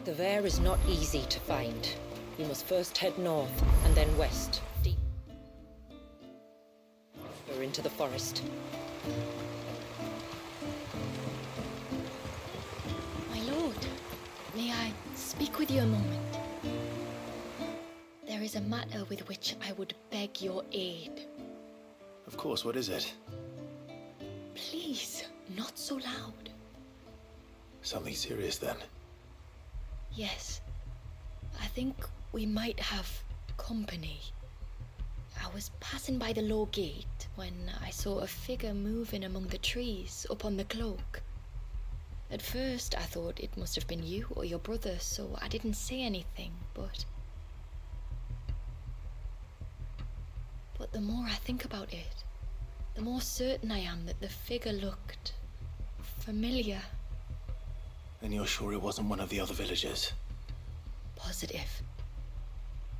The Vare is not easy to find. We must first head north, and then west, deeper into the forest. My lord, may I speak with you a moment? There is a matter with which I would beg your aid. Of course, what is it? Please, not so loud. Something serious, then? Yes. I think we might have company. I was passing by the low gate when I saw a figure moving among the trees up on the cloak. At first I thought it must have been you or your brother, so I didn't say anything, but the more I think about it, the more certain I am that the figure looked familiar. And you're sure it wasn't one of the other villagers? Positive.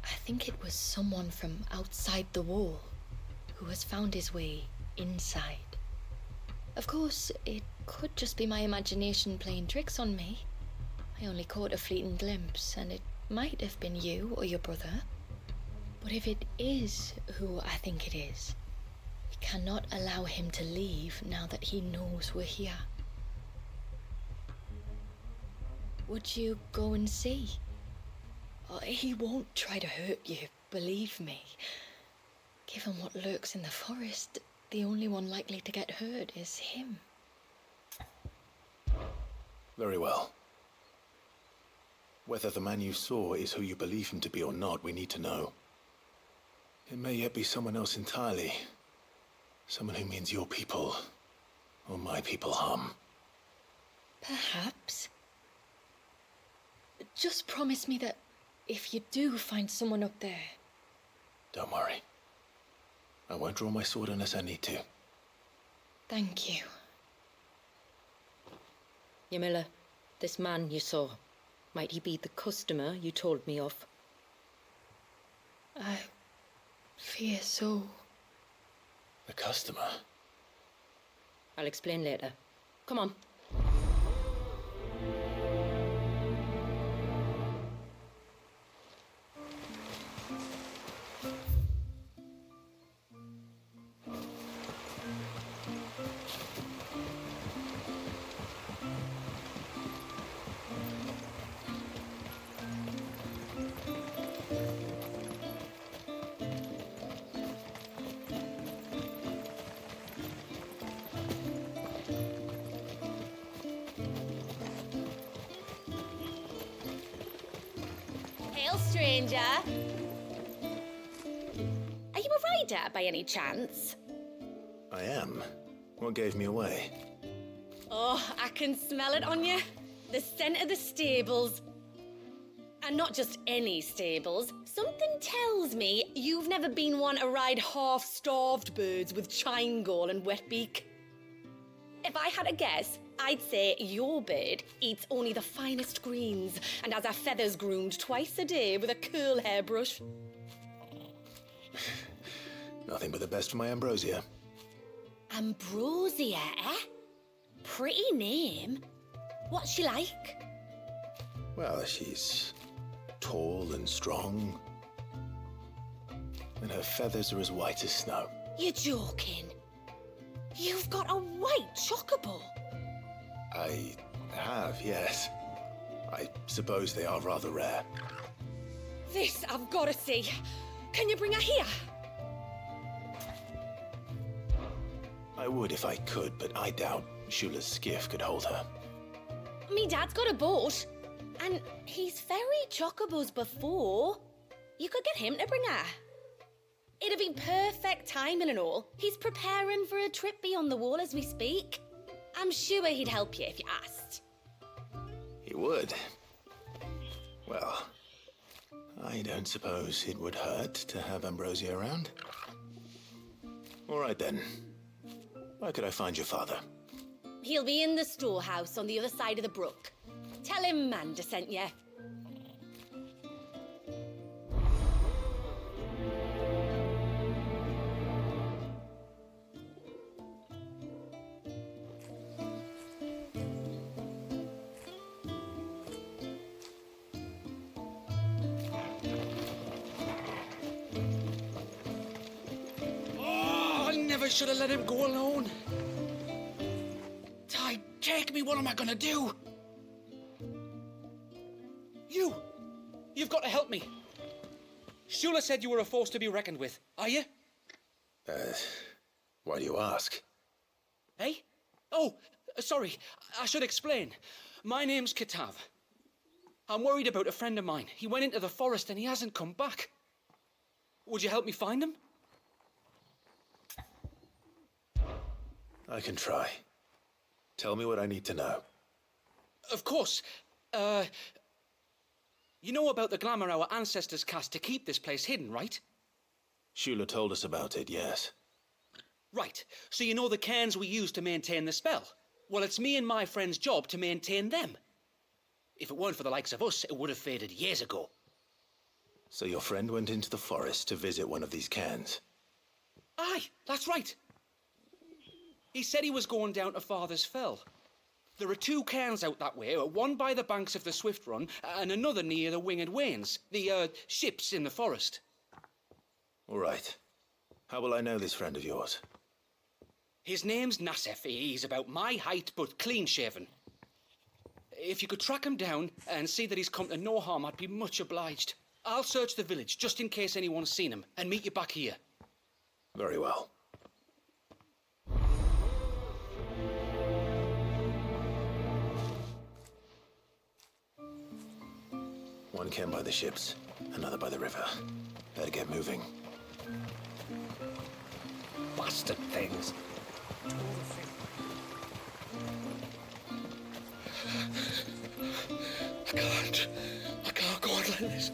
I think it was someone from outside the wall who has found his way inside. Of course, it could just be my imagination playing tricks on me. I only caught a fleeting glimpse, and it might have been you or your brother. But if it is who I think it is, we cannot allow him to leave now that he knows we're here. Would you go and see? Oh, he won't try to hurt you, believe me. Given what lurks in the forest, the only one likely to get hurt is him. Very well. Whether the man you saw is who you believe him to be or not, we need to know. It may yet be someone else entirely. Someone who means your people, or my people, harm. Perhaps. Just promise me that if you do find someone up there... Don't worry. I won't draw my sword unless I need to. Thank you. Yamila, this man you saw, might he be the customer you told me of? I fear so. The customer? I'll explain later. Come on. Hail, stranger. Are you a rider by any chance? I am. What gave me away? Oh, I can smell it on you. The scent of the stables. And not just any stables. Something tells me you've never been one to ride half-starved birds with chine gall and wet beak. If I had a guess, I'd say your bird eats only the finest greens and has her feathers groomed twice a day with a curl hairbrush. Nothing but the best for my ambrosia. Ambrosia, eh? Pretty name. What's she like? Well, she's tall and strong. And her feathers are as white as snow. You're joking. You've got a white chocobo. I have, yes. I suppose they are rather rare. This I've got to see. Can you bring her here? I would if I could, but I doubt Shula's skiff could hold her. Me dad's got a boat. And he's ferried chocobos before. You could get him to bring her. It'd be perfect timing and all. He's preparing for a trip beyond the wall as we speak. I'm sure he'd help you if you asked. He would. Well, I don't suppose it would hurt to have Ambrosia around. All right then. Where could I find your father? He'll be in the storehouse on the other side of the brook. Tell him Manda sent you. Oh, I never should have let him go alone. Ty, take me, what am I gonna do? You've got to help me. Shula said you were a force to be reckoned with. Are you? Why do you ask? Eh? Oh, sorry. I should explain. My name's Kitav. I'm worried about a friend of mine. He went into the forest and he hasn't come back. Would you help me find him? I can try. Tell me what I need to know. Of course. You know about the glamour our ancestors cast to keep this place hidden, right? Shula told us about it, yes. Right. So you know the cairns we use to maintain the spell? Well, it's me and my friend's job to maintain them. If it weren't for the likes of us, it would have faded years ago. So your friend went into the forest to visit one of these cairns? Aye, that's right. He said he was going down to Father's Fell. There are 2 cairns out that way, one by the banks of the Swift Run, and another near the Winged Wains, the, ships in the forest. All right. How will I know this friend of yours? His name's Nassef. He's about my height, but clean-shaven. If you could track him down and see that he's come to no harm, I'd be much obliged. I'll search the village, just in case anyone's seen him, and meet you back here. Very well. One cairn by the ships, another by the river. Better get moving. Bastard things. I can't go on like this.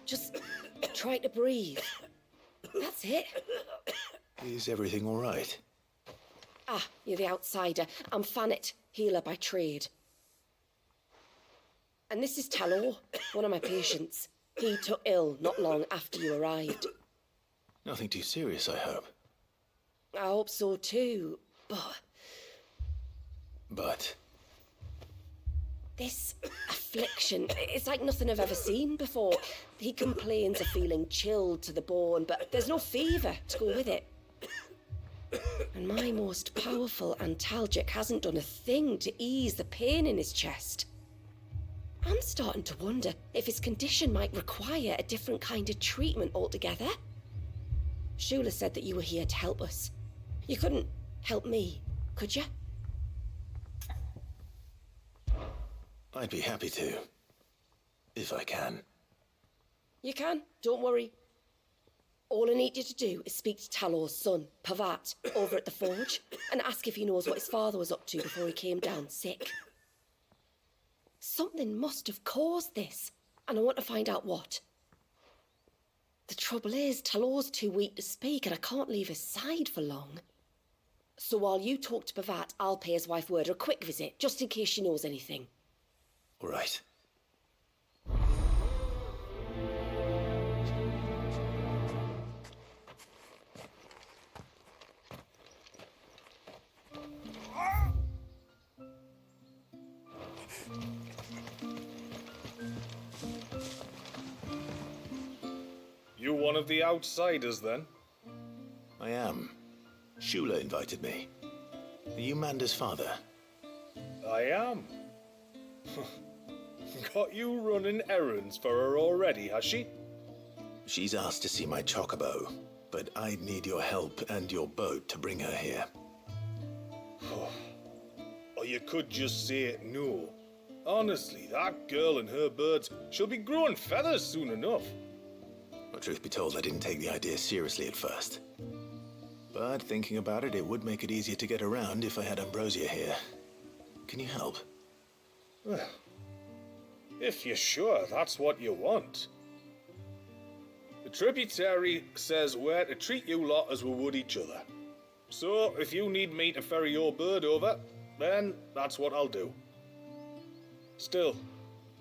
Just try to breathe. That's it. Is everything all right? Ah, you're the outsider. I'm Fannet, healer by trade. And this is Talor, one of my patients. He took ill not long after you arrived. Nothing too serious, I hope. I hope so too, But? This affliction, it's like nothing I've ever seen before. He complains of feeling chilled to the bone, but there's no fever to go with it. And my most powerful antalgic hasn't done a thing to ease the pain in his chest. I'm starting to wonder if his condition might require a different kind of treatment altogether. Shula said that you were here to help us. You couldn't help me, could you? I'd be happy to. If I can. You can, don't worry. All I need you to do is speak to Talor's son, Pavat, over at the forge, and ask if he knows what his father was up to before he came down sick. Something must have caused this, and I want to find out what. The trouble is, Talor's too weak to speak, and I can't leave his side for long. So while you talk to Pavat, I'll pay his wife word a quick visit, just in case she knows anything. All right. one of the outsiders, then? I am. Shula invited me. Are you Manda's father? I am. Got you running errands for her already, has she? She's asked to see my chocobo, but I'd need your help and your boat to bring her here. Or you could just say no. Honestly, that girl and her birds, she'll be growing feathers soon enough. Well, truth be told, I didn't take the idea seriously at first. But thinking about it, it would make it easier to get around if I had Ambrosia here. Can you help? Well, if you're sure that's what you want. The tributary says we're to treat you lot as we would each other. So, if you need me to ferry your bird over, then that's what I'll do. Still,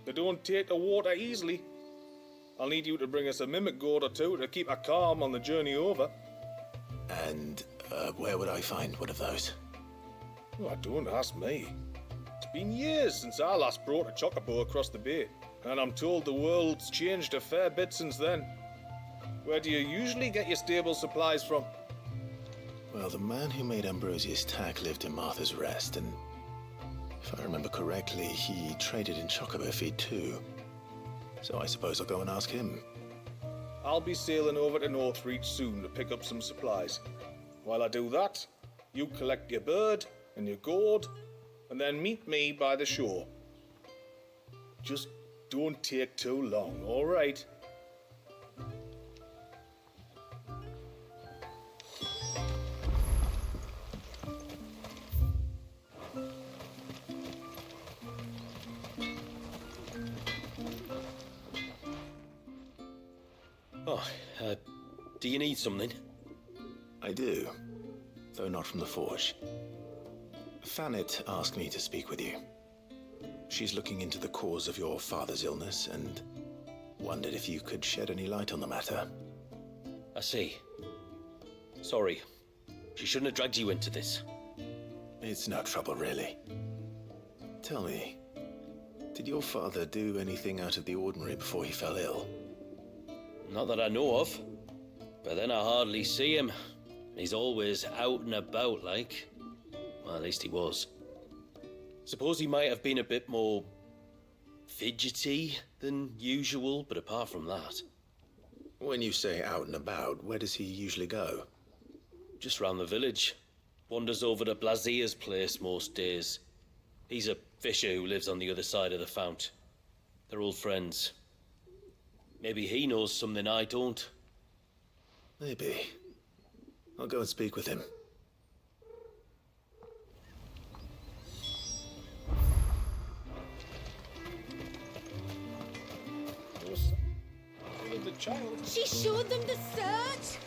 they don't take the water easily. I'll need you to bring us a mimic gourd or two to keep her calm on the journey over. And where would I find one of those? Oh, don't ask me. It's been years since I last brought a chocobo across the bay, and I'm told the world's changed a fair bit since then. Where do you usually get your stable supplies from? Well, the man who made Ambrosia's tack lived in Martha's Rest, and if I remember correctly, he traded in chocobo feed too. So I suppose I'll go and ask him. I'll be sailing over to Northreach soon to pick up some supplies. While I do that, you collect your bird and your gourd, and then meet me by the shore. Just don't take too long, all right? Oh, do you need something? I do, though not from the forge. Fannet asked me to speak with you. She's looking into the cause of your father's illness and wondered if you could shed any light on the matter. I see. Sorry. She shouldn't have dragged you into this. It's no trouble, really. Tell me, did your father do anything out of the ordinary before he fell ill? Not that I know of. But then I hardly see him. He's always out and about, like. Well, at least he was. Suppose he might have been a bit more fidgety than usual, but apart from that. When you say out and about, where does he usually go? Just round the village. Wanders over to Blazier's place most days. He's a fisher who lives on the other side of the fount. They're old friends. Maybe he knows something I don't. Maybe. I'll go and speak with him. The child. She showed them the search.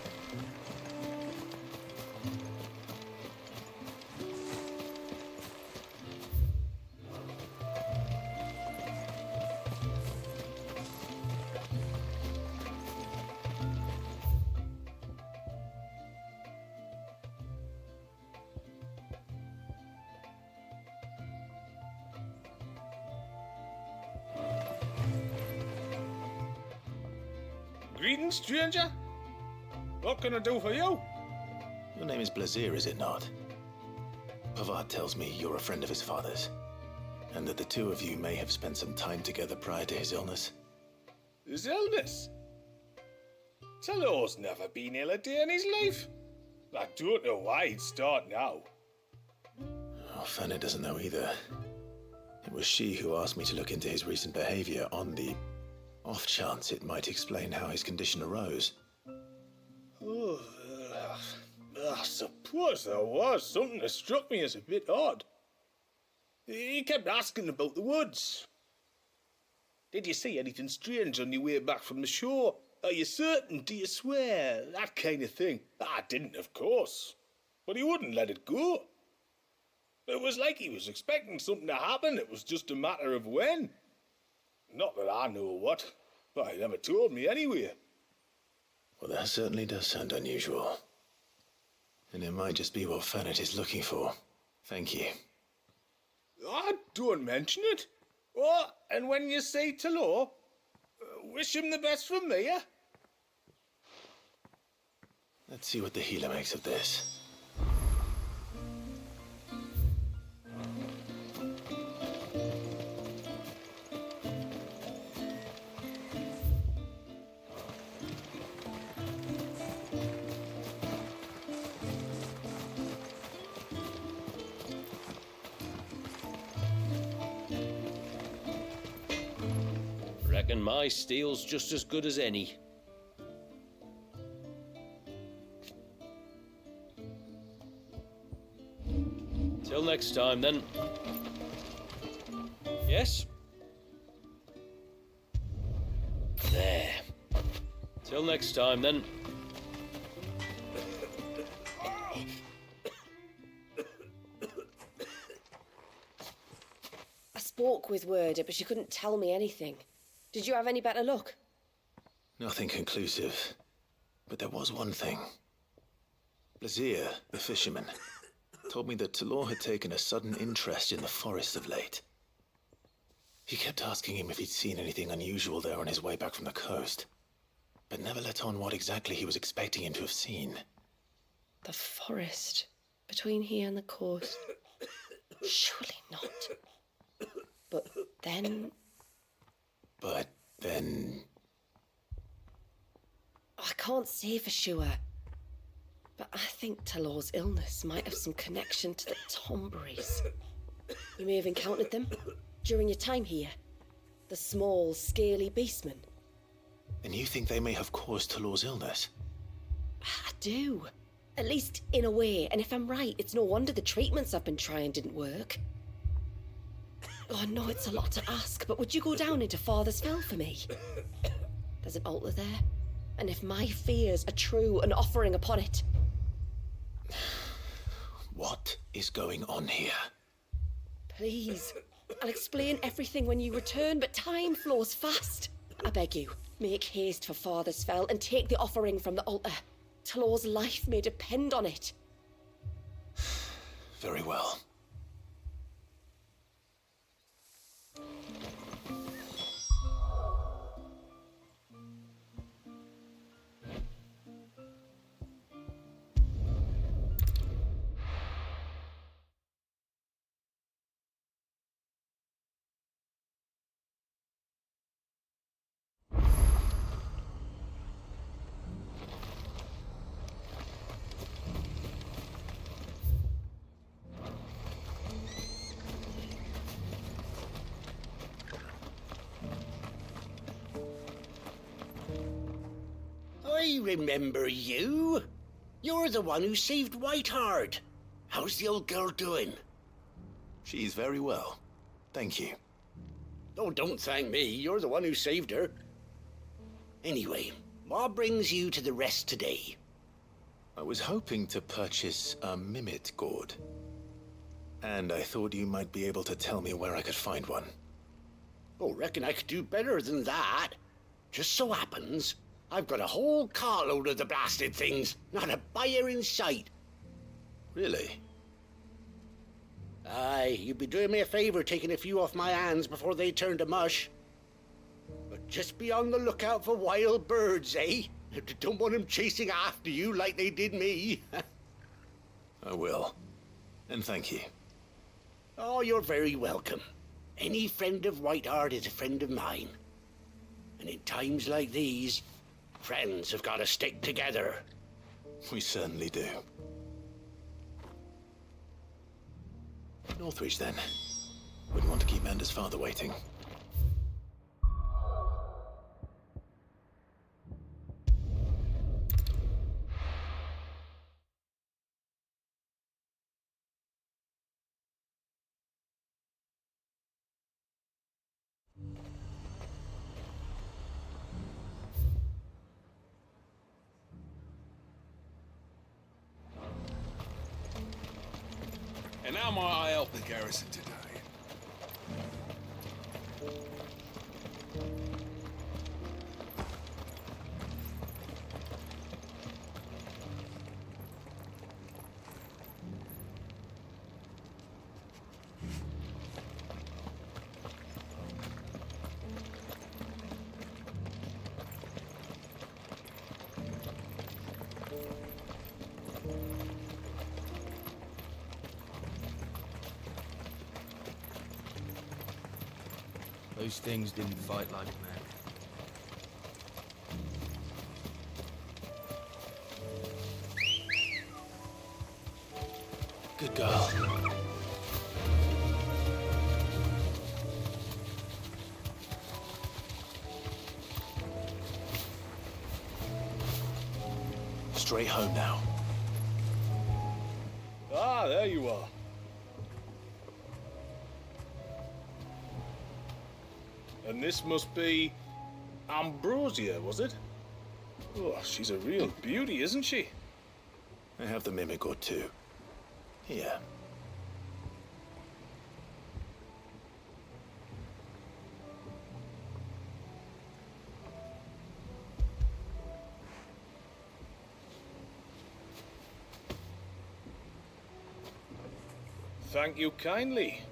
Greetings, stranger. What can I do for you? Your name is Blazier, is it not? Pavard tells me you're a friend of his father's, and that the two of you may have spent some time together prior to his illness. His illness? Talor's never been ill a day in his life. I don't know why he'd start now. Oh, Fanny doesn't know either. It was she who asked me to look into his recent behavior on the off chance it might explain how his condition arose. Oh, I suppose there was something that struck me as a bit odd. He kept asking about the woods. Did you see anything strange on your way back from the shore? Are you certain? Do you swear? That kind of thing. I didn't, of course. But he wouldn't let it go. It was like he was expecting something to happen. It was just a matter of when. Not that I know what, but he never told me anyway. Well, that certainly does sound unusual. And it might just be what Fannet is looking for. Thank you. Ah, don't mention it. Oh, and when you say Talor, wish him the best from me, eh? Let's see what the healer makes of this. Reckon my steel's just as good as any. Till next time, then. Yes? There. Till next time, then. I spoke with Werder, but she couldn't tell me anything. Did you have any better luck? Nothing conclusive. But there was one thing. Blazir, the fisherman, told me that Talor had taken a sudden interest in the forest of late. He kept asking him if he'd seen anything unusual there on his way back from the coast, but never let on what exactly he was expecting him to have seen. The forest between here and the coast. Surely not. But then... I can't say for sure. But I think Talor's illness might have some connection to the Tomberries. You may have encountered them during your time here. The small, scaly beastmen. And you think they may have caused Talor's illness? I do. At least in a way. And if I'm right, it's no wonder the treatments I've been trying didn't work. Oh, I know it's a lot to ask, but would you go down into Father's Fell for me? There's an altar there. And if my fears are true, an offering upon it. What is going on here? Please. I'll explain everything when you return, but time flows fast. I beg you, make haste for Father's Fell and take the offering from the altar. Talor's life may depend on it. Very well. I remember you. You're the one who saved Whiteheart. How's the old girl doing? She's very well. Thank you. Oh, don't thank me. You're the one who saved her. Anyway, what brings you to the rest today? I was hoping to purchase a Mimit gourd. And I thought you might be able to tell me where I could find one. Oh, reckon I could do better than that. Just so happens, I've got a whole carload of the blasted things. Not a buyer in sight. Really? Aye, you'd be doing me a favor taking a few off my hands before they turn to mush. But just be on the lookout for wild birds, eh? Don't want them chasing after you like they did me. I will. And thank you. Oh, you're very welcome. Any friend of Whiteheart is a friend of mine. And in times like these, friends have got to stick together. We certainly do. Northreach, then. Wouldn't want to keep Mander's father waiting. And how might I help the garrison today? Those things didn't fight like men. Good girl. Straight home now. Ah, there you are. And this must be Ambrosia, was it? Oh, she's a real beauty, isn't she? I have the mimic or two. Here. Thank you kindly.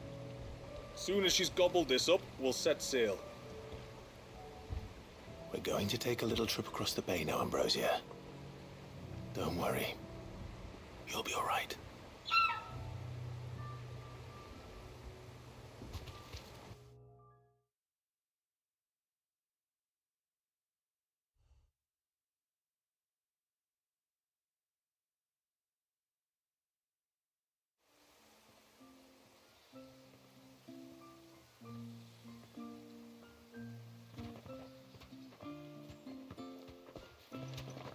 Soon as she's gobbled this up, we'll set sail. We're going to take a little trip across the bay now, Ambrosia. Don't worry. You'll be all right.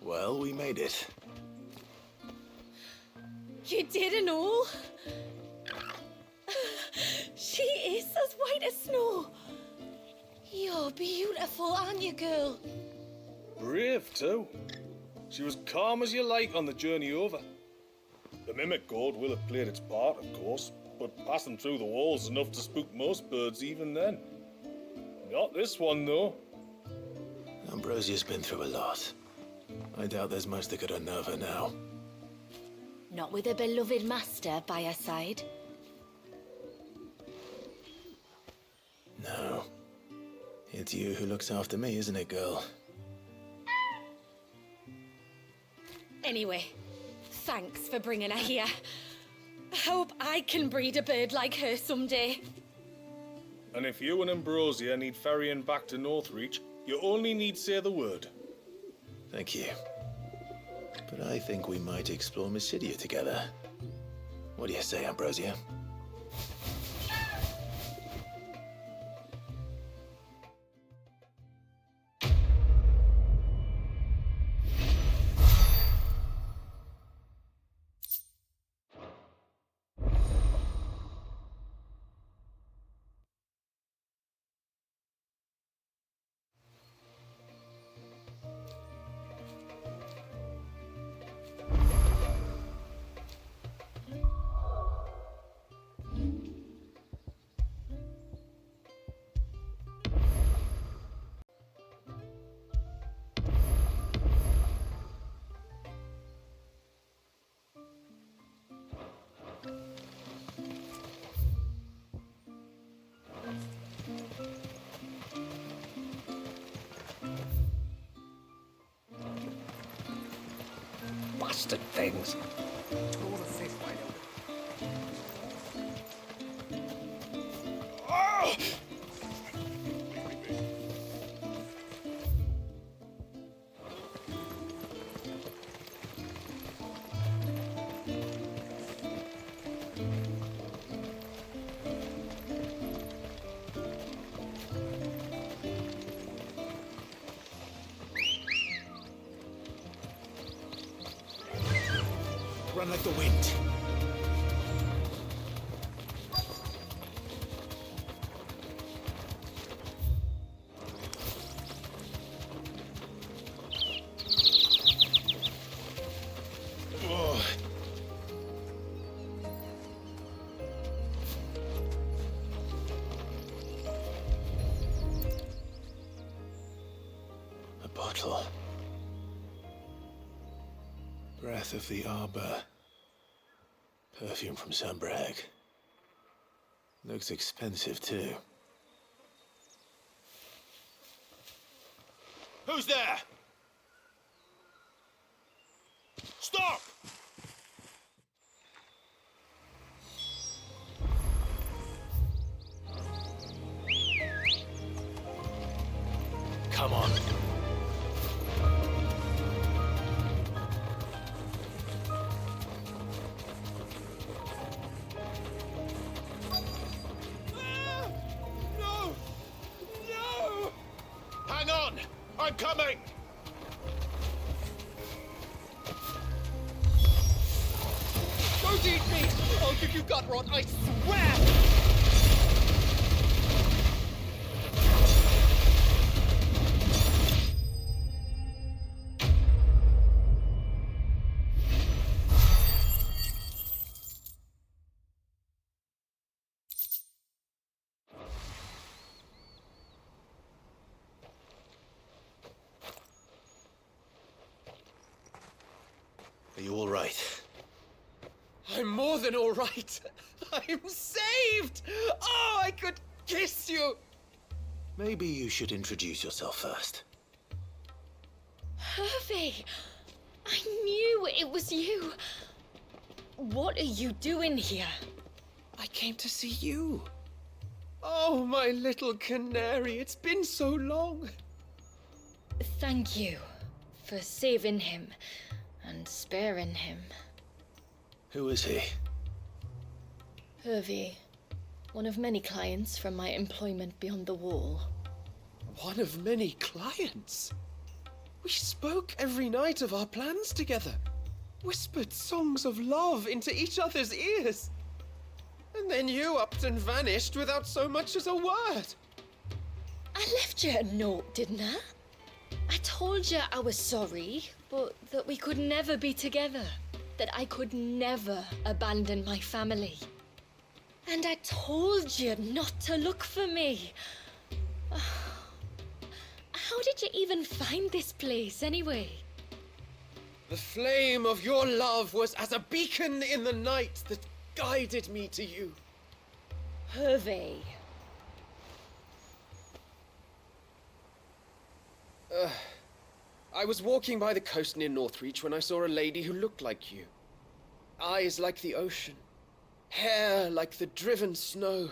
Well, we made it. You didn't all? She is as white as snow. You're beautiful, aren't you, girl? Brave, too. She was calm as you like on the journey over. The mimic gourd will have played its part, of course, but passing through the walls is enough to spook most birds even then. Not this one, though. Ambrosia's been through a lot. I doubt there's much that could unnerve her now. Not with a beloved master by her side. No. It's you who looks after me, isn't it, girl? Anyway, thanks for bringing her here. I hope I can breed a bird like her someday. And if you and Ambrosia need ferrying back to Northreach, you only need say the word. Thank you. But I think we might explore Mysidia together. What do you say, Ambrosia? Bastard things. Run like the wind. A bottle. Breath of the Arbor. Perfume from Sunbrag. Looks expensive, too. Who's there? Stop! Come on. No! No! Hang on! I'm coming! Don't eat me! I'll give you gut rot, I swear! Are you all right? I'm more than all right. I'm saved! Oh, I could kiss you! Maybe you should introduce yourself first. Hervey! I knew it was you. What are you doing here? I came to see you. Oh, my little canary, it's been so long. Thank you for saving him and sparing him. Who is he? Hervey, one of many clients from my employment beyond the wall. One of many clients? We spoke every night of our plans together, whispered songs of love into each other's ears. And then you upped and vanished without so much as a word. I left you a note, didn't I? I told you I was sorry, but that we could never be together. That I could never abandon my family. And I told you not to look for me. How did you even find this place, anyway? The flame of your love was as a beacon in the night that guided me to you. Hervey. I was walking by the coast near Northreach when I saw a lady who looked like you. Eyes like the ocean. Hair like the driven snow.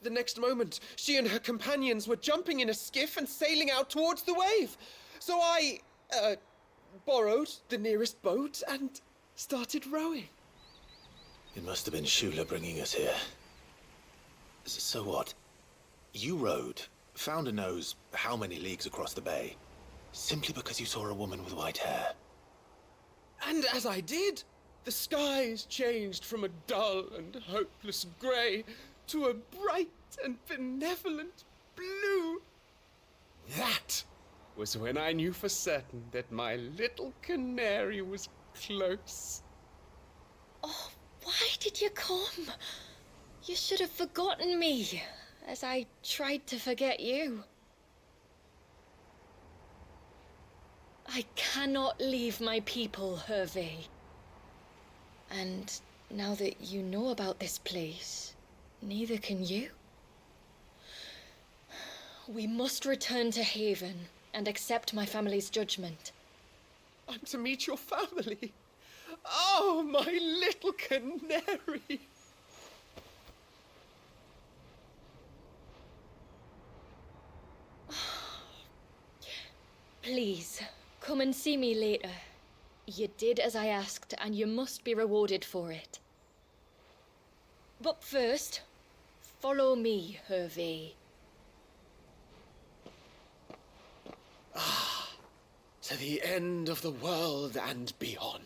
The next moment, she and her companions were jumping in a skiff and sailing out towards the wave. So I, borrowed the nearest boat and started rowing. It must have been Shula bringing us here. So what? You rowed, found a nose how many leagues across the bay, simply because you saw a woman with white hair. And as I did, the skies changed from a dull and hopeless grey to a bright and benevolent blue. That was when I knew for certain that my little canary was close. Oh, why did you come? You should have forgotten me, as I tried to forget you. I cannot leave my people, Hervey. And now that you know about this place, neither can you. We must return to Haven and accept my family's judgment. I'm to meet your family. Oh, my little canary. Please, come and see me later. You did as I asked, and you must be rewarded for it. But first, follow me, Hervey. To the end of the world and beyond.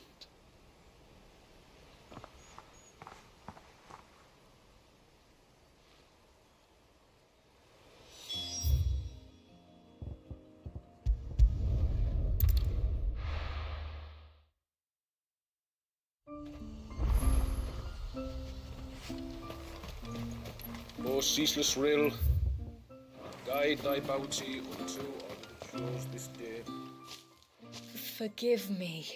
O ceaseless rill, guide thy bounty unto on the shores this day. Forgive me.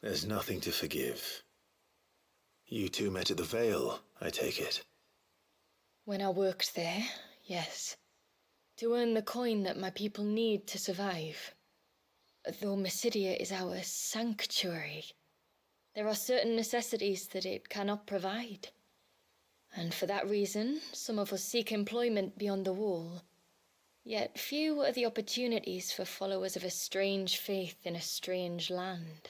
There's nothing to forgive. You two met at the Vale, I take it. When I worked there, yes. To earn the coin that my people need to survive. Though Mysidia is our sanctuary, there are certain necessities that it cannot provide. And for that reason, some of us seek employment beyond the wall. Yet few are the opportunities for followers of a strange faith in a strange land.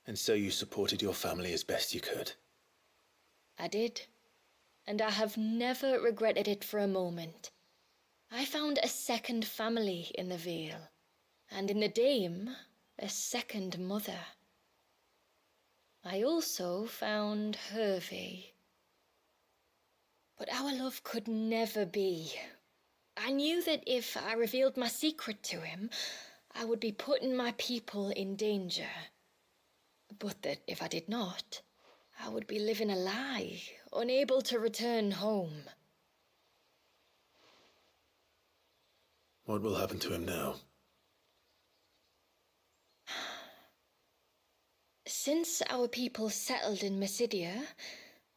And so you supported your family as best you could? I did, and I have never regretted it for a moment. I found a second family in the Vale, and in the Dame, a second mother. I also found Hervey. But our love could never be. I knew that if I revealed my secret to him, I would be putting my people in danger. But that if I did not, I would be living a lie, unable to return home. What will happen to him now? Since our people settled in Mysidia,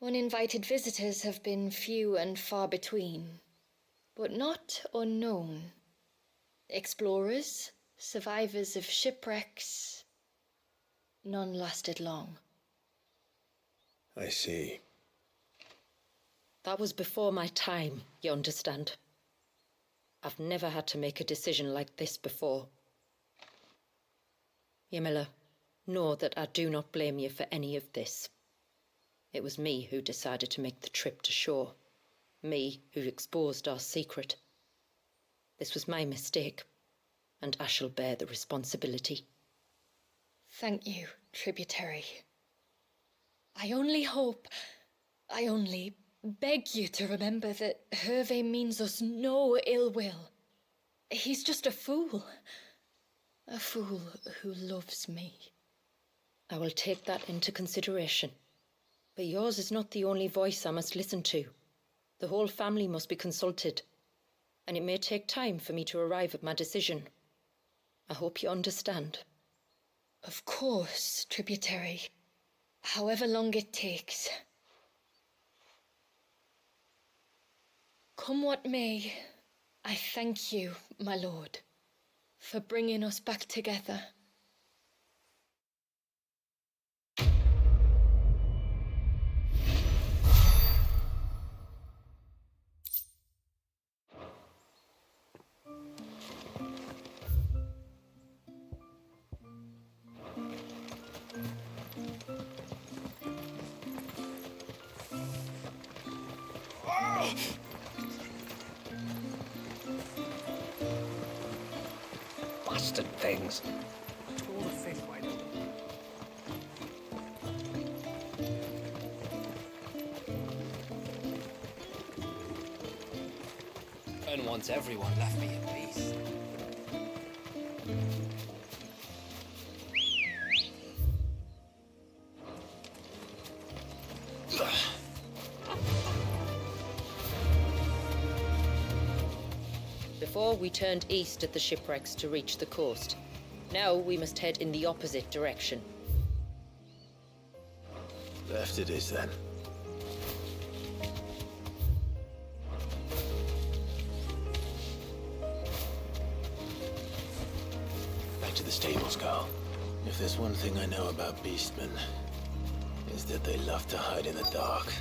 uninvited visitors have been few and far between, but not unknown. Explorers, survivors of shipwrecks, none lasted long. I see. That was before my time, you understand. I've never had to make a decision like this before. Ymila, know that I do not blame you for any of this. It was me who decided to make the trip to shore. Me who exposed our secret. This was my mistake, and I shall bear the responsibility. Thank you, tributary. I only beg you to remember that Hervey means us no ill will. He's just a fool who loves me. I will take that into consideration. But yours is not the only voice I must listen to. The whole family must be consulted, and it may take time for me to arrive at my decision. I hope you understand. Of course, tributary. However long it takes. Come what may, I thank you, my lord, for bringing us back together. Bastard things. Tore the fish wide open. And once everyone left me in peace. Before we turned east at the shipwrecks to reach the coast. Now we must head in the opposite direction. Left it is then. Back to the stables, Carl. If there's one thing I know about beastmen, is that they love to hide in the dark.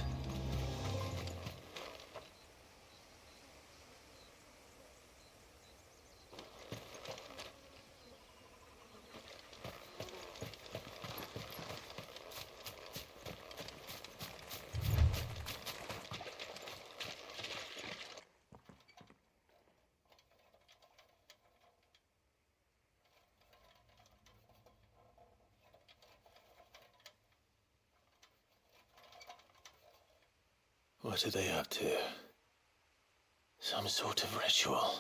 What are they up to? Some sort of ritual.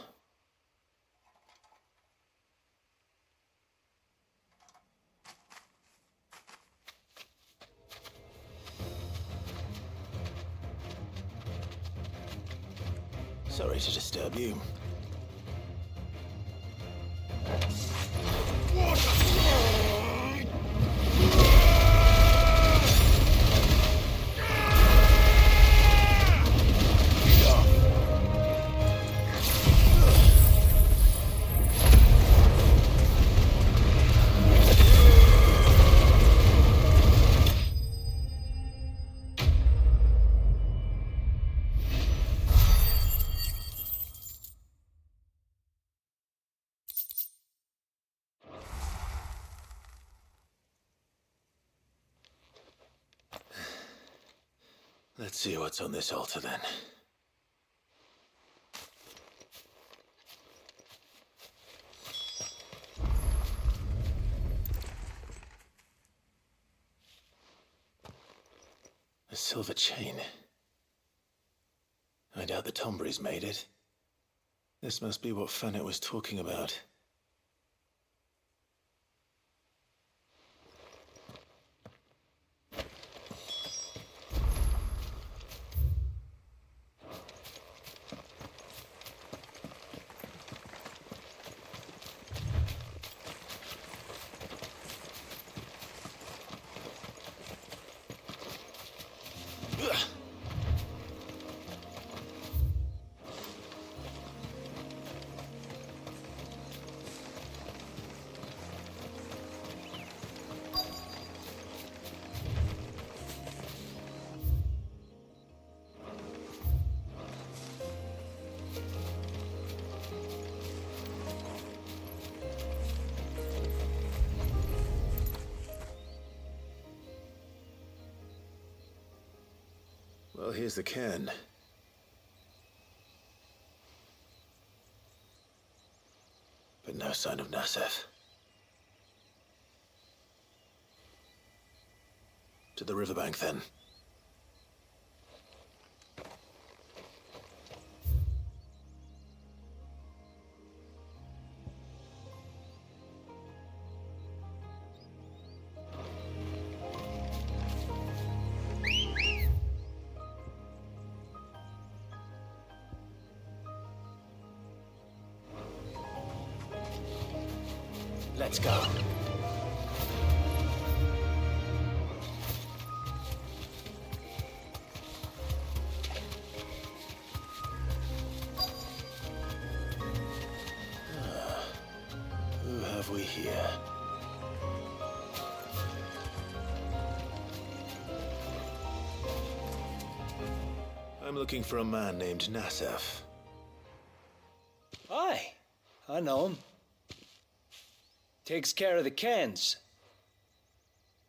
Sorry to disturb you. Let's see what's on this altar then. A silver chain. I doubt the Tombrys made it. This must be what Fannet was talking about. Well, here's the cairn. But no sign of Nasef. To the riverbank, then. Let's go. Who have we here? I'm looking for a man named Nasef. Aye, I know him. Takes care of the cans.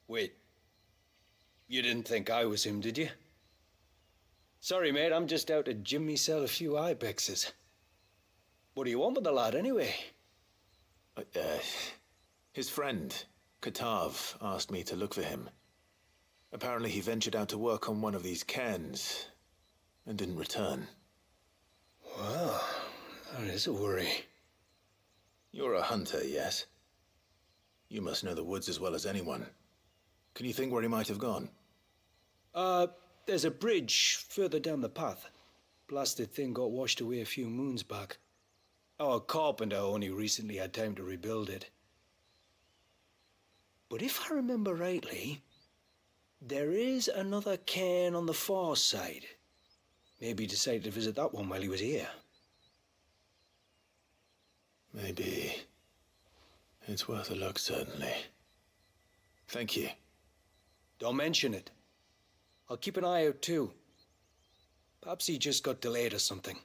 Wait, you didn't think I was him, did you? Sorry, mate, I'm just out to gym myself a few ibexes. What do you want with the lad, anyway? His friend, Katav, asked me to look for him. Apparently he ventured out to work on one of these cairns and didn't return. Well, that is a worry. You're a hunter, yes? You must know the woods as well as anyone. Can you think where he might have gone? There's a bridge further down the path. Blasted thing got washed away a few moons back. Our carpenter only recently had time to rebuild it. But if I remember rightly, there is another cairn on the far side. Maybe he decided to visit that one while he was here. Maybe. It's worth a look, certainly. Thank you. Don't mention it. I'll keep an eye out too. Perhaps he just got delayed or something.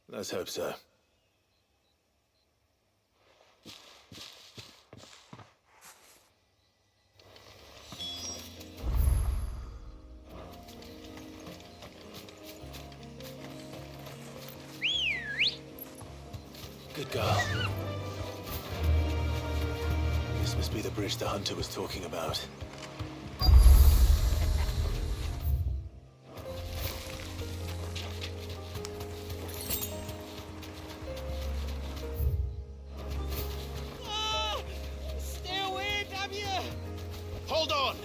Let's hope so. Good girl. This must be the bridge the hunter was talking about. Stay away, damn you! Hold on!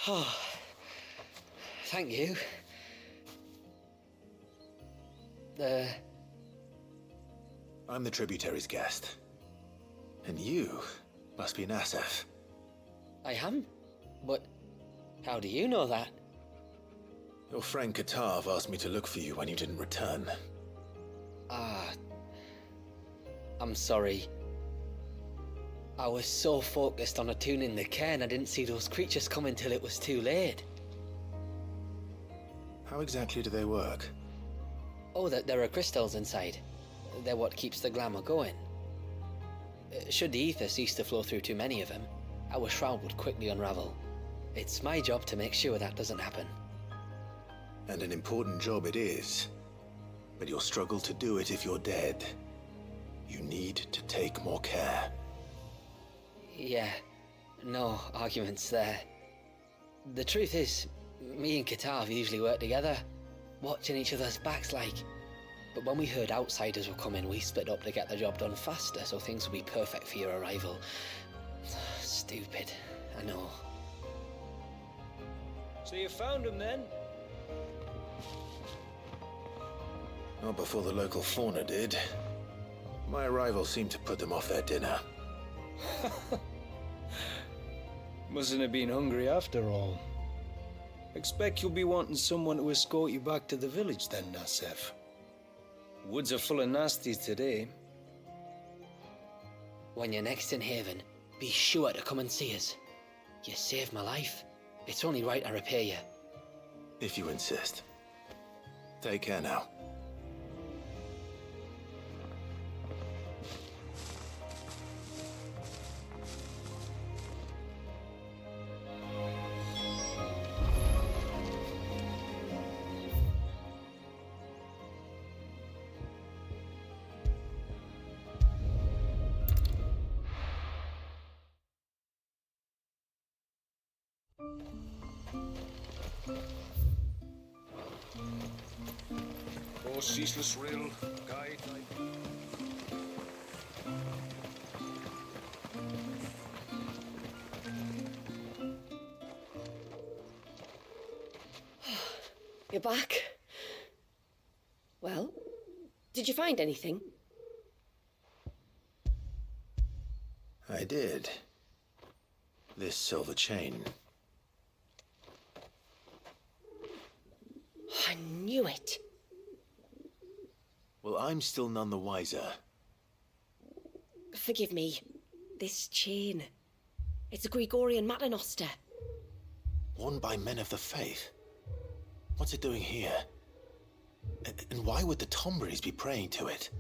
Oh, thank you. I'm the tributary's guest. And you must be Nassef. I am? But how do you know that? Your friend Katav asked me to look for you when you didn't return. I'm sorry. I was so focused on attuning the cairn, I didn't see those creatures come until it was too late. How exactly do they work? Oh, there are crystals inside. They're what keeps the glamour going. Should the ether cease to flow through too many of them, our shroud would quickly unravel. It's my job to make sure that doesn't happen. And an important job it is. But you'll struggle to do it if you're dead. You need to take more care. Yeah, no arguments there. The truth is, me and Katav usually work together, watching each other's backs like. But when we heard outsiders were coming, we split up to get the job done faster, so things would be perfect for your arrival. Stupid, I know. So you found him then? Not before the local fauna did. My arrival seemed to put them off their dinner. Mustn't have been hungry after all. Expect you'll be wanting someone to escort you back to the village then, Nassef. Woods are full of nasties today. When you're next in Haven, be sure to come and see us. You saved my life. It's only right I repay you. If you insist. Take care now. Oh, ceaseless rill, guide. You're back. Well, did you find anything? I did. This silver chain. I knew it. Well, I'm still none the wiser. Forgive me. This chain. It's a Gregorian Maternoster. Worn by men of the faith. What's it doing here? And why would the Tomberries be praying to it?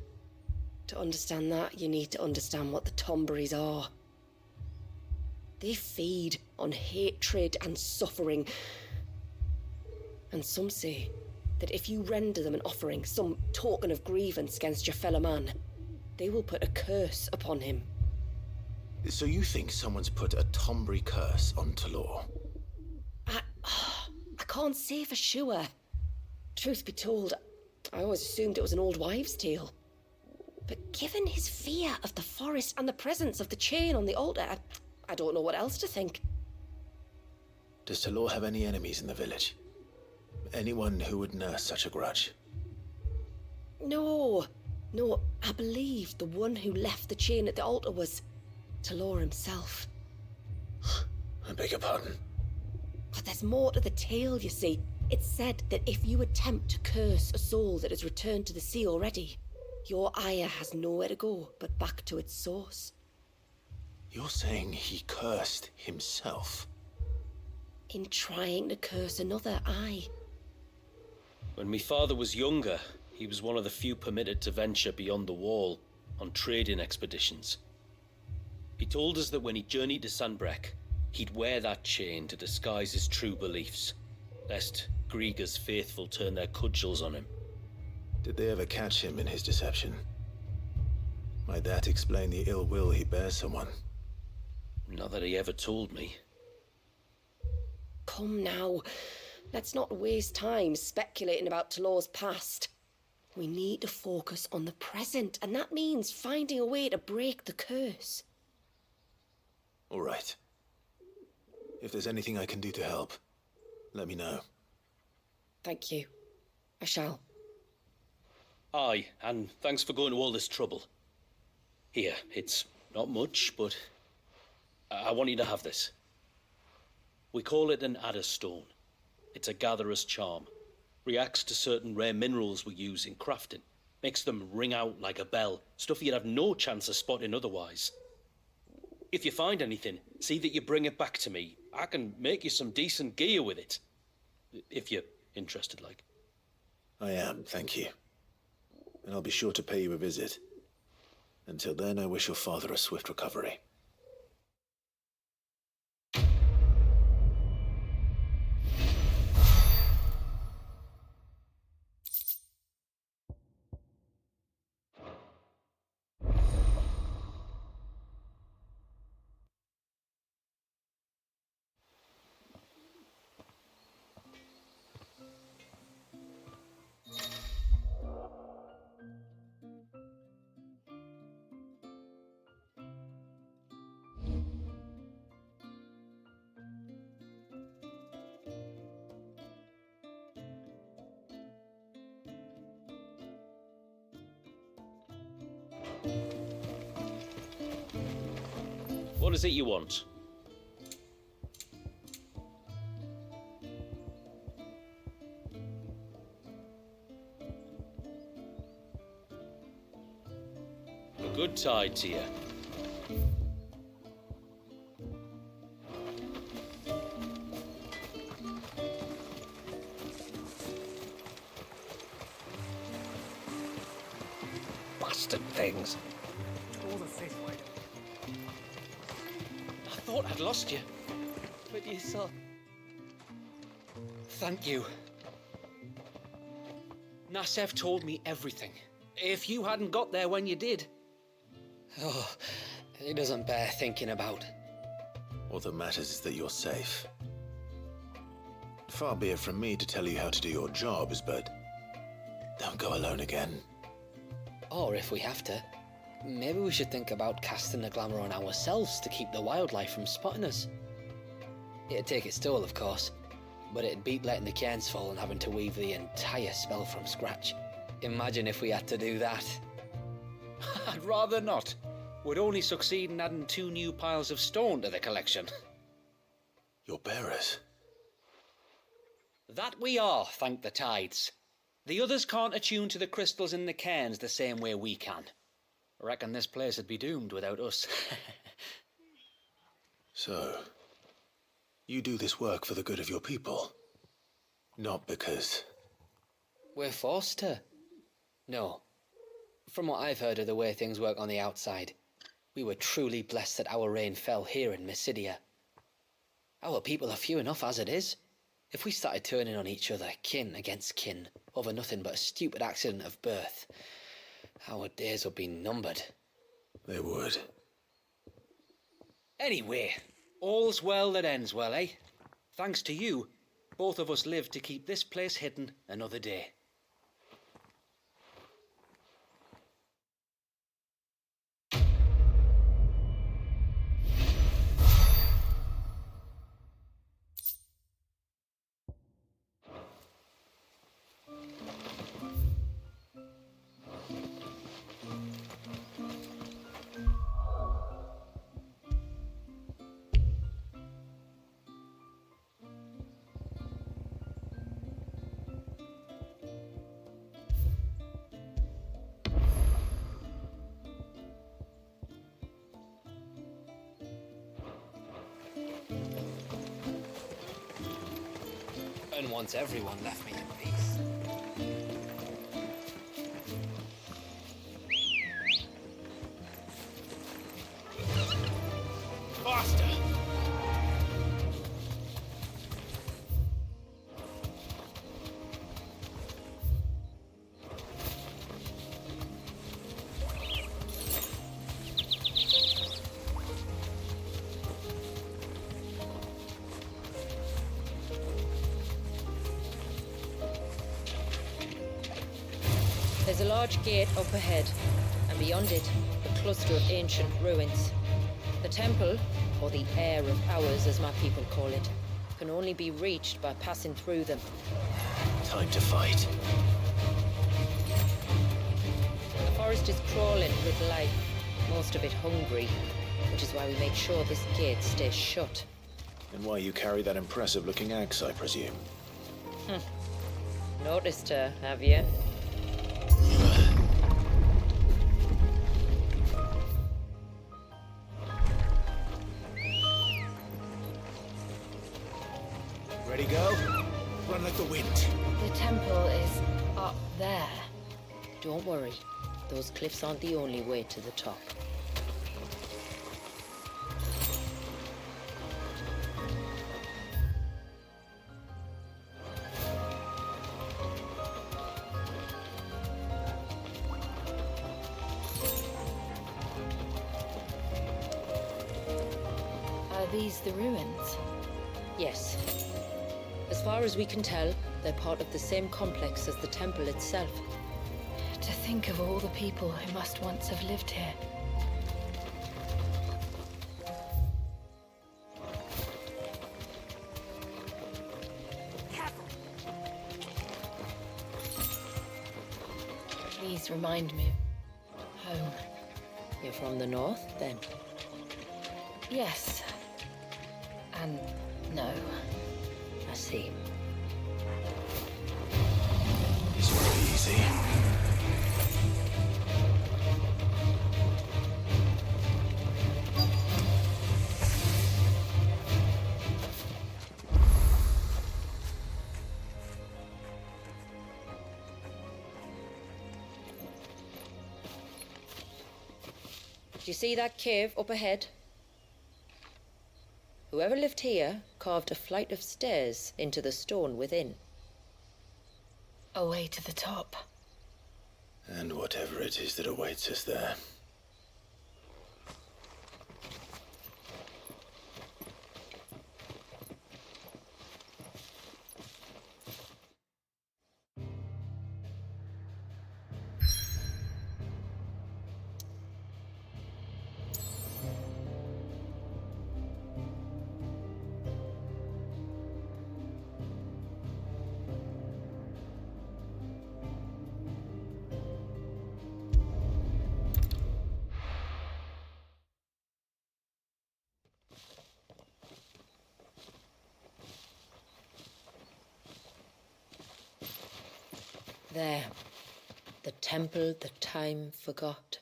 To understand that, you need to understand what the Tomberries are. They feed on hatred and suffering. And some say that if you render them an offering, some token of grievance against your fellow man, they will put a curse upon him. So you think someone's put a Tomberry curse on Talor? I can't say for sure. Truth be told, I always assumed it was an old wives' tale. But given his fear of the forest and the presence of the chain on the altar, I don't know what else to think. Does Talor have any enemies in the village? Anyone who would nurse such a grudge? No, I believe the one who left the chain at the altar was Talor himself. I beg your pardon? But there's more to the tale, you see. It's said that if you attempt to curse a soul that has returned to the sea already, your ire has nowhere to go but back to its source. You're saying he cursed himself? In trying to curse another, aye. When my father was younger, he was one of the few permitted to venture beyond the wall on trading expeditions. He told us that when he journeyed to Sanbreque, he'd wear that chain to disguise his true beliefs, lest Griega's faithful turn their cudgels on him. Did they ever catch him in his deception? Might that explain the ill will he bears someone? Not that he ever told me. Come now, let's not waste time speculating about Talor's past. We need to focus on the present, and that means finding a way to break the curse. All right. If there's anything I can do to help, let me know. Thank you. I shall. Aye, and thanks for going to all this trouble. Here, it's not much, but I want you to have this. We call it an adder stone. It's a gatherer's charm. Reacts to certain rare minerals we use in crafting. Makes them ring out like a bell, stuff you'd have no chance of spotting otherwise. If you find anything, see that you bring it back to me. I can make you some decent gear with it. If you're interested, like. I am, thank you. And I'll be sure to pay you a visit. Until then, I wish your father a swift recovery. What is it you want? A good tide to you. Bastard things. All the fish right. I thought I'd lost you, but you saw. Thank you. Nasev told me everything. If you hadn't got there when you did. Oh, it doesn't bear thinking about. All that matters is that you're safe. Far be it from me to tell you how to do your jobs, but don't go alone again. Or if we have to, maybe we should think about casting the glamour on ourselves to keep the wildlife from spotting us. It'd take its toll, of course, but it'd beat letting the cairns fall and having to weave the entire spell from scratch. Imagine if we had to do that. I'd rather not. Would only succeed in adding 2 new piles of stone to the collection. Your bearers? That we are, thank the tides. The others can't attune to the crystals in the cairns the same way we can. Reckon this place would be doomed without us. So, you do this work for the good of your people? Not because... We're forced to. No. From what I've heard of the way things work on the outside, we were truly blessed that our rain fell here in Mysidia. Our people are few enough as it is. If we started turning on each other, kin against kin, over nothing but a stupid accident of birth, our days would be numbered. They would. Anyway, all's well that ends well, eh? Thanks to you, both of us lived to keep this place hidden another day. And once everyone left me in peace. Faster! There's a large gate up ahead, and beyond it, a cluster of ancient ruins. The temple, or the Heir of Hours, as my people call it, can only be reached by passing through them. Time to fight. The forest is crawling with life, most of it hungry, which is why we make sure this gate stays shut. And why you carry that impressive-looking axe, I presume. Noticed her, have you? Ready, go? Run like the wind. The temple is up there. Don't worry. Those cliffs aren't the only way to the top. Are these the ruins? Yes. As far as we can tell, they're part of the same complex as the temple itself. To think of all the people who must once have lived here. Please remind me of home. You're from the north, then? Yes. And no. I see. This won't be easy. Do you see that cave up ahead? Whoever lived here carved a flight of stairs into the stone within. A way to the top. And whatever it is that awaits us there. There. The temple that time forgot.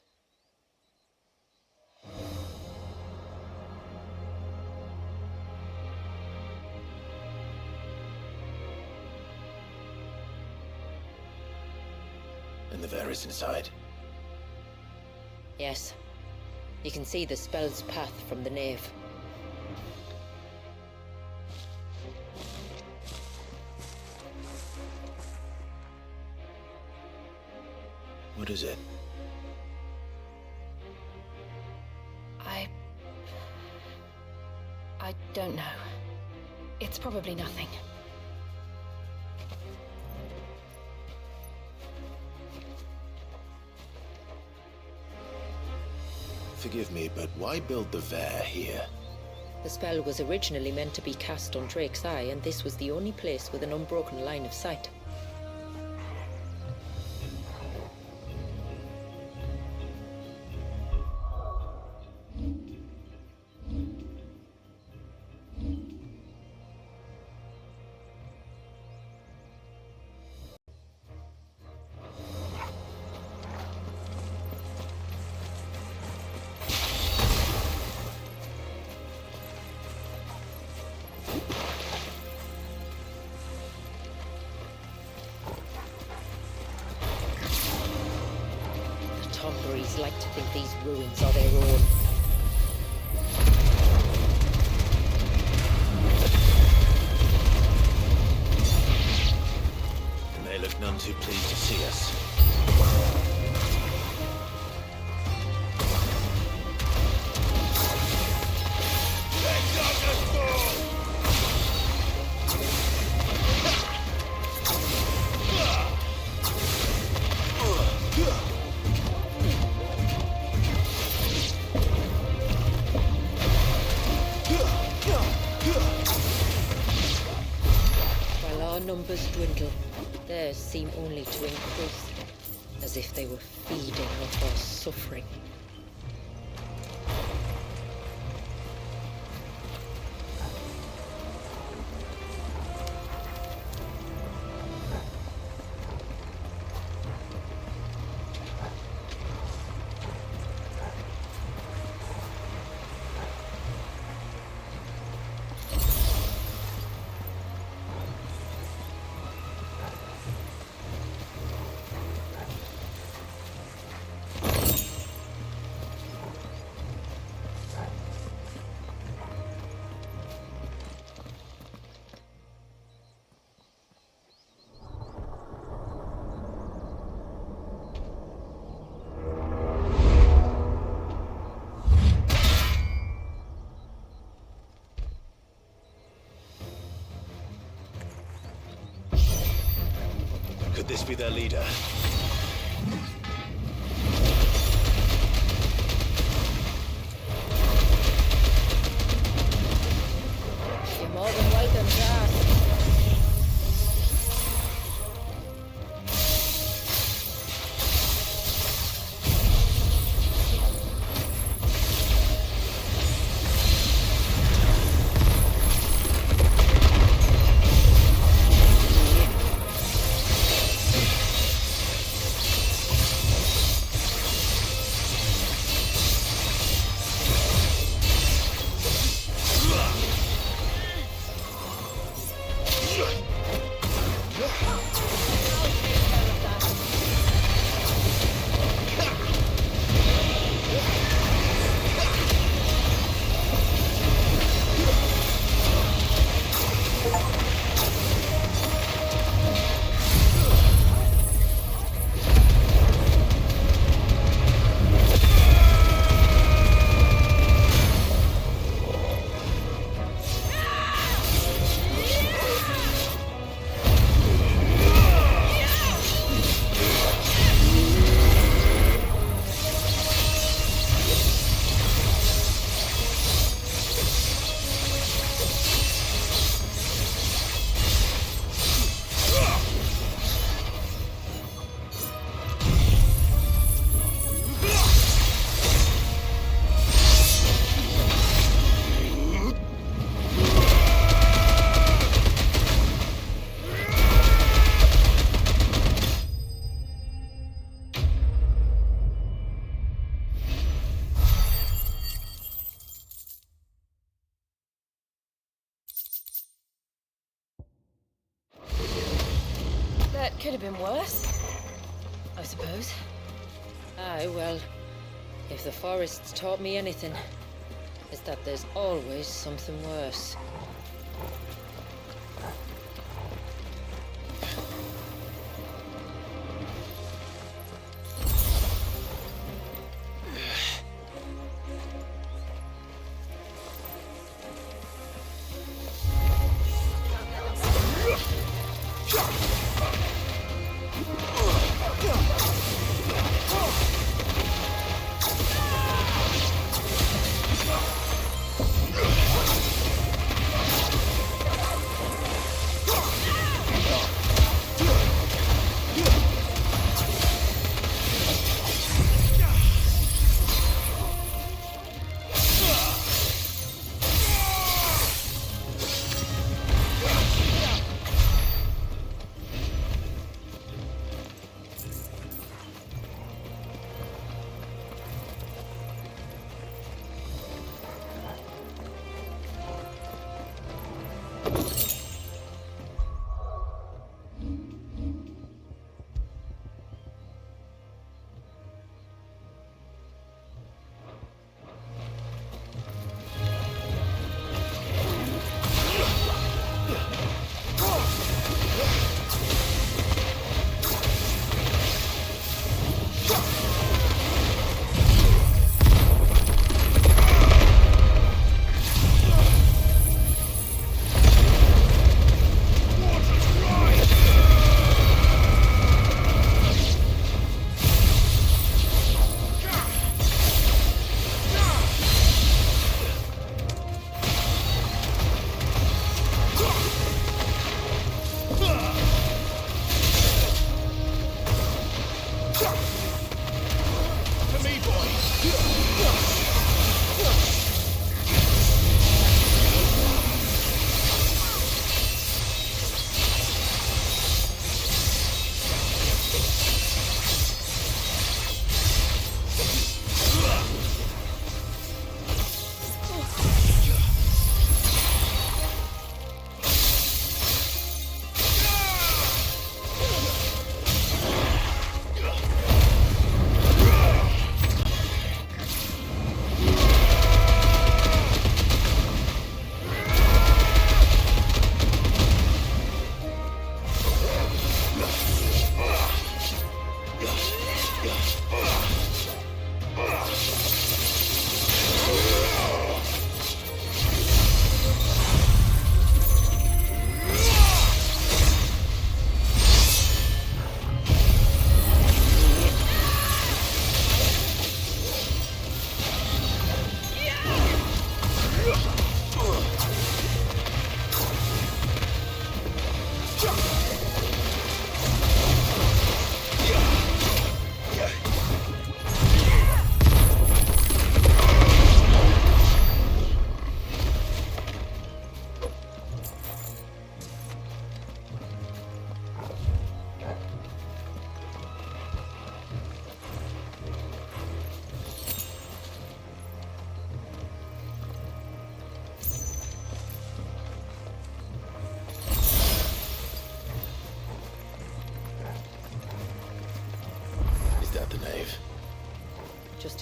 And the Varys inside. Yes. You can see the spell's path from the nave. What is it? I don't know. It's probably nothing. Forgive me, but why build the Vare here? The spell was originally meant to be cast on Drake's Eye, and this was the only place with an unbroken line of sight. Tomburies like to think these ruins are their own. And they look none too pleased to see us. our numbers dwindle, theirs seem only to increase, as if they were feeding off our suffering. Could this be their leader? You're more than welcome to ask. That could have been worse, I suppose. Aye, well, if the forest's taught me anything, it's that there's always something worse.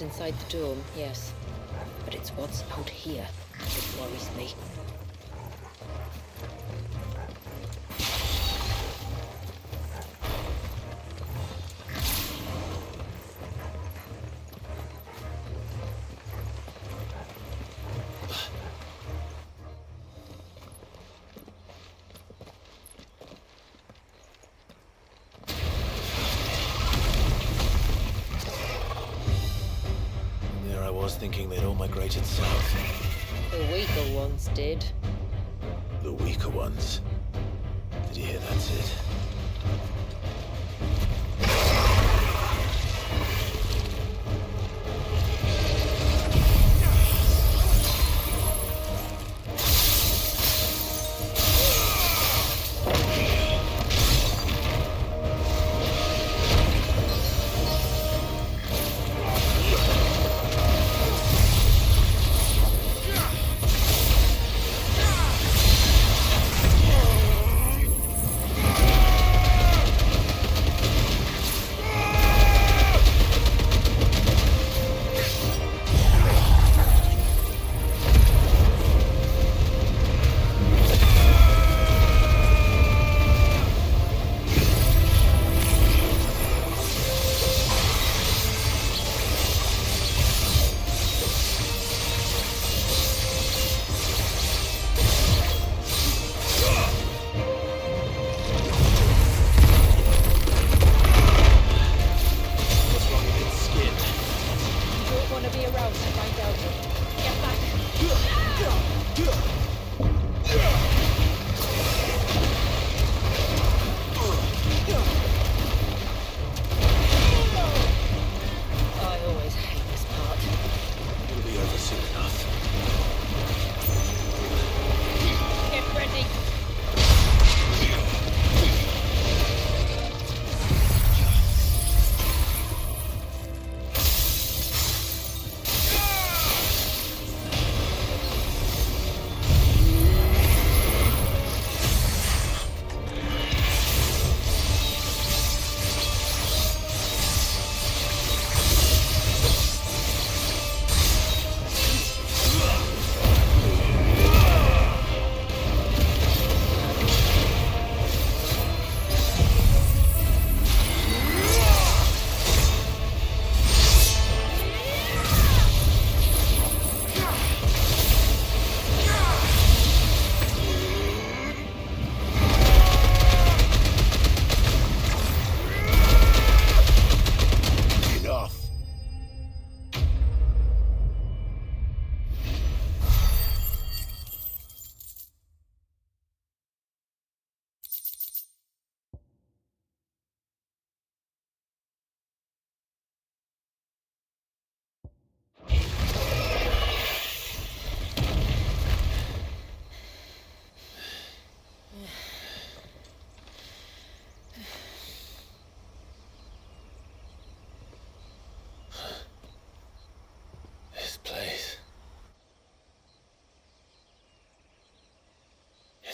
what's inside the dome, yes. But it's what's out here that worries me. Thinking they'd all migrated south. The weaker ones did. The weaker ones? Did you hear that, Sid?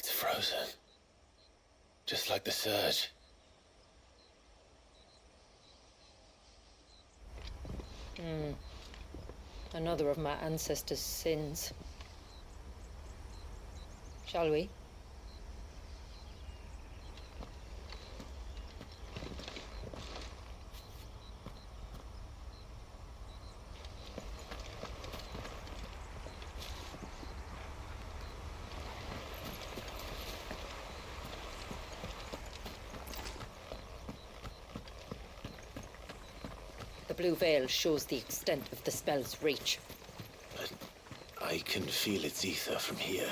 Frozen. Just like the surge. Another of my ancestors' sins. Shall we? The blue veil shows the extent of the spell's reach. But I can feel its ether from here.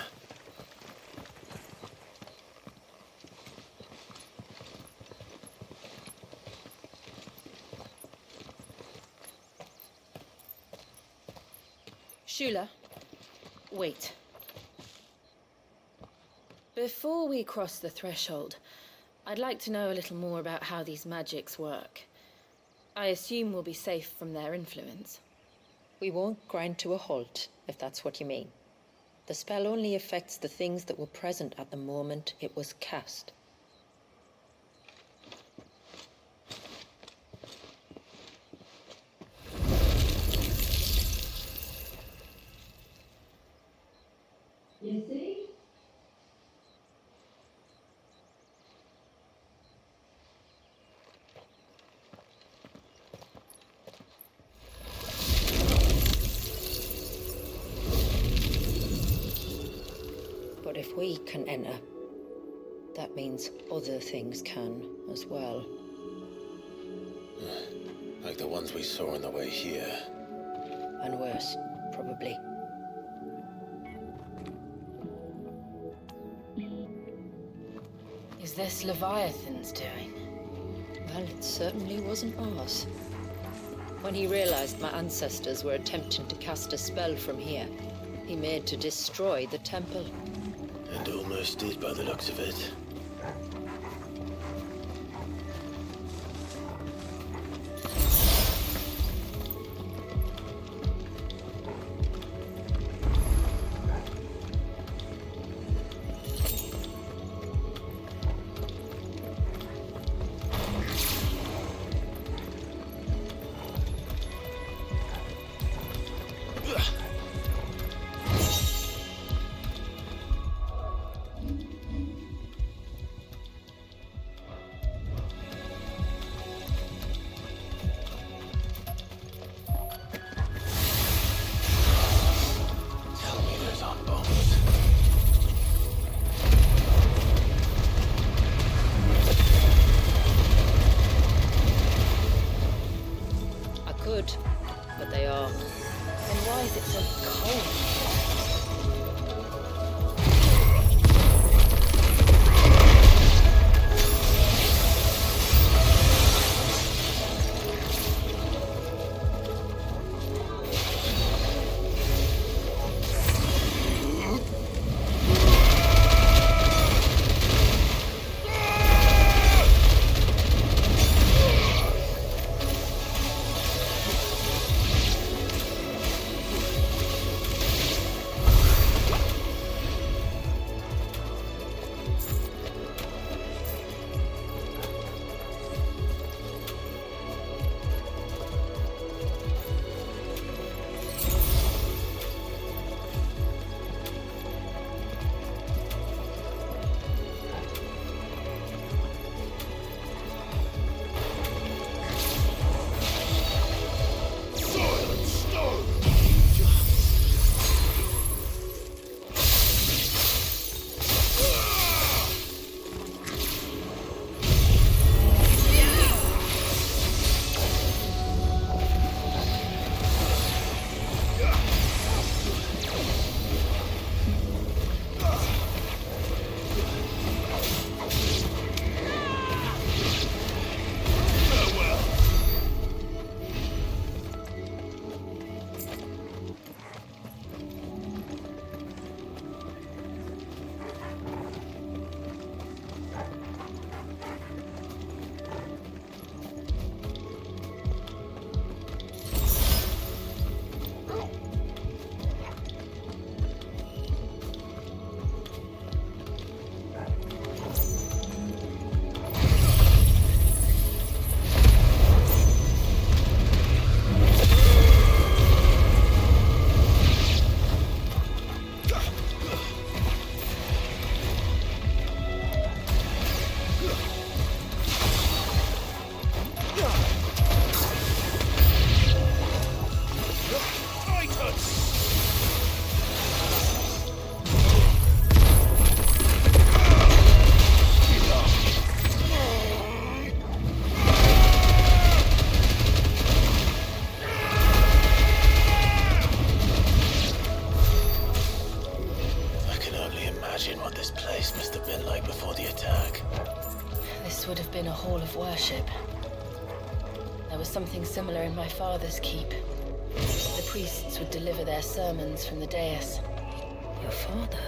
Shula, wait. Before we cross the threshold, I'd like to know a little more about how these magics work. I assume we'll be safe from their influence. We won't grind to a halt, if that's what you mean. The spell only affects the things that were present at the moment it was cast. You see? But if we can enter, that means other things can as well. Like the ones we saw on the way here. And worse, probably. Is this Leviathan's doing? Well, it certainly wasn't ours. When he realized my ancestors were attempting to cast a spell from here, he made to destroy the temple. And almost did by the looks of it. But they are. Then why is it so cold? Would have been a hall of worship. There was something similar in my father's keep. The priests would deliver their sermons from the dais. Your father?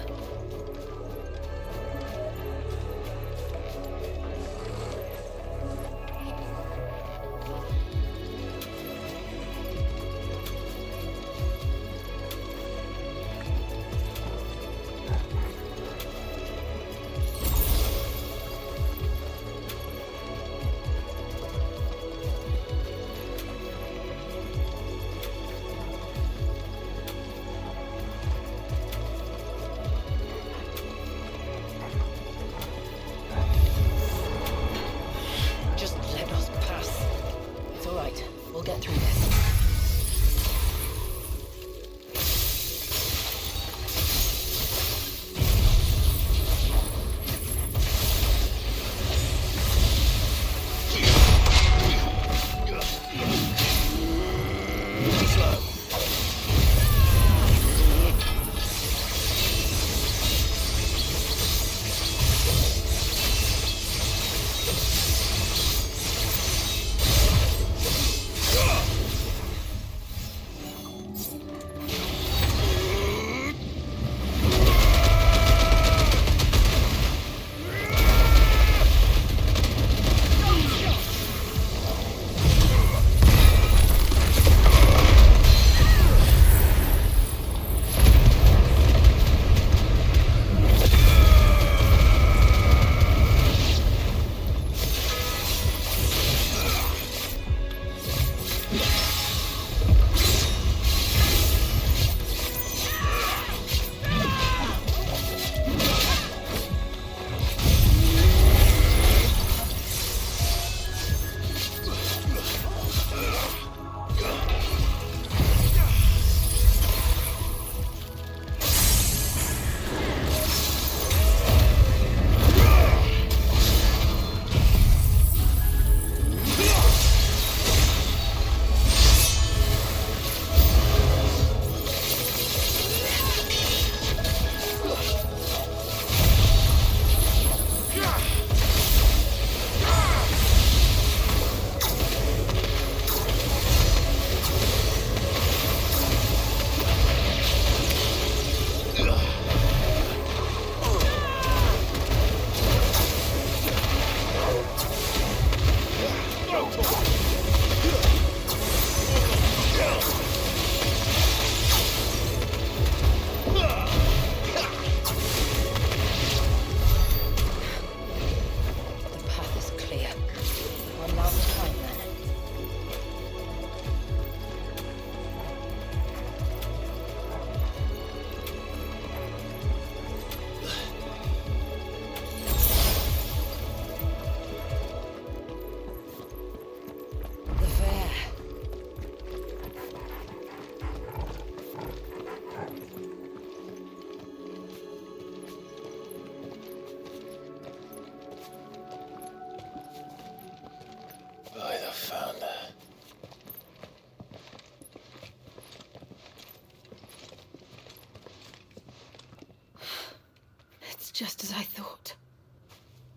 Just as I thought.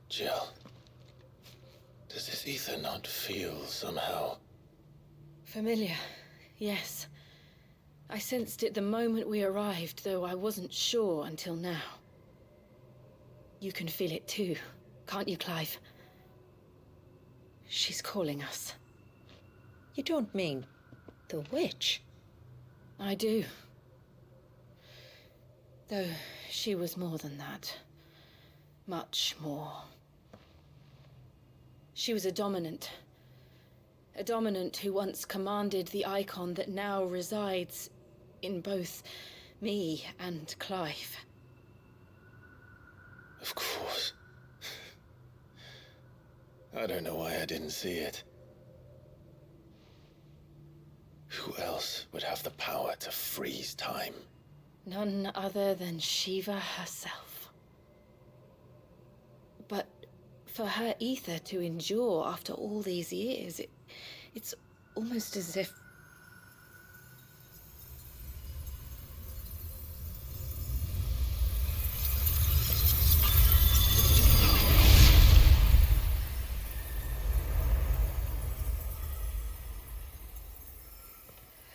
Jill, does this ether not feel somehow? Familiar, yes. I sensed it the moment we arrived, though I wasn't sure until now. You can feel it too, can't you, Clive? She's calling us. You don't mean the witch? I do. Though she was more than that. Much more. She was a dominant. A dominant who once commanded the icon that now resides in both me and Clive. Of course. I don't know why I didn't see it. Who else would have the power to freeze time? None other than Shiva herself. But for her ether to endure after all these years, it's almost as if...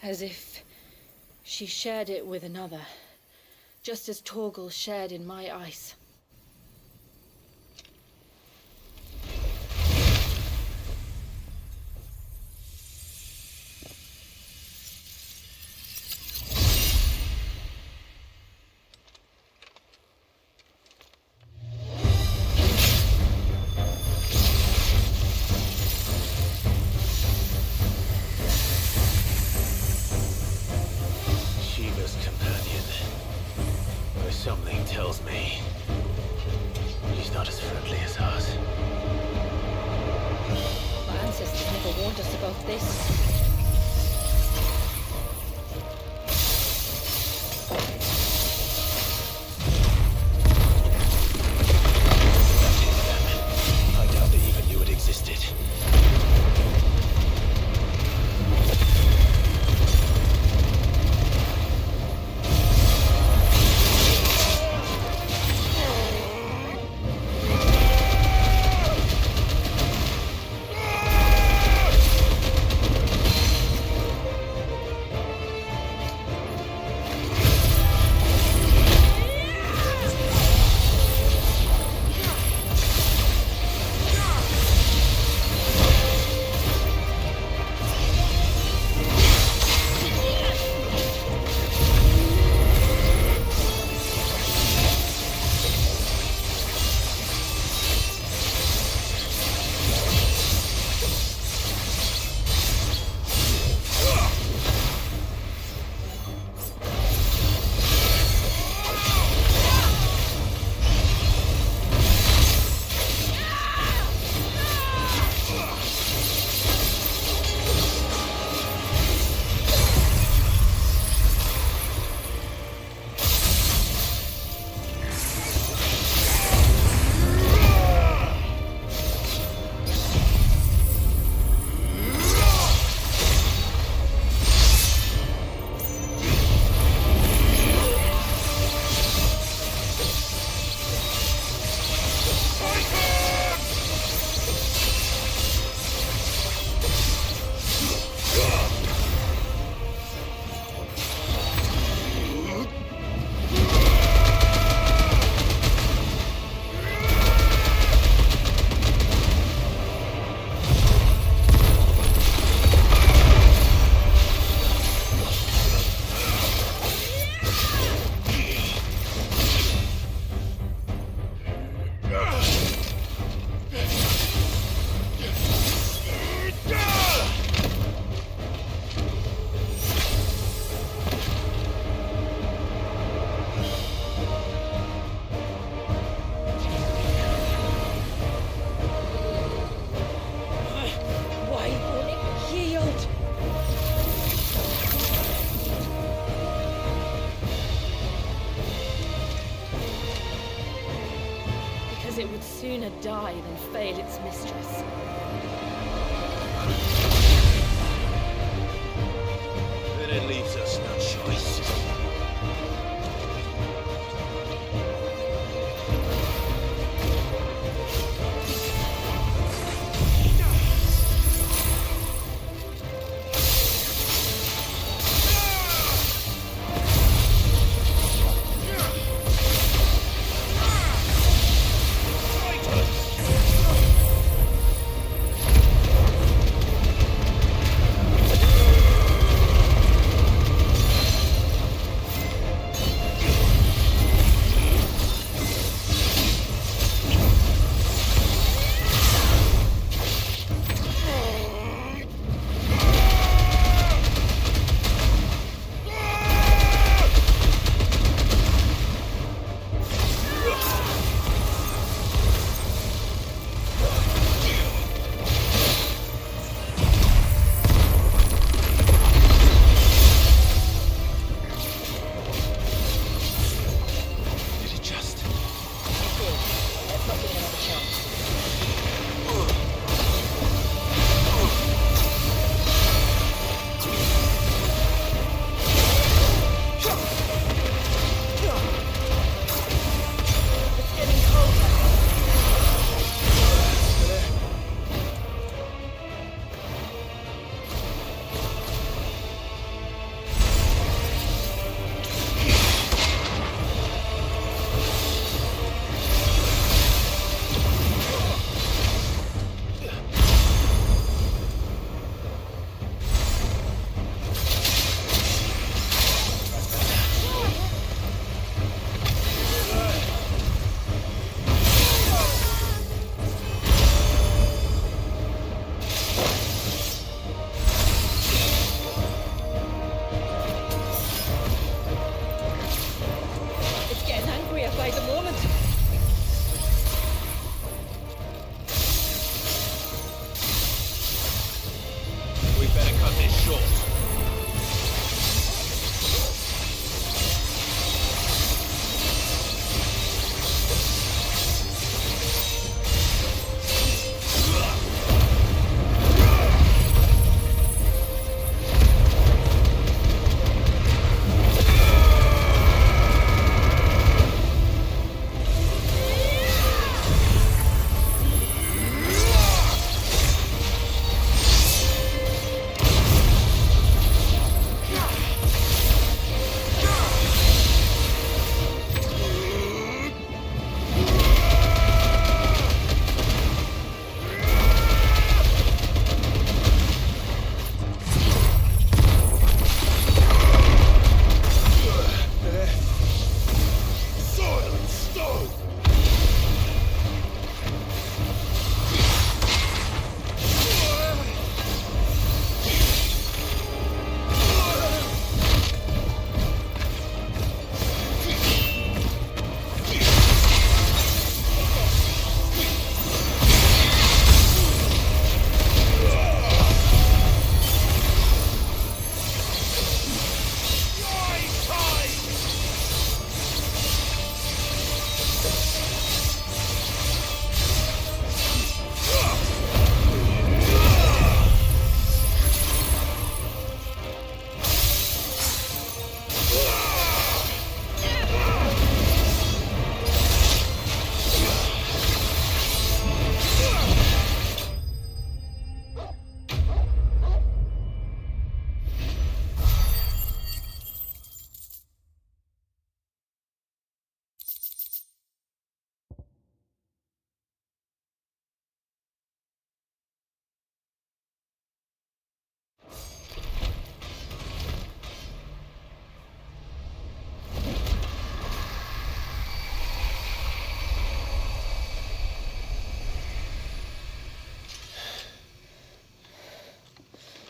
as if she shared it with another, just as Torgal shared in my ice. Something tells me she's not as friendly as ours. My ancestors never warned us about this. I doubt they even knew it existed. It would sooner die than fail its mistress. Then it leaves us no choice. short.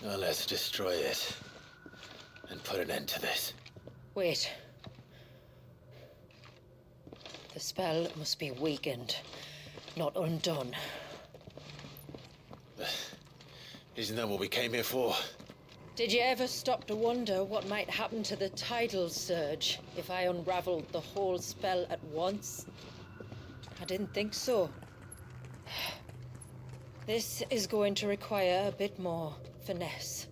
Now let's destroy it and put an end to this. Wait. The spell must be weakened, not undone. Isn't that what we came here for? Did you ever stop to wonder what might happen to the tidal surge if I unraveled the whole spell at once? I didn't think so. This is going to require a bit more finesse.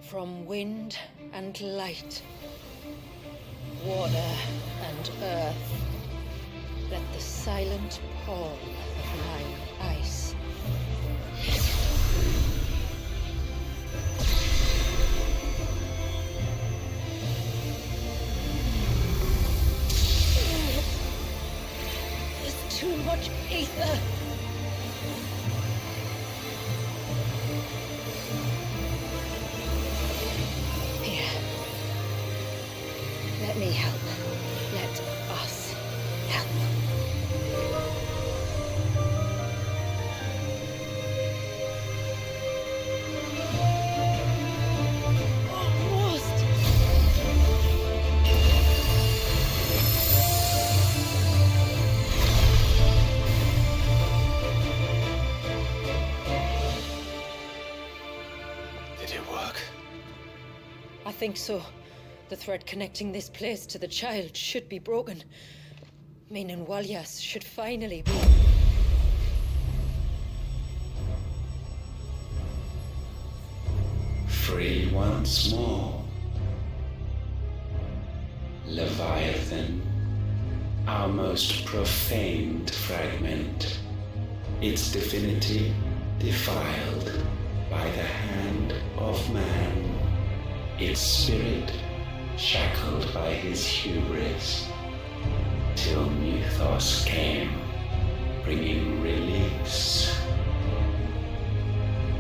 From wind and light, water and earth, let the silent pall of mine ice. There's too much ether. Let me help. Let us help. Almost. Did it work? I think so. The thread connecting this place to the child should be broken. Meaning Walyas should finally be... Free once more. Leviathan, our most profaned fragment, its divinity defiled by the hand of man, its spirit shackled by his hubris, till Mythos came, bringing release.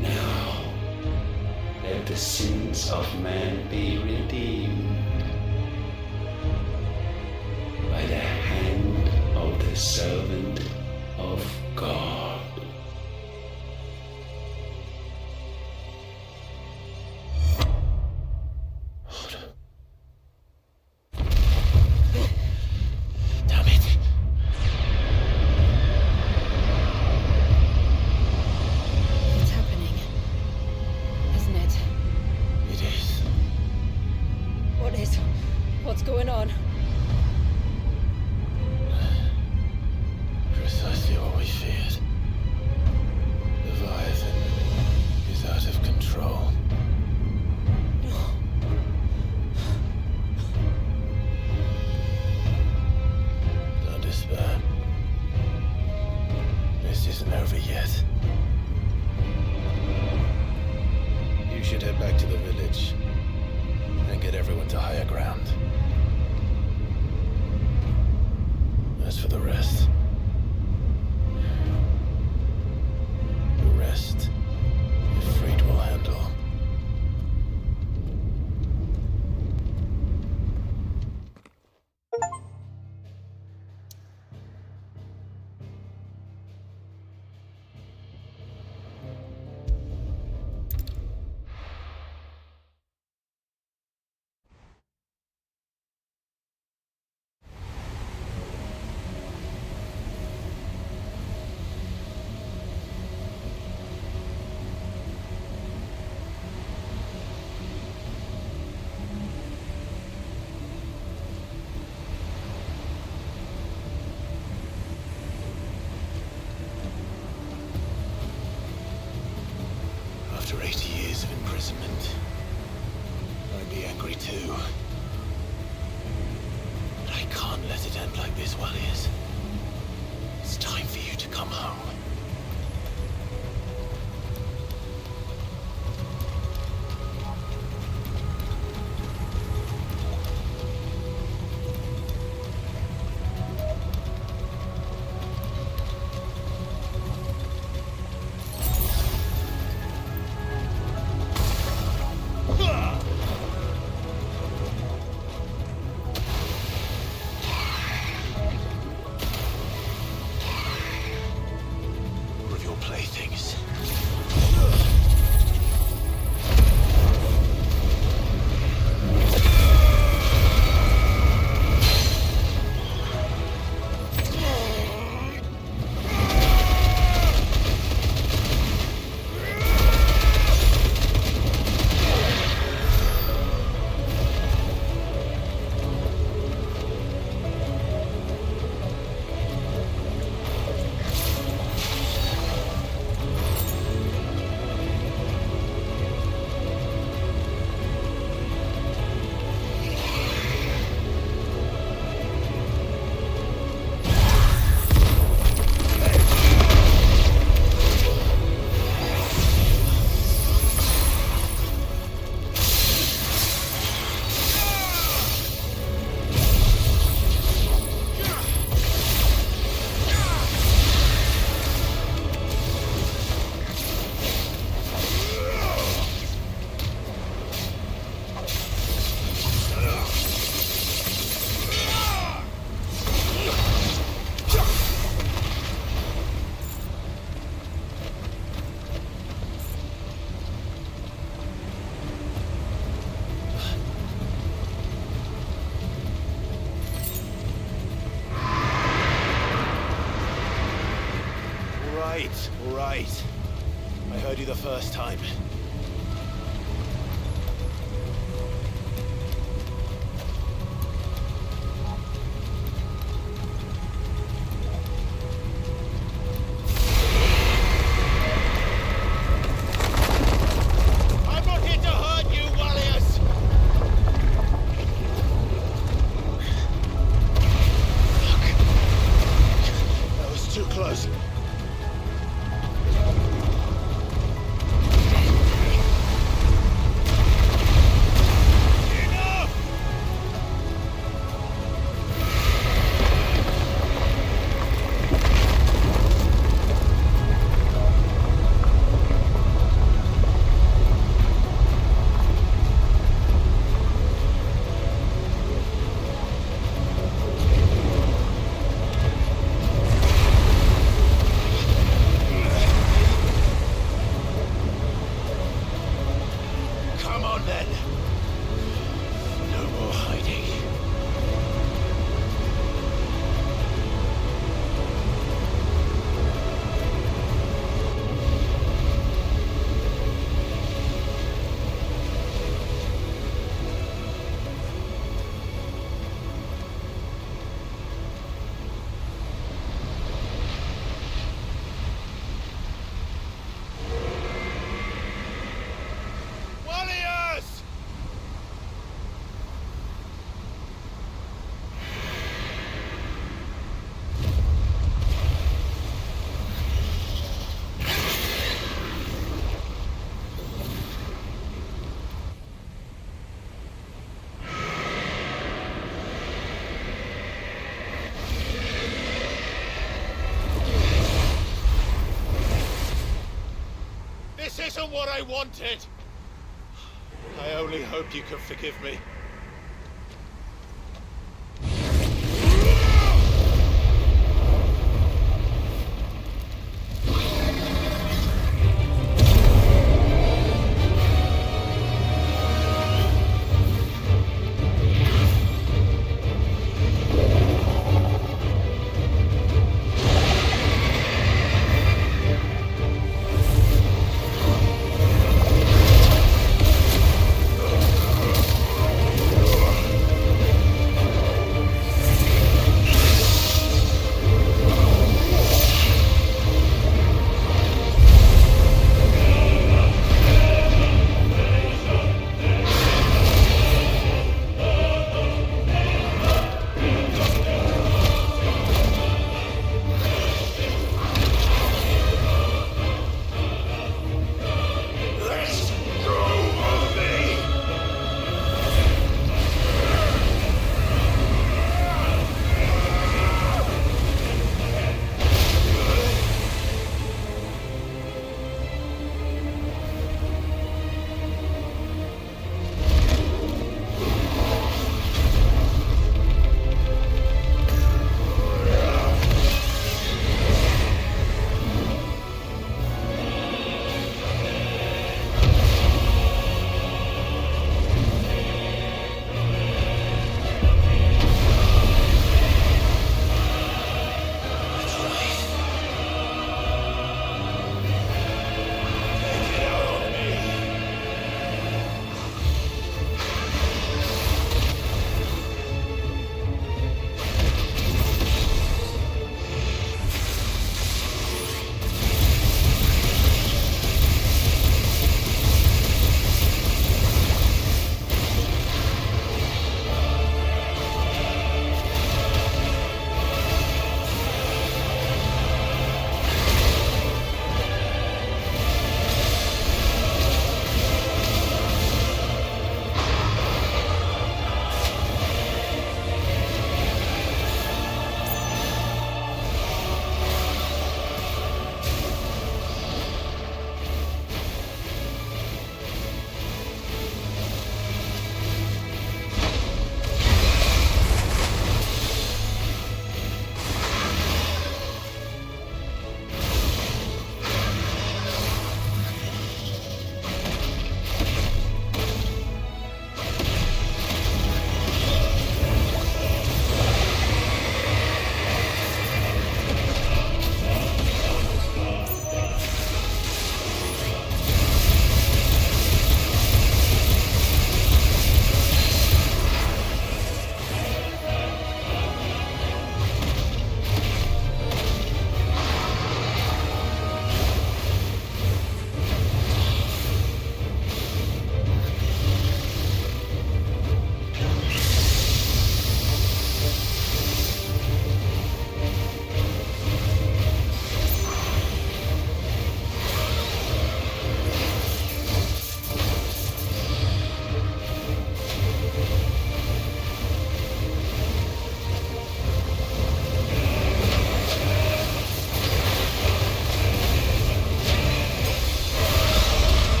Now, let the sins of man be redeemed by the hand of the servant of God. Damn it. let it end like this, Warriors. It's time for you to come home. Playthings. All right. I heard you the first time. I'm not here to hurt you, Warriors! Fuck. That was too close. Come on then. No more hiding. Warriors! This isn't what I wanted! I only hope you can forgive me.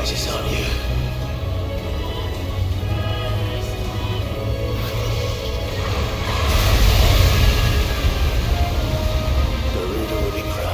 prize is on you. The reader will be proud.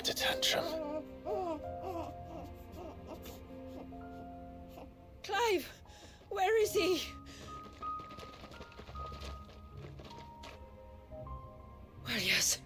a tantrum. Clive! Where is he? Well, yes.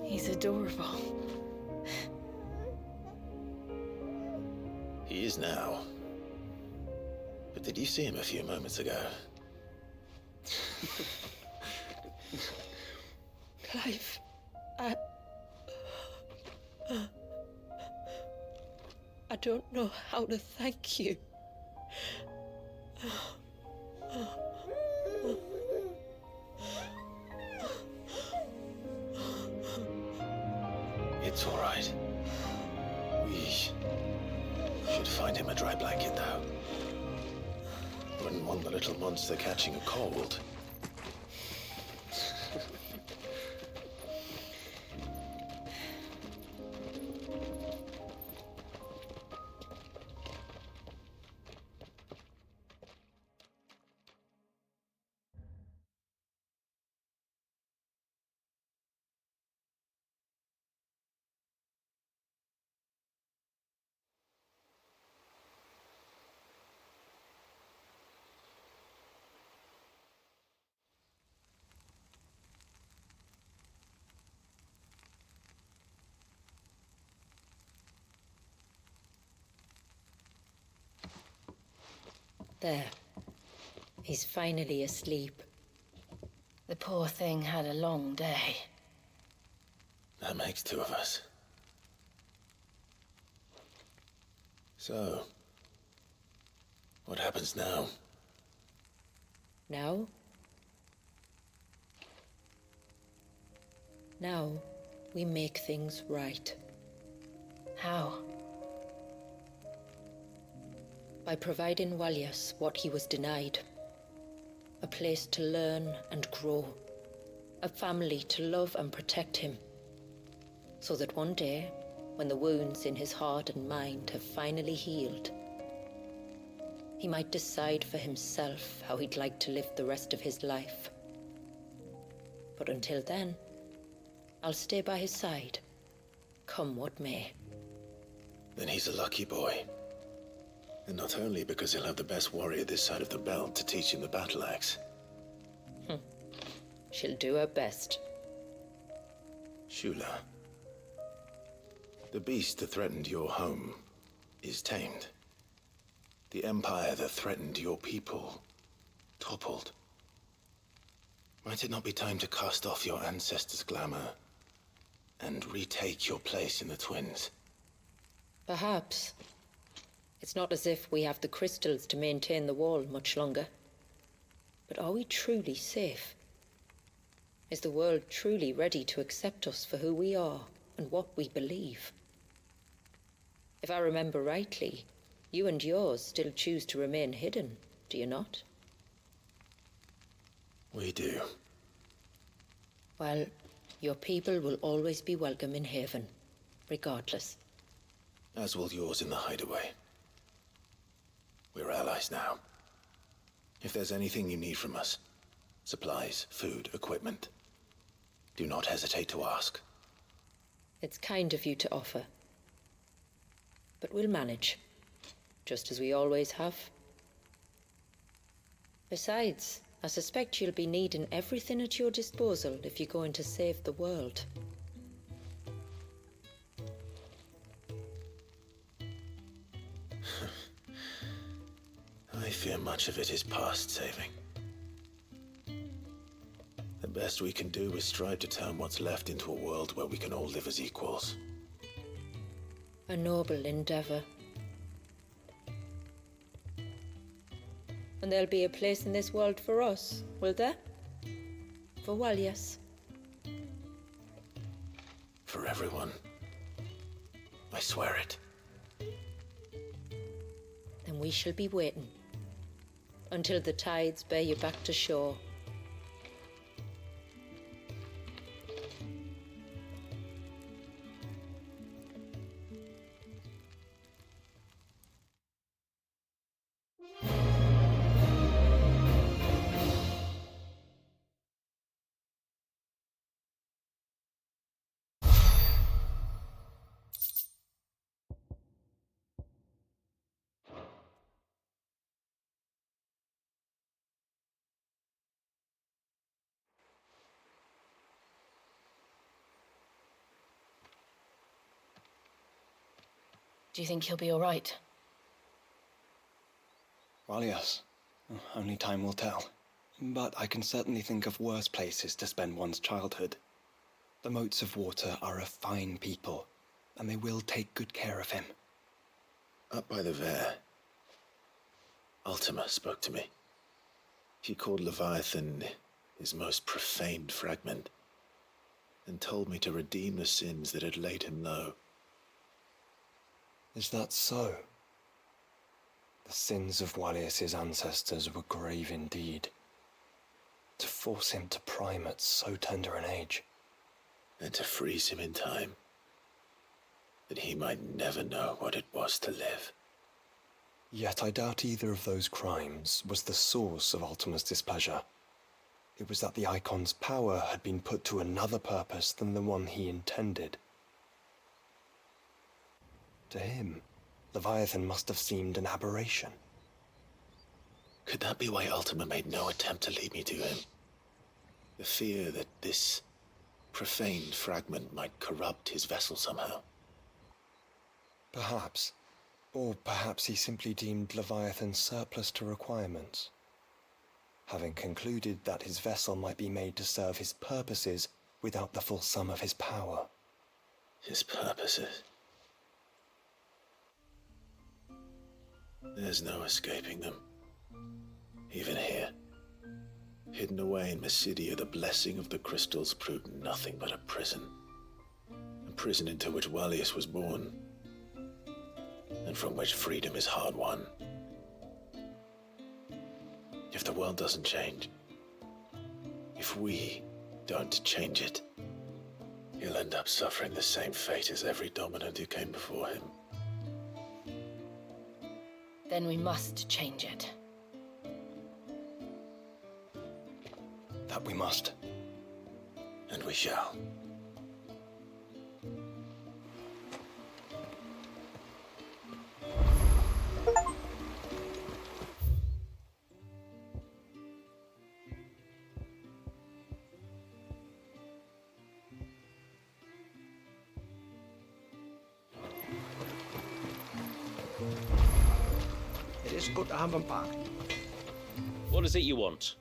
He's adorable. He is now. But did you see him a few moments ago? Clive, I don't know how to thank you. It's all right. We should find him a dry blanket now. Wouldn't want the little monster catching a cold. There. He's finally asleep. The poor thing had a long day. That makes two of us. So, what happens now? Now? Now, we make things right. How? By providing Walyas what he was denied. A place to learn and grow. A family to love and protect him. So that one day, when the wounds in his heart and mind have finally healed, he might decide for himself how he'd like to live the rest of his life. But until then, I'll stay by his side, come what may. Then he's a lucky boy. And not only because he'll have the best warrior this side of the belt to teach him the battle axe. She'll do her best. Shula, the beast that threatened your home is tamed. The empire that threatened your people toppled. Might it not be time to cast off your ancestors' glamour and retake your place in the Twins? Perhaps. It's not as if we have the crystals to maintain the wall much longer. But are we truly safe? Is the world truly ready to accept us for who we are and what we believe? If I remember rightly, you and yours still choose to remain hidden, do you not? We do. Well, your people will always be welcome in Haven, regardless. As will yours in the hideaway. We're allies now. If there's anything you need from us, supplies, food, equipment, do not hesitate to ask. It's kind of you to offer. But we'll manage, just as we always have. Besides, I suspect you'll be needing everything at your disposal if you're going to save the world. I fear much of it is past saving. The best we can do is strive to turn what's left into a world where we can all live as equals. A noble endeavor. And there'll be a place in this world for us, will there? For Walyas. For everyone. I swear it. Then we shall be waiting. until the tides bear you back to shore. Do you think he'll be all right? Well, yes. Only time will tell. But I can certainly think of worse places to spend one's childhood. The Moats of Water are a fine people, and they will take good care of him. Up by the Vare, Ultima spoke to me. She called Leviathan his most profaned fragment, and told me to redeem the sins that had laid him low. Is that so? The sins of Wallius's ancestors were grave indeed. To force him to prime at so tender an age. And to freeze him in time, that he might never know what it was to live. Yet I doubt either of those crimes was the source of Ultima's displeasure. It was that the Icon's power had been put to another purpose than the one he intended. To him, Leviathan must have seemed an aberration. Could that be why Ultima made no attempt to lead me to him? The fear that this profaned fragment might corrupt his vessel somehow. Perhaps. Or perhaps he simply deemed Leviathan surplus to requirements. Having concluded that his vessel might be made to serve his purposes without the full sum of his power. His purposes? There's no escaping them. Even here. Hidden away in Mysidia, the blessing of the crystals proved nothing but a prison. A prison into which Wallius was born, and from which freedom is hard won. If the world doesn't change, if we don't change it, he'll end up suffering the same fate as every dominant who came before him. Then we must change it. That we must. And we shall. It is good to have them back. What is it you want?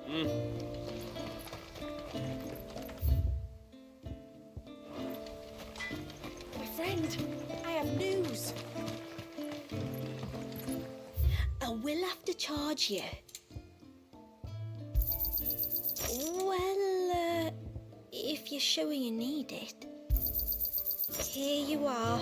My friend, I have news. I will have to charge you. Well, if you're sure you need it. Here you are.